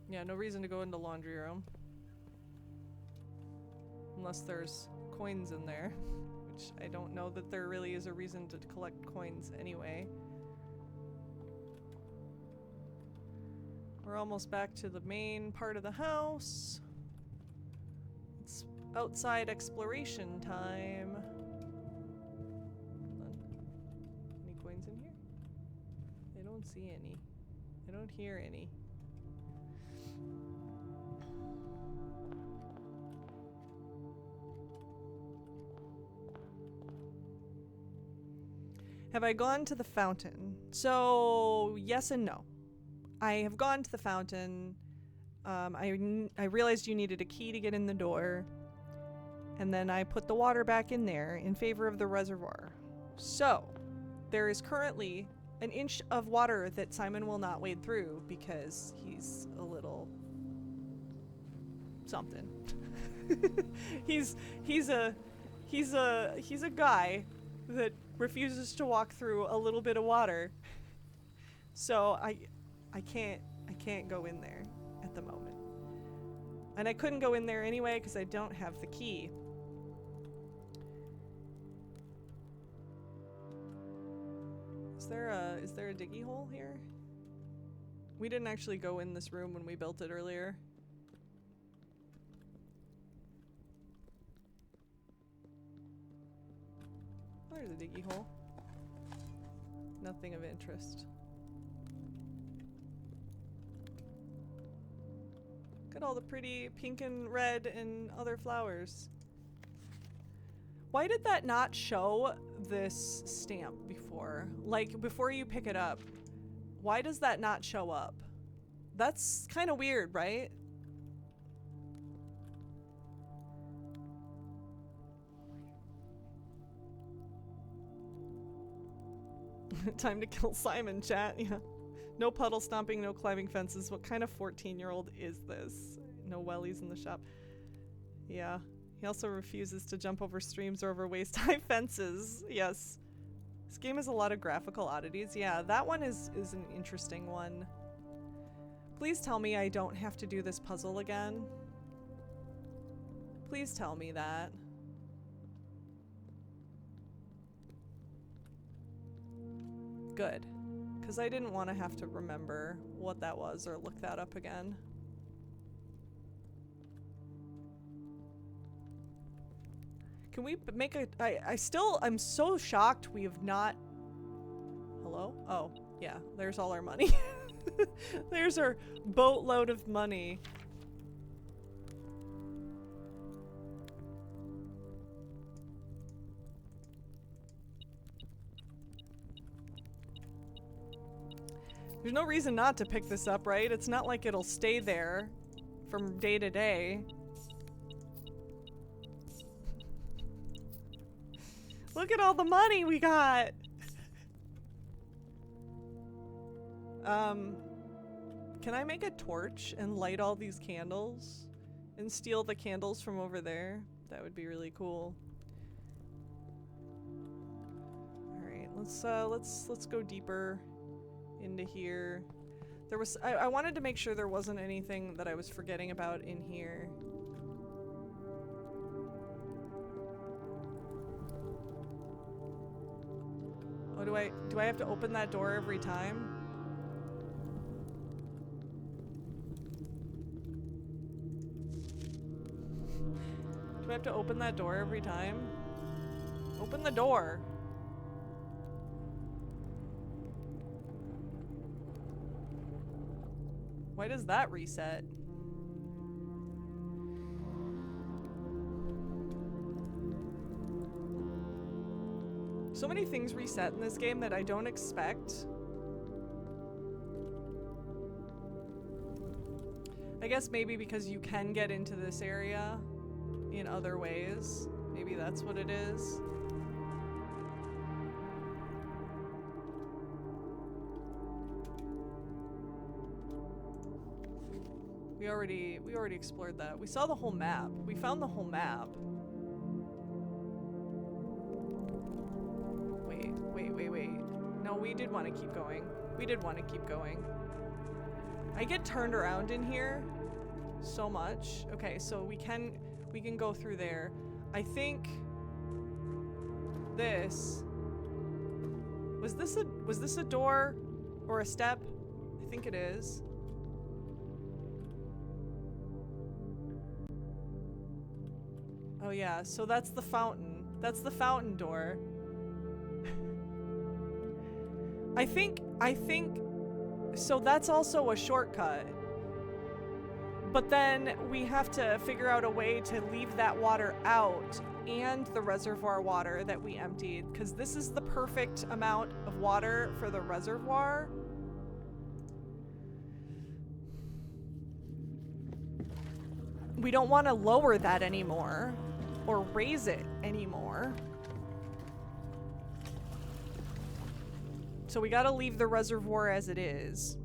Yeah, no reason to go into laundry room. Unless there's coins in there. Which I don't know that there really is a reason to collect coins anyway. We're almost back to the main part of the house. It's outside exploration time. Hold on. Any coins in here? I don't see any. I don't hear any. Have I gone to the fountain? So, yes and no. I have gone to the fountain. I realized you needed a key to get in the door. And then I put the water back in there in favor of the reservoir. So, there is currently an inch of water that Simon will not wade through because he's a little something. he's a guy that refuses to walk through a little bit of water. So I can't go in there at the moment. And I couldn't go in there anyway because I don't have the key. Is there a diggy hole here? We didn't actually go in this room when we built it earlier. Oh, there's a diggy hole. Nothing of interest. Look at all the pretty pink and red and other flowers. Why did that not show this stamp before? Like, before you pick it up, why does that not show up? That's kind of weird, right? Time to kill Simon, chat. Yeah. No puddle stomping, no climbing fences. What kind of 14-year-old is this? No wellies in the shop. Yeah. He also refuses to jump over streams or over waist-high fences. Yes. This game has a lot of graphical oddities. Yeah, that one is an interesting one. Please tell me I don't have to do this puzzle again. Please tell me that. Good. Because I didn't want to have to remember what that was or look that up again. Can we make a... I'm so shocked we have not... Hello? Oh, yeah. There's all our money. There's our boatload of money. There's no reason not to pick this up, right? It's not like it'll stay there from day to day. Look at all the money we got! Can I make a torch and light all these candles? And steal the candles from over there? That would be really cool. Alright, let's go deeper into here. There was I wanted to make sure there wasn't anything that I was forgetting about in here. Oh, do I have to open that door every time? Do I have to open that door every time? Open the door. Why does that reset? So many things reset in this game that I don't expect. I guess maybe because you can get into this area in other ways. Maybe that's what it is. We already explored that. We saw the whole map. We found the whole map. Wait. No, we did want to keep going. We did want to keep going. I get turned around in here so much. Okay, so we can go through there. I think this was this a door or a step? I think it is. Oh yeah, so that's the fountain. That's the fountain door. I think so that's also a shortcut. But then we have to figure out a way to leave that water out and the reservoir water that we emptied, because this is the perfect amount of water for the reservoir. We don't want to lower that anymore or raise it anymore. So we gotta leave the reservoir as it is.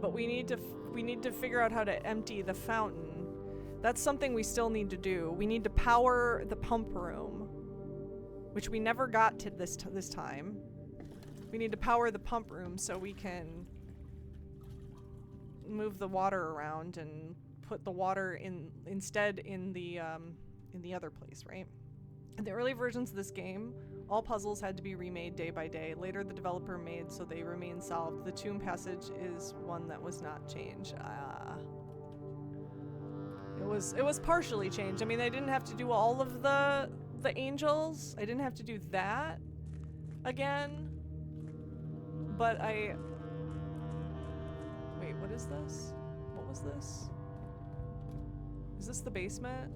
But we need to figure out how to empty the fountain. That's something we still need to do. We need to power the pump room, which we never got to this time. We need to power the pump room so we can move the water around and put the water instead in the other place, right? In the early versions of this game, all puzzles had to be remade day by day. Later, the developer made so they remain solved. The tomb passage is one that was not changed. It was partially changed. I mean, I didn't have to do all of the angels. I didn't have to do that again. But wait, what is this? What was this? Is this the basement?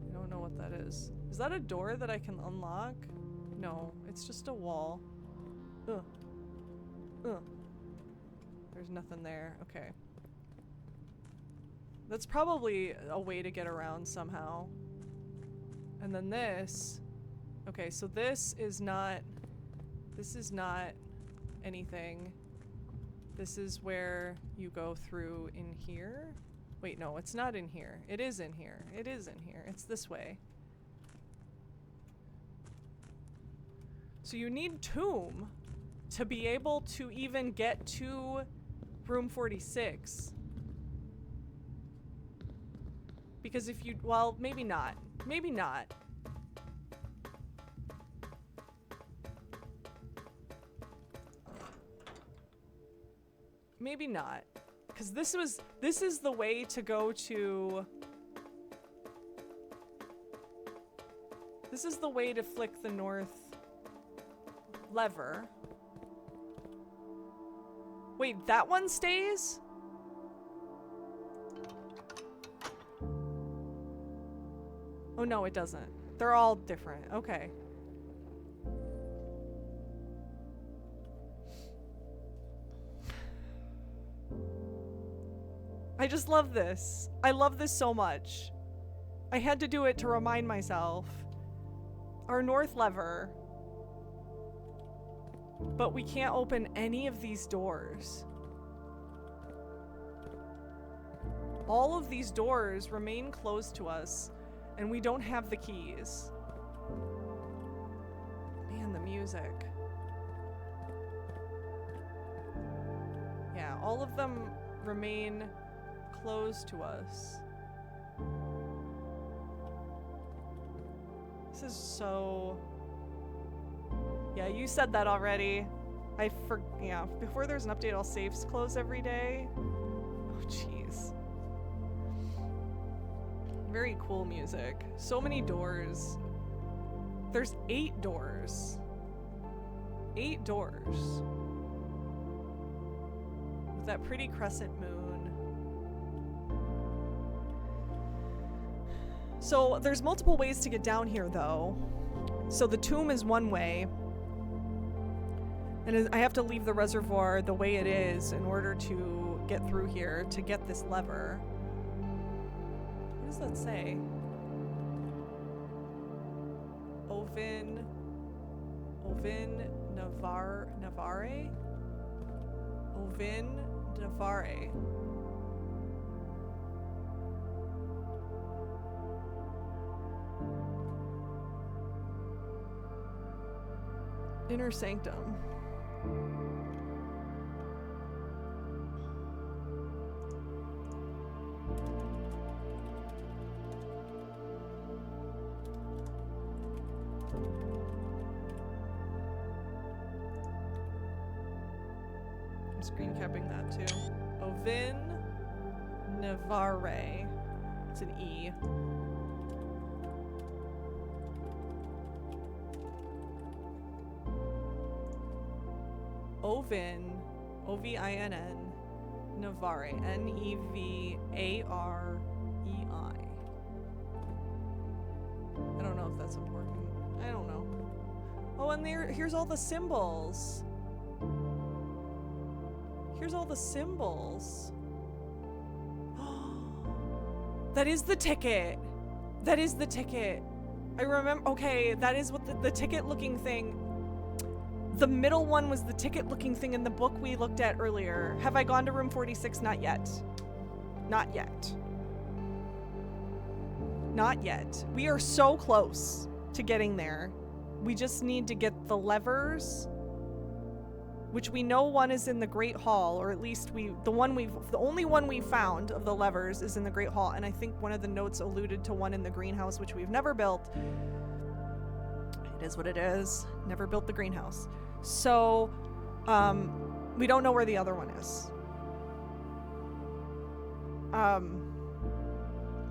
I don't know what that is. Is that a door that I can unlock? No, it's just a wall. Ugh. Ugh. There's nothing there. Okay. That's probably a way to get around somehow. And then this. Okay, so this is not anything. This is where you go through in here. Wait, no, it's not in here. It is in here. It is in here. It's this way. So you need tomb to be able to even get to room 46. Because if you, well, maybe not. Maybe not. Maybe not. Because this is the way to go to... This is the way to flick the north lever. Wait, that one stays? Oh no, it doesn't. They're all different. Okay. I just love this. I love this so much. I had to do it to remind myself. Our north lever. But we can't open any of these doors. All of these doors remain closed to us, and we don't have the keys. Man, the music. Yeah, all of them remain closed to us. This is so... Yeah, you said that already. Yeah, before there's an update, all safes close every day. Oh, jeez. Very cool music. So many doors. There's 8 doors. 8 doors. With that pretty crescent moon. So there's multiple ways to get down here, though. So the tomb is one way. And I have to leave the reservoir the way it is in order to get through here to get this lever. What does that say? Ovin Navare? Ovin Navare. Inner Sanctum. I'm screen capping that too. Ovin Navarre. It's an E. Ovin, O-V-I-N-N, Navarre, N-E-V-A-R-E-I. I don't know if that's important. I don't know. Oh, and here's all the symbols. Here's all the symbols. That is the ticket. That is the ticket. I remember. Okay, that is what the ticket looking thing. The middle one was the ticket looking thing in the book we looked at earlier. Have I gone to room 46? Not yet. Not yet. Not yet. We are so close to getting there. We just need to get the levers, which we know one is in the Great Hall, or at least the only one we found of the levers is in the Great Hall, and I think one of the notes alluded to one in the greenhouse, which we've never built. It is what it is. Never built the greenhouse. So, we don't know where the other one is.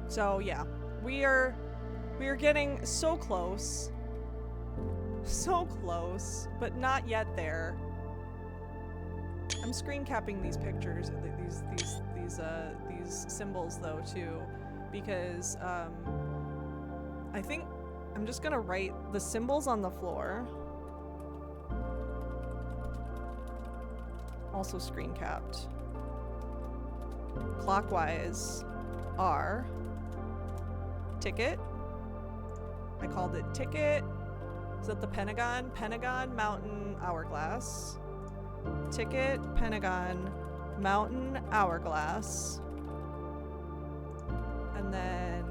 So yeah, we are getting so close. So close, but not yet there. I'm screen capping these pictures, these symbols though too, because I think I'm just gonna write the symbols on the floor. Also screen capped. Clockwise are ticket. I called it ticket. Is that the Pentagon? Pentagon, Mountain, Hourglass. Ticket, Pentagon, Mountain, Hourglass. And then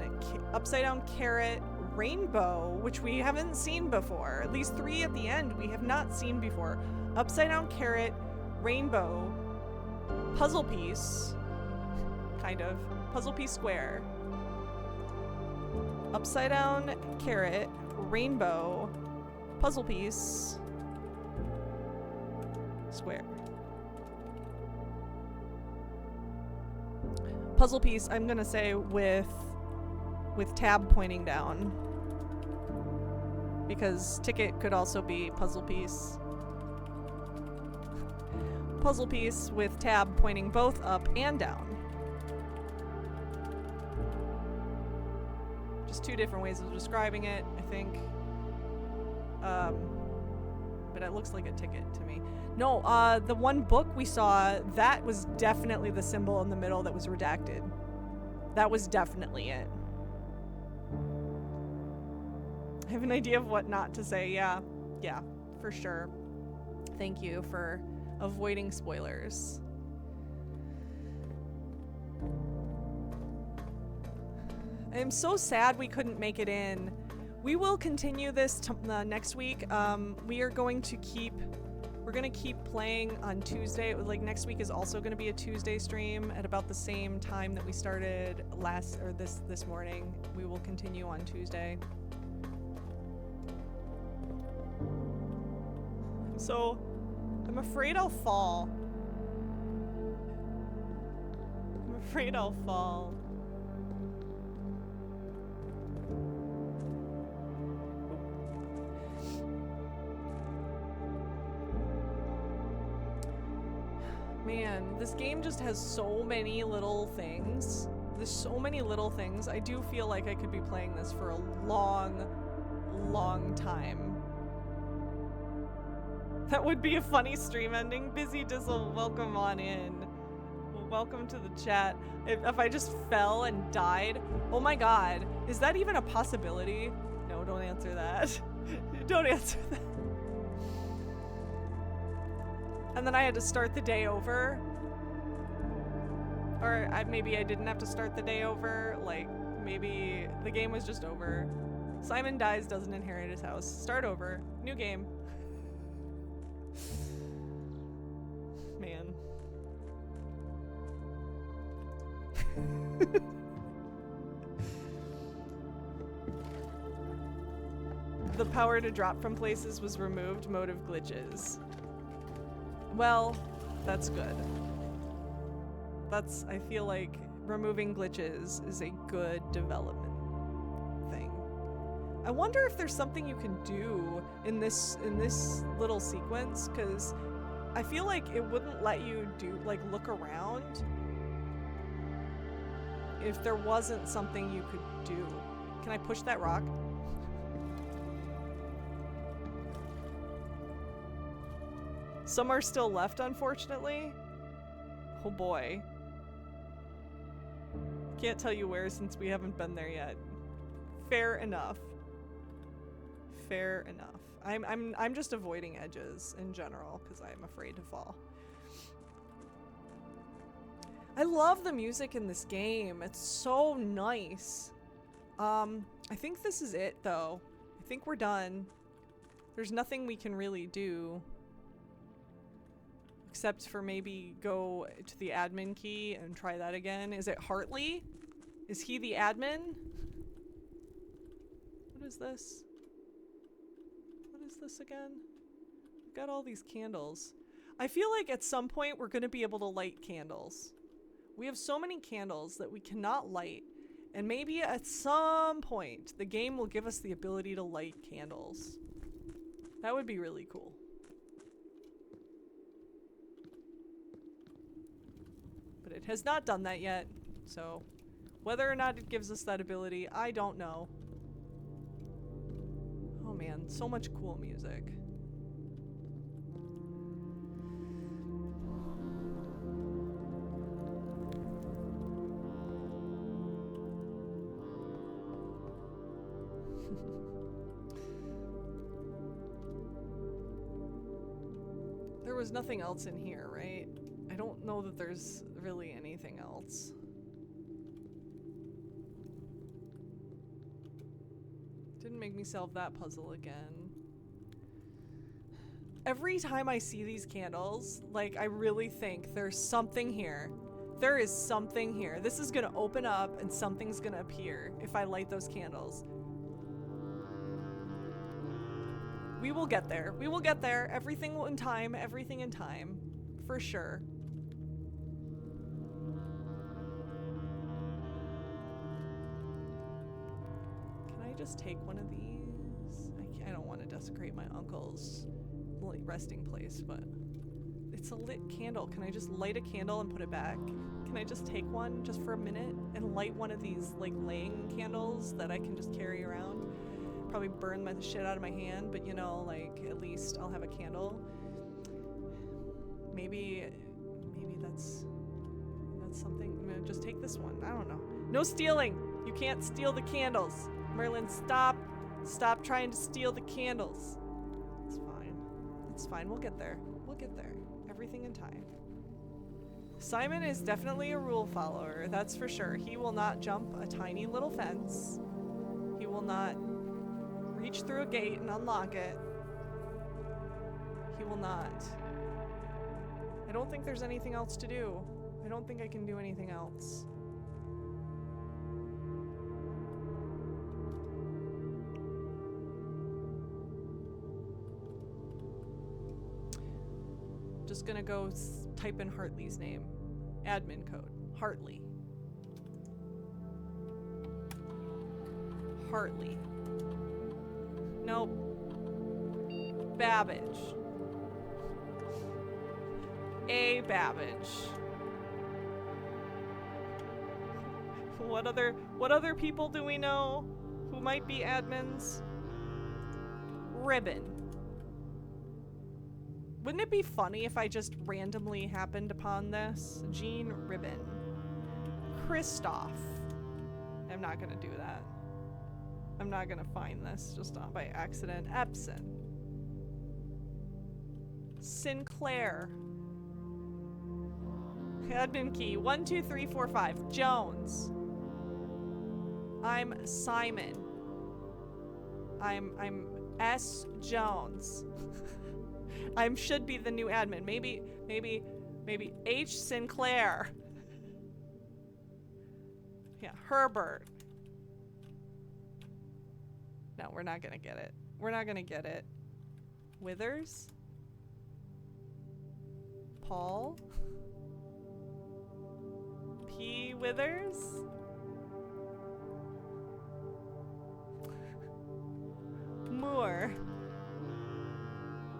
upside down carrot, rainbow, which we haven't seen before. At least 3 at the end we have not seen before. Upside down carrot, rainbow, puzzle piece, kind of, puzzle piece square. Upside down carrot, rainbow, puzzle piece, square. Puzzle piece, I'm gonna say with tab pointing down, because ticket could also be puzzle piece. Puzzle piece with tab pointing both up and down. Just 2 different ways of describing it, I think. But it looks like a ticket to me. No, the one book we saw, that was definitely the symbol in the middle that was redacted. That was definitely it. I have an idea of what not to say. Yeah, for sure. Thank you for avoiding spoilers. I am so sad we couldn't make it in. We will continue this next week. We're going to keep playing on Tuesday. Next week is also going to be a Tuesday stream at about the same time that we started this morning. We will continue on Tuesday. So I'm afraid I'll fall. I'm afraid I'll fall. Man, this game just has so many little things. There's so many little things. I do feel like I could be playing this for a long, long time. That would be a funny stream ending. Busy Dizzle, welcome on in. Welcome to the chat. If I just fell and died, oh my god, is that even a possibility? No, don't answer that. Don't answer that. And then I had to start the day over. Or maybe I didn't have to start the day over. Like, maybe the game was just over. Simon dies, doesn't inherit his house. Start over. New game. The power to drop from places was removed. Mode of glitches. Well, that's good. I feel like removing glitches is a good development thing. I wonder if there's something you can do in this little sequence, because I feel like it wouldn't let you look around if there wasn't something you could do. Can I push that rock? Some are still left, unfortunately. Oh boy. Can't tell you where since we haven't been there yet. Fair enough. Fair enough. I'm just avoiding edges in general because I'm afraid to fall. I love the music in this game. It's so nice. I think this is it though. I think we're done. There's nothing we can really do. Except for maybe go to the admin key and try that again. Is it Hartley? Is he the admin? What is this? What is this again? We've got all these candles. I feel like at some point we're gonna be able to light candles. We have so many candles that we cannot light. And maybe at some point the game will give us the ability to light candles. That would be really cool. But it has not done that yet, so whether or not it gives us that ability, I don't know. Oh man, so much cool music. There was nothing else in here, right? I don't know that there's really anything else. Didn't make me solve that puzzle again. Every time I see these candles, like, I really think there's something here. There is something here. This is gonna open up and something's gonna appear if I light those candles. We will get there. We will get there. Everything in time. Everything in time. For sure. Just take one of these. I don't want to desecrate my uncle's resting place, but it's a lit candle. Can I just light a candle and put it back? Can I just take one just for a minute and light one of these like laying candles that I can just carry around? Probably burn the shit out of my hand, but you know, like at least I'll have a candle. Maybe that's something. I'm gonna just take this one. I don't know. No stealing. You can't steal the candles. Merlin, stop. Stop trying to steal the candles. It's fine. It's fine. We'll get there. We'll get there. Everything in time. Simon is definitely a rule follower. That's for sure. He will not jump a tiny little fence. He will not reach through a gate and unlock it. He will not. I don't think there's anything else to do. I don't think I can do anything else. Just gonna go type in Hartley's name. Admin code. Hartley. Hartley. Nope. Babbage. A. Babbage. What other people do we know who might be admins? Ribbon. Wouldn't it be funny if I just randomly happened upon this? Jean Ribbon. Kristoff. I'm not gonna do that. I'm not gonna find this just by accident. Epson. Sinclair. Admin key 1 2 3 4 5. Jones. I'm Simon. I'm S Jones. I should be the new admin. Maybe H Sinclair. Yeah, Herbert. No, we're not gonna get it. We're not gonna get it. Withers? Paul? P. Withers? Moore.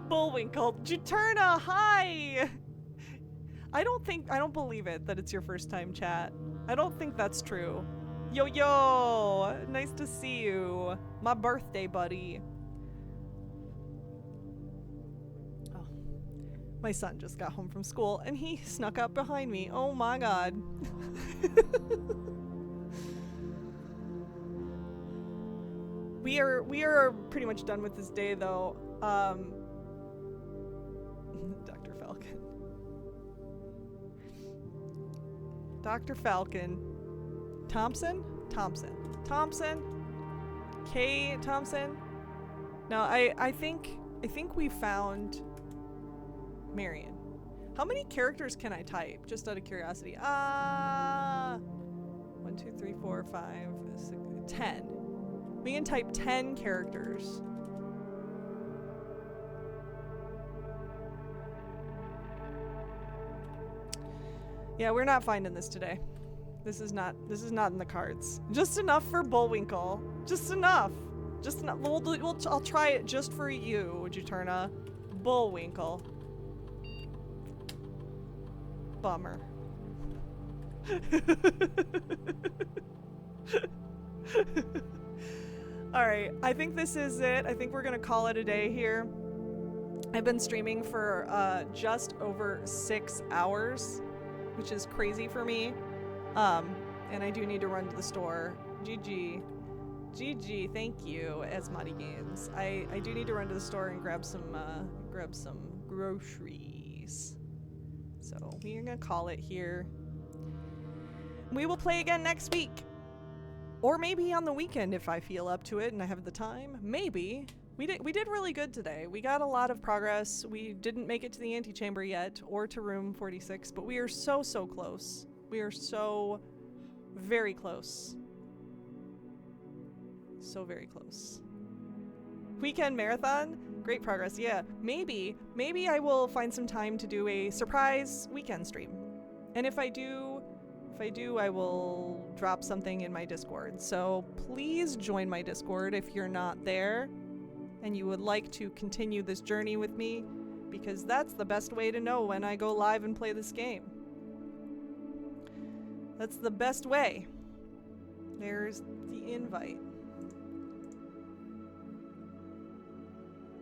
Bullwinkle. Juturna, hi! I don't believe it that it's your first time, chat. I don't think that's true. Yo, yo! Nice to see you. My birthday buddy. Oh. My son just got home from school and he snuck up behind me. Oh my god. We are pretty much done with this day though. Dr. Falcon. Dr. Falcon. Thompson? Thompson. Thompson? K. Thompson? No, I think we found Marion. How many characters can I type? Just out of curiosity. 1, 2, 3, 4, 5, 6, 10. We can type 10 characters. Yeah, we're not finding this today. This is not in the cards. Just enough for Bullwinkle. Just enough. Just enough. I'll try it just for you, Juturna. Bullwinkle. Bummer. Alright, I think this is it. I think we're gonna call it a day here. I've been streaming for just over 6 hours, which is crazy for me. And I do need to run to the store. GG. GG, thank you, Asmati Games. I do need to run to the store and grab some groceries. So we're gonna call it here. We will play again next week. Or maybe on the weekend if I feel up to it and I have the time. Maybe. We did really good today. We got a lot of progress. We didn't make it to the antechamber yet or to room 46, but we are so close. We are so very close. So very close. Weekend marathon? Great progress. Yeah, maybe I will find some time to do a surprise weekend stream. And if I do, I will drop something in my Discord. So please join my Discord if you're not there and you would like to continue this journey with me, because that's the best way to know when I go live and play this game. That's the best way. There's the invite.